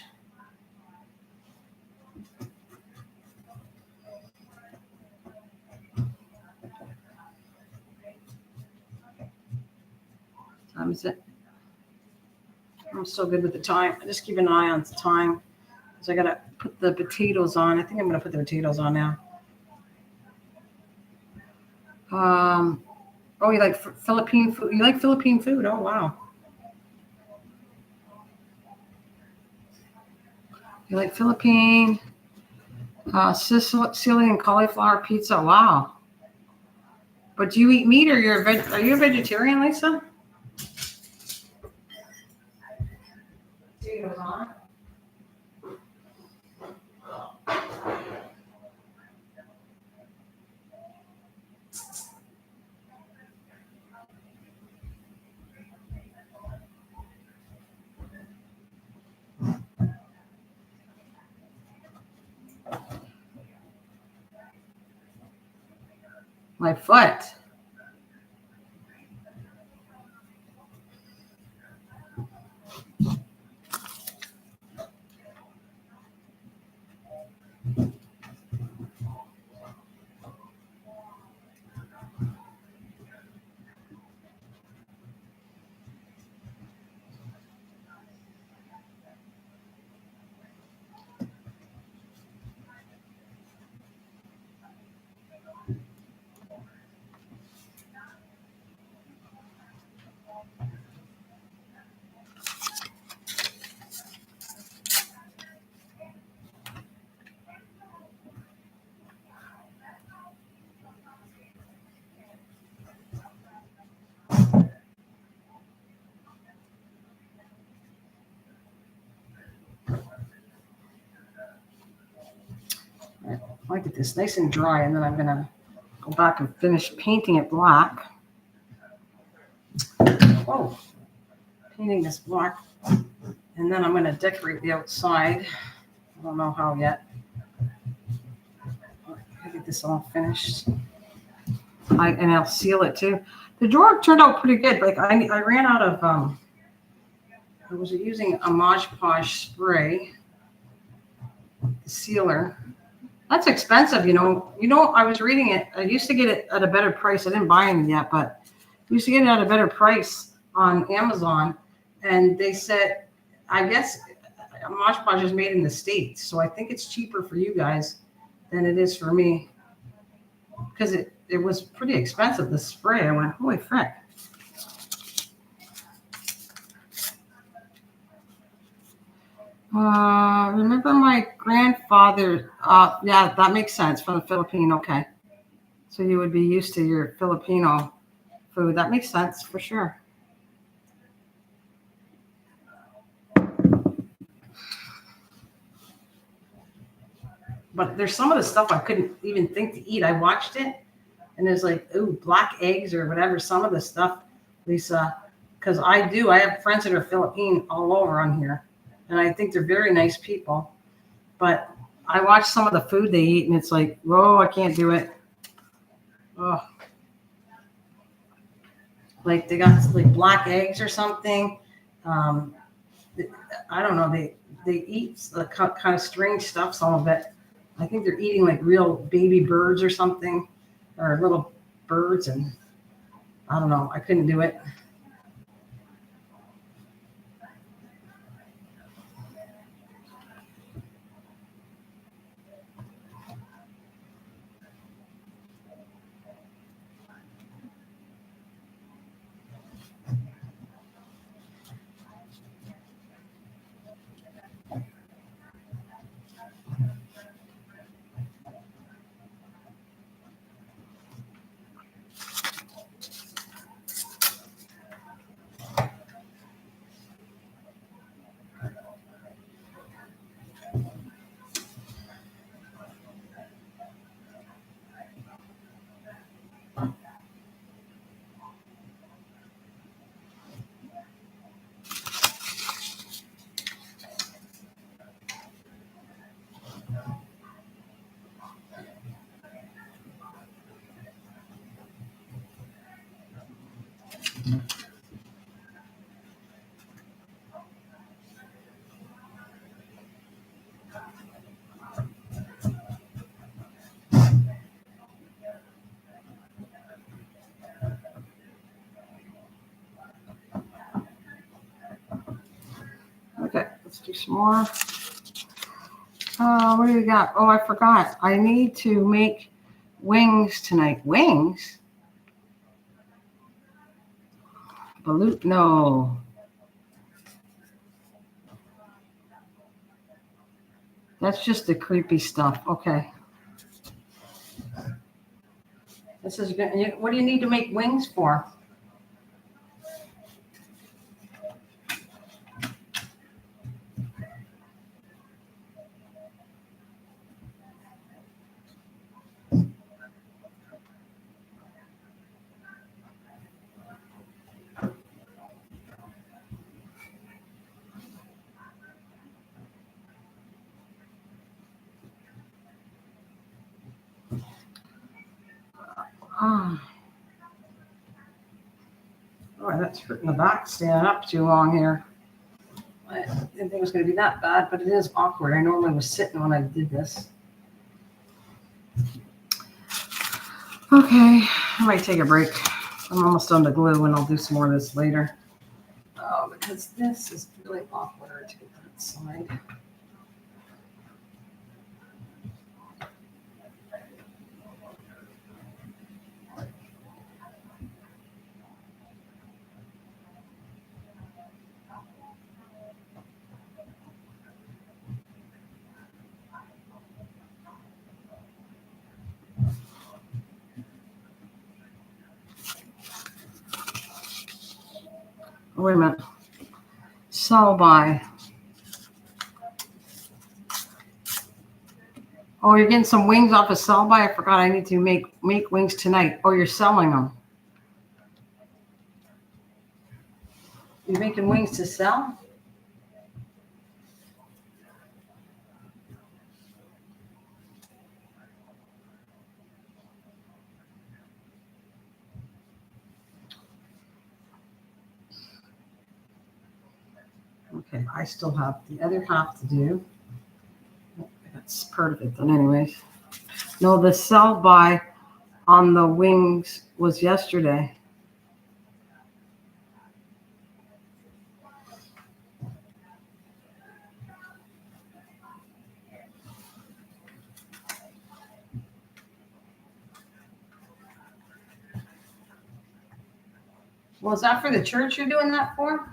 Time is it? I'm so good with the time. I just keep an eye on the time because I gotta put the potatoes on. I think I'm gonna put the potatoes on now. Oh, you like Philippine food? You like Philippine food? Oh, wow. You like Philippine, Sicilian cauliflower pizza? Wow. But do you eat meat, or are you a vegetarian, Lisa? Potatoes on. My foot. I get this nice and dry, and then I'm going to go back and finish painting it black. Oh, painting this black, and then I'm going to decorate the outside. I don't know how yet. I'll get this all finished. And I'll seal it too. The drawer turned out pretty good. Like I ran out of I was using a Mod Podge spray sealer. That's expensive, you know. I was reading it. I used to get it at a better price. I didn't buy any yet, but I used to get it at a better price on Amazon. And they said, I guess Mod Podge is made in the States, so I think it's cheaper for you guys than it is for me. Because it was pretty expensive, the spray. I went, holy frick. Remember my grandfather? Yeah, that makes sense, from the Philippines. Okay. So you would be used to your Filipino food. That makes sense for sure. But there's some of the stuff I couldn't even think to eat. I watched it, and there's like, ooh, black eggs or whatever. Some of the stuff, Lisa, because I have friends that are Filipino all over on here, and I think they're very nice people. But I watch some of the food they eat, and it's like, whoa, I can't do it. Oh. Like they got like black eggs or something. I don't know. They eat the kind of strange stuff, some of it. I think they're eating like real baby birds or something, or little birds, and I don't know. I couldn't do it. Okay, let's do some more. What do we got? Oh, I forgot. I need to make wings tonight. Wings? Balut? No. That's just the creepy stuff. Okay. This is good. What do you need to make wings for? Oh, that's hurting the back standing up too long here. I didn't think it was going to be that bad, but it is awkward. I normally was sitting when I did this. Okay, I might take a break. I'm almost done the glue, and I'll do some more of this later. Oh, because this is really awkward to get that side. Oh, wait a minute. Sell by. Oh, you're getting some wings off of sell by? I forgot I need to make wings tonight. Oh, you're selling them. You making wings to sell? Okay, I still have the other half to do. That's part of it then anyways. No, the sell by on the wings was yesterday. Well, is that for the church you're doing that for?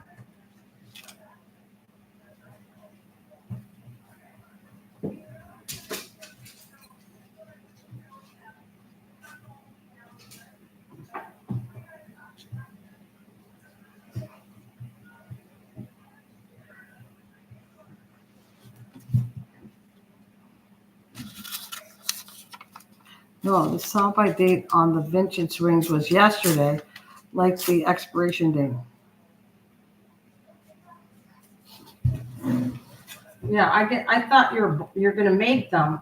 No, the sell by date on the vintage rings was yesterday, like the expiration date. Yeah, I thought you're gonna make them.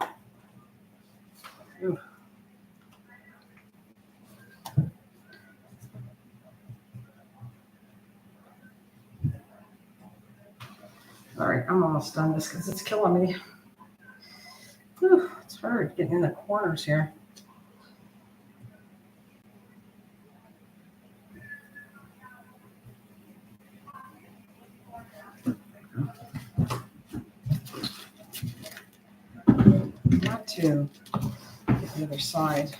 Ooh. All right, I'm almost done just because it's killing me. Whew, it's hard getting in the corners here. Not to get the other side.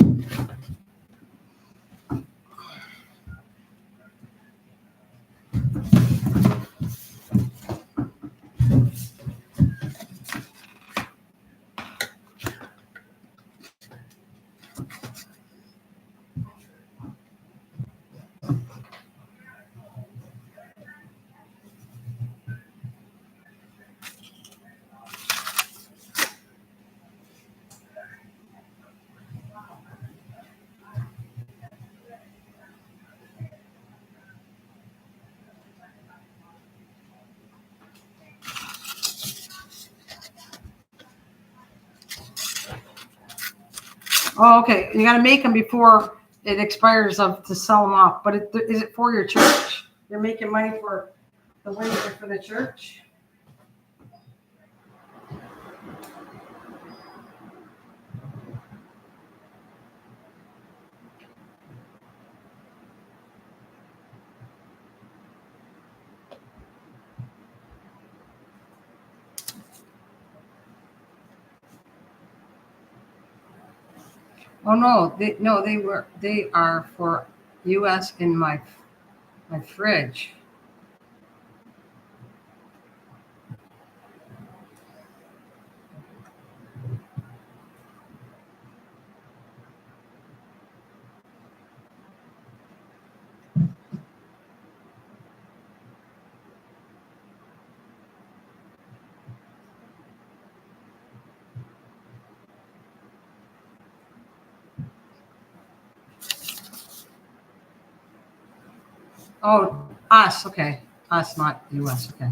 Oh, okay. You got to make them before it expires to sell them off. But is it for your church? You're making money for the wings are for the church? Oh no, they are for U.S. in my fridge. Oh, us, okay. Us, not U.S. Okay.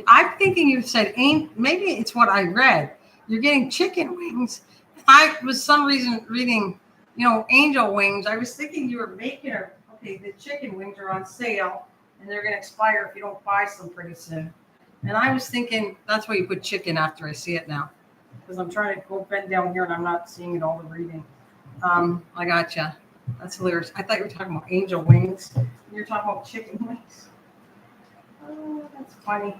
I'm thinking you said ain't. Maybe it's what I read. You're getting chicken wings. I was some reason reading, angel wings. I was thinking you were making her. Okay, the chicken wings are on sale, and they're gonna expire if you don't buy some pretty soon. And I was thinking that's why you put chicken after I see it now, because I'm trying to go bend down here and I'm not seeing it all the reading. I gotcha. That's hilarious. I thought you were talking about angel wings. You're talking about chicken wings. Oh, that's funny.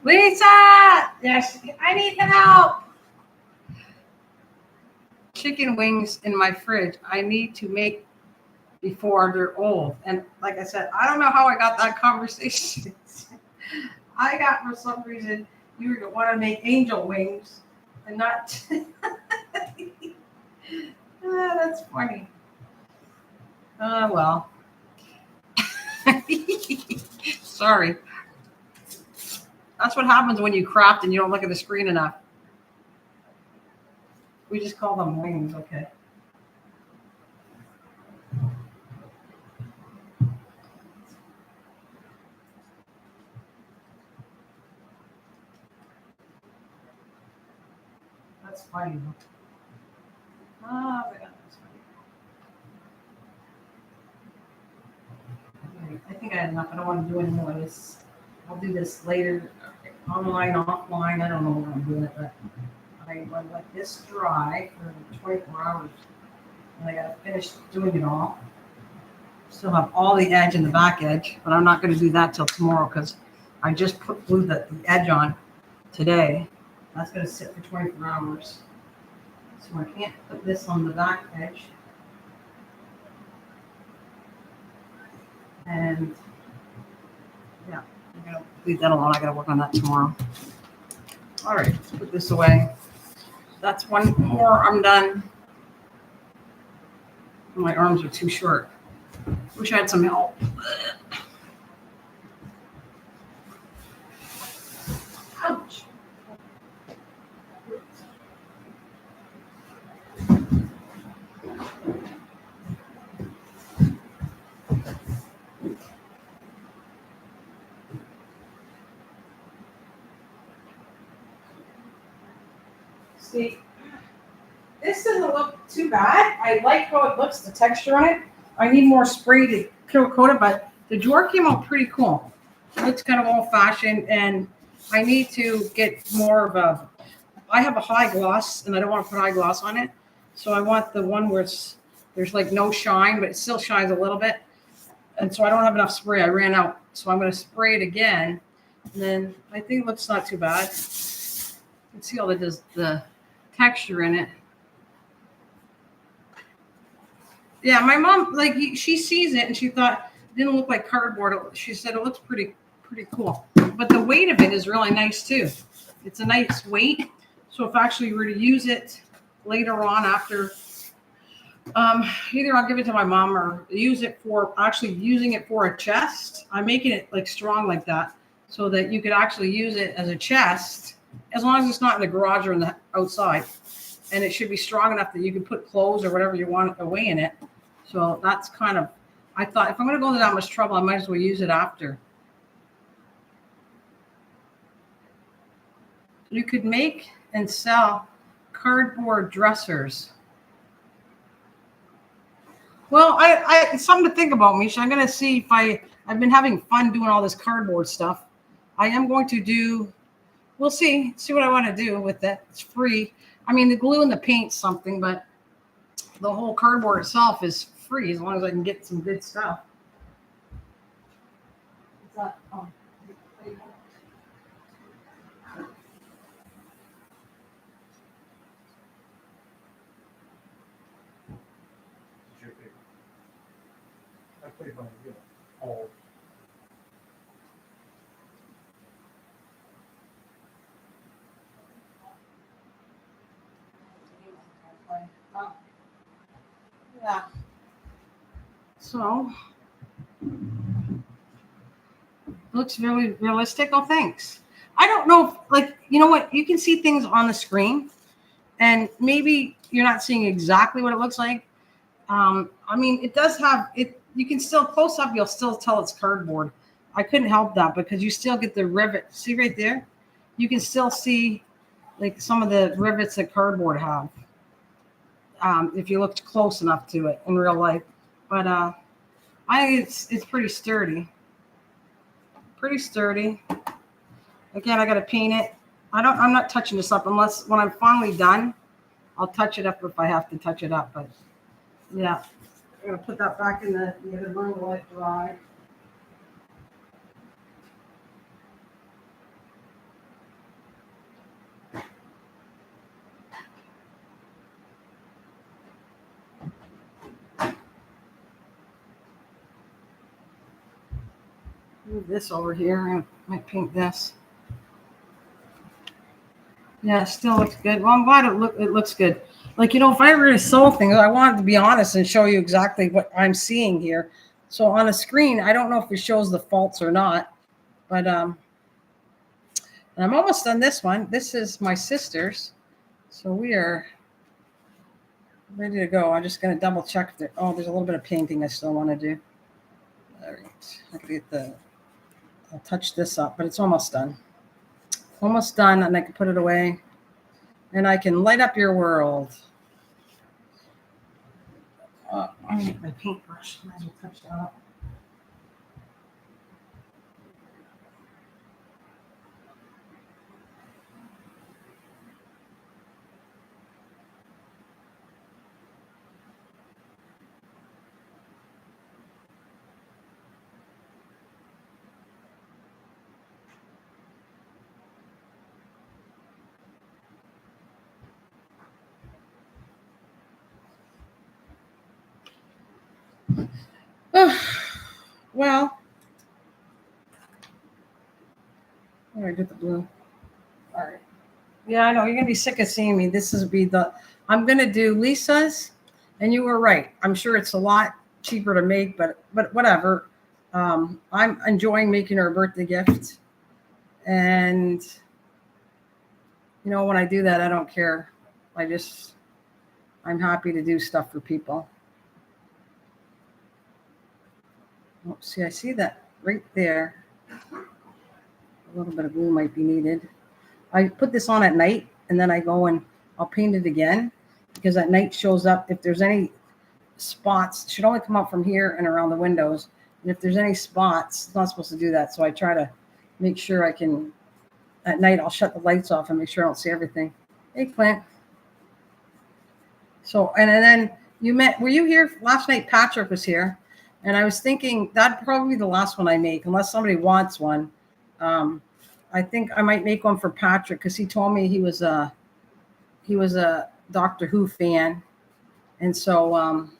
Lisa! Yes, I need help. Chicken wings in my fridge. I need to make before they're old. And like I said, I don't know how I got that conversation. I got for some reason you want to make angel wings and not That's funny. Well. Sorry. That's what happens when you craft and you don't look at the screen enough. We just call them wings, okay. That's funny. Oh my God, that's funny. I think I had enough. I don't want to do any more of this. I'll do this later, online, offline. I don't know when I'm doing it, but I want to let this dry for 24 hours. And I got to finish doing it all. Still have all the edge and the back edge, but I'm not going to do that till tomorrow because I just glued the edge on today. That's going to sit for 24 hours. So I can't put this on the back edge. And yeah, I'm going to leave that alone. I got to work on that tomorrow. All right, let's put this away. That's one more. I'm done. My arms are too short. Wish I had some help. Ouch. See, this doesn't look too bad. I like how it looks, the texture on it. I need more spray to coat it, but the drawer came out pretty cool. It looks kind of old-fashioned, and I need to get more of a, I have a high gloss, and I don't want to put high gloss on it. So I want the one where there's like no shine, but it still shines a little bit. And so I don't have enough spray. I ran out. So I'm going to spray it again. And then I think it looks not too bad. You can see all the texture in it. Yeah, my mom, like, she sees it and she thought it didn't look like cardboard. She said it looks pretty cool. But the weight of it is really nice too. It's a nice weight. So if actually you were to use it later on after, either I'll give it to my mom or use it for actually using it for a chest. I'm making it like strong like that so that you could actually use it as a chest as long as it's not in the garage or in the outside. And it should be strong enough that you can put clothes or whatever you want away in it. So that's kind of, I thought if I'm going to go to that much trouble, I might as well use it after. You could make and sell cardboard dressers. Well, I it's something to think about, Misha. I'm going to see if I've been having fun doing all this cardboard stuff. I am going to do, we'll see what I want to do with it. It's free. I mean, the glue and the paint's something, but the whole cardboard itself is free as long as I can get some good stuff. What's that? Oh. I played by all. Yeah. So, looks very realistic. Oh, thanks. I don't know if, like, you know what? You can see things on the screen, and maybe you're not seeing exactly what it looks like. I mean, it does have it. You can still close up. You'll still tell it's cardboard. I couldn't help that because you still get the rivet. See right there? You can still see like some of the rivets that cardboard have. If you looked close enough to it in real life, but I think it's pretty sturdy. Pretty sturdy. Again, I got to paint it. I'm not touching this up unless when I'm finally done, I'll touch it up if I have to touch it up. But yeah, I'm gonna put that back in the other room to let it dry. Move this over here. I might paint this. Yeah, it still looks good. Well, I'm glad it looks good. Like, if I were to sew things, I wanted to be honest and show you exactly what I'm seeing here. So on a screen, I don't know if it shows the faults or not, but and I'm almost done this one. This is my sister's. So we are ready to go. I'm just going to double check that. Oh, there's a little bit of painting I still want to do. All right. I can get I'll touch this up, but it's almost done. Almost done, and I can put it away. And I can light up your world. I need my paintbrush. Might as well touch that up. Well, all right, get the blue. All right. Yeah, I know you're gonna be sick of seeing me. I'm gonna do Lisa's, and you were right. I'm sure it's a lot cheaper to make, but whatever. I'm enjoying making her a birthday gift, and when I do that, I don't care. I'm happy to do stuff for people. Oh, see, I see that right there. A little bit of glue might be needed. I put this on at night, and then I go and I'll paint it again, because at night shows up if there's any spots. It should only come up from here and around the windows. And if there's any spots, it's not supposed to do that. So I try to make sure I can, at night, I'll shut the lights off and make sure I don't see everything. Hey, Clint. So, and then were you here last night? Patrick was here. And I was thinking that'd probably be the last one I make, unless somebody wants one. I think I might make one for Patrick, because he told me he was a Doctor Who fan, and so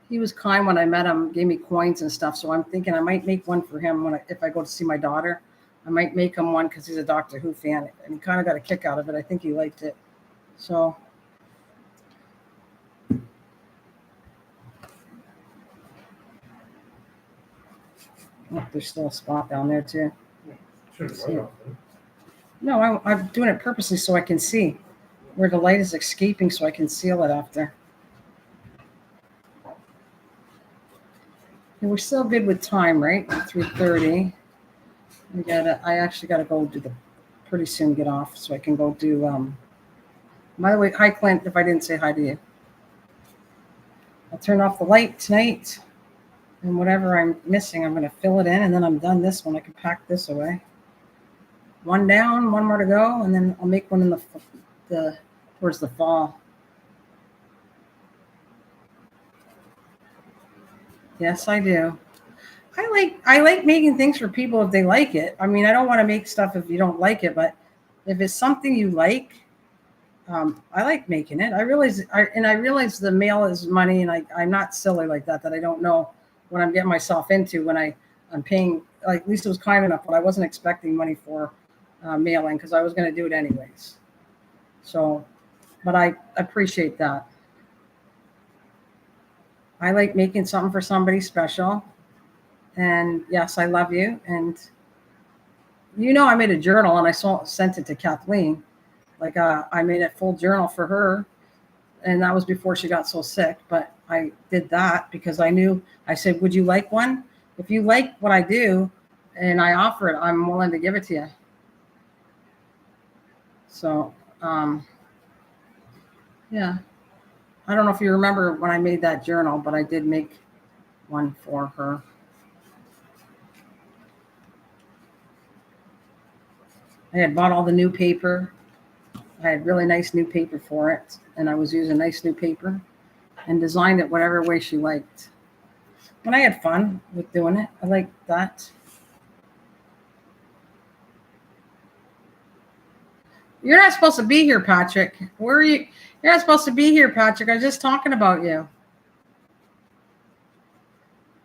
he was kind when I met him, gave me coins and stuff. So I'm thinking I might make one for him if I go to see my daughter. I might make him one because he's a Doctor Who fan, and he kind of got a kick out of it. I think he liked it. So. Oh, there's still a spot down there too. No, I'm doing it purposely so I can see where the light is escaping, so I can seal it after. And we're still good with time, right? 3:30. I actually gotta go pretty soon get off so I can go do. By the way, hi Clint. If I didn't say hi to you, I'll turn off the light tonight. And whatever I'm missing, I'm going to fill it in, and then I'm done this one. I can pack this away. One down, one more to go, and then I'll make one in the towards the fall. Yes, I do. I like making things for people if they like it. I mean, I don't want to make stuff if you don't like it, but if it's something you like, I like making it. I realize the mail is money, and I'm not silly like that I don't know what I'm getting myself into when I'm paying. Like Lisa was kind enough, but I wasn't expecting money for mailing, because I was going to do it anyways. So, but I appreciate that. I like making something for somebody special. And yes, I love you. And I made a journal, and I sent it to Kathleen. Like I made a full journal for her. And that was before she got so sick. But I did that because I said, would you like one? If you like what I do and I offer it, I'm willing to give it to you. So, yeah. I don't know if you remember when I made that journal, but I did make one for her. I had bought all the new paper. I had really nice new paper for it, and I was using nice new paper and designed it whatever way she liked. And I had fun with doing it. I liked that. You're not supposed to be here, Patrick. Where are you? You're not supposed to be here, Patrick. I was just talking about you.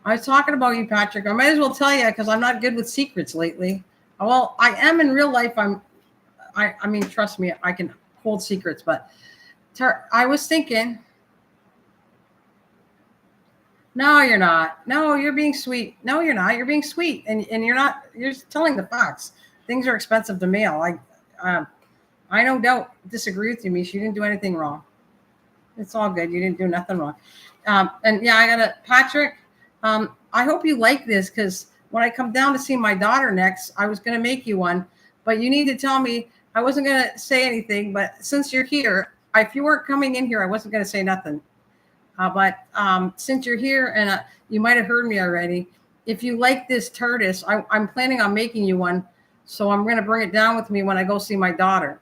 I was talking about you, Patrick. I might as well tell you, because I'm not good with secrets lately. Well, I am in real life. I mean, trust me, I can hold secrets, but I was thinking, no, you're not. No, you're being sweet. No, you're not. You're being sweet, and you're not. You're just telling the facts. Things are expensive to mail. I no doubt disagree with you, Mish. You didn't do anything wrong. It's all good. You didn't do nothing wrong. And yeah, I got a Patrick. I hope you like this, because when I come down to see my daughter next, I was going to make you one, but you need to tell me. I wasn't going to say anything, but since you're here, if you weren't coming in here, I wasn't going to say nothing. But since you're here, and you might have heard me already, if you like this tortoise, I'm planning on making you one. So I'm going to bring it down with me when I go see my daughter.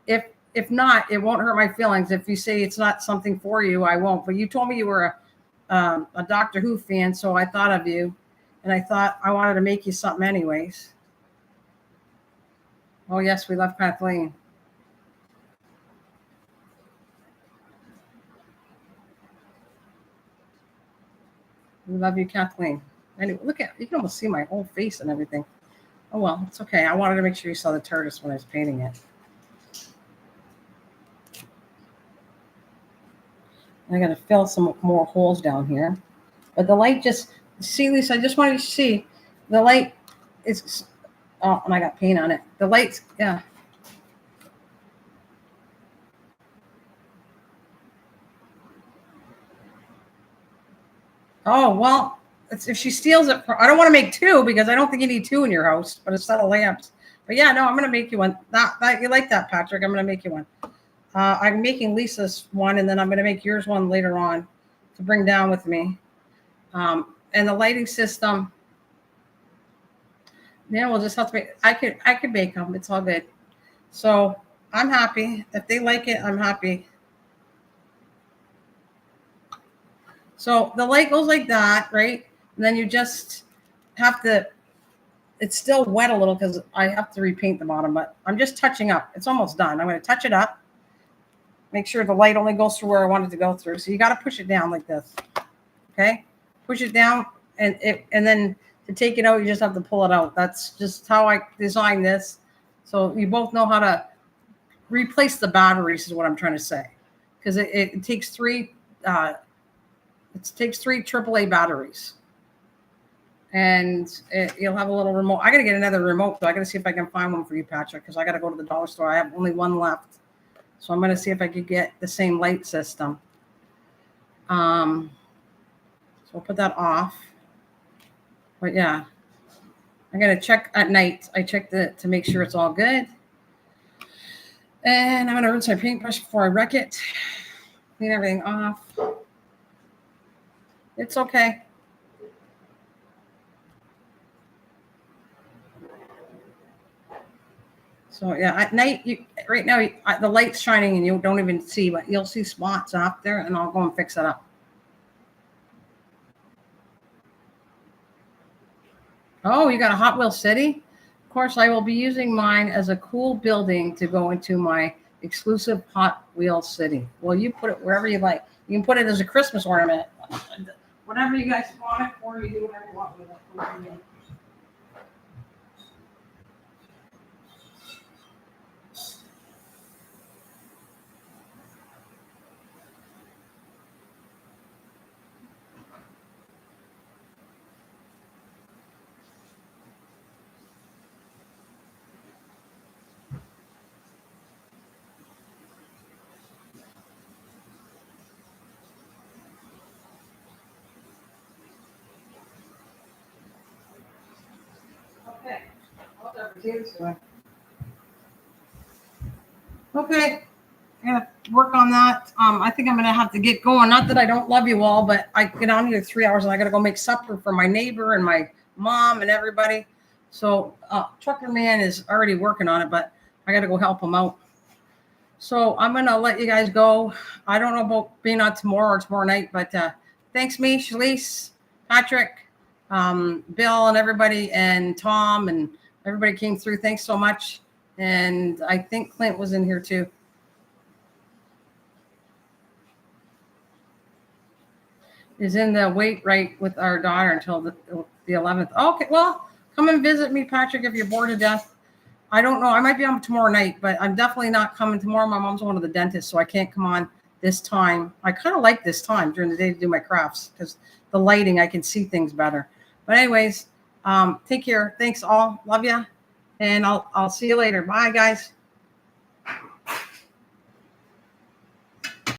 If not, it won't hurt my feelings. If you say it's not something for you, I won't. But you told me you were a Doctor Who fan, so I thought of you, and I thought I wanted to make you something anyways. Oh yes, we love Kathleen. We love you, Kathleen. Anyway, look at, you can almost see my whole face and everything. Oh well, it's okay. I wanted to make sure you saw the tortoise when I was painting it. I got to fill some more holes down here. But the light just, see, Lisa, I just wanted you to see the light is, oh, and I got paint on it. The light's, yeah. Oh, well, if she steals it, I don't want to make two, because I don't think you need two in your house, but a set of lamps. But yeah, no, I'm going to make you one. That you like that, Patrick? I'm going to make you one. I'm making Lisa's one, and then I'm going to make yours one later on to bring down with me. And the lighting system, yeah, we'll just have to make. I could make them. It's all good. So I'm happy. If they like it, I'm happy. So the light goes like that, right? And then you just have to. It's still wet a little because I have to repaint the bottom, but I'm just touching up. It's almost done. I'm going to touch it up. Make sure the light only goes through where I want it to go through. So you got to push it down like this. Okay, push it down, and then to take it out, you just have to pull it out. That's just how I designed this. So you both know how to replace the batteries is what I'm trying to say, because it takes three. It takes three AAA batteries, and you'll have a little remote. I got to get another remote, so I got to see if I can find one for you, Patrick, because I got to go to the dollar store. I have only one left. So I'm going to see if I could get the same light system. So I'll put that off. But yeah, I'm going to check at night. I checked it to make sure it's all good. And I'm going to rinse my paintbrush before I wreck it. Clean everything off. It's okay. So yeah, at night, right now, the light's shining and you don't even see, but you'll see spots up there, and I'll go and fix it up. Oh, you got a Hot Wheel City? Of course, I will be using mine as a cool building to go into my exclusive Hot Wheel City. Well, you put it wherever you like. You can put it as a Christmas ornament. Whatever you guys want it for, you do whatever you want with it. Okay. Okay. I'm gonna work on that. I think I'm gonna have to get going. Not that I don't love you all, but I get on here 3 hours and I gotta go make supper for my neighbor and my mom and everybody. So Trucker Man is already working on it, but I gotta go help him out. So I'm gonna let you guys go. I don't know about being on tomorrow or tomorrow night, but thanks, me, Shalise, Patrick, Bill, and everybody, and Tom, and everybody came through. Thanks so much. And I think Clint was in here too. Is in the wait right with our daughter until the 11th. Okay, well, come and visit me, Patrick, if you're bored to death. I don't know. I might be on tomorrow night, but I'm definitely not coming tomorrow. My mom's going to the dentist, so I can't come on this time. I kind of like this time during the day to do my crafts because the lighting, I can see things better. But anyways, take care. Thanks all. Love ya. And I'll see you later. Bye, guys.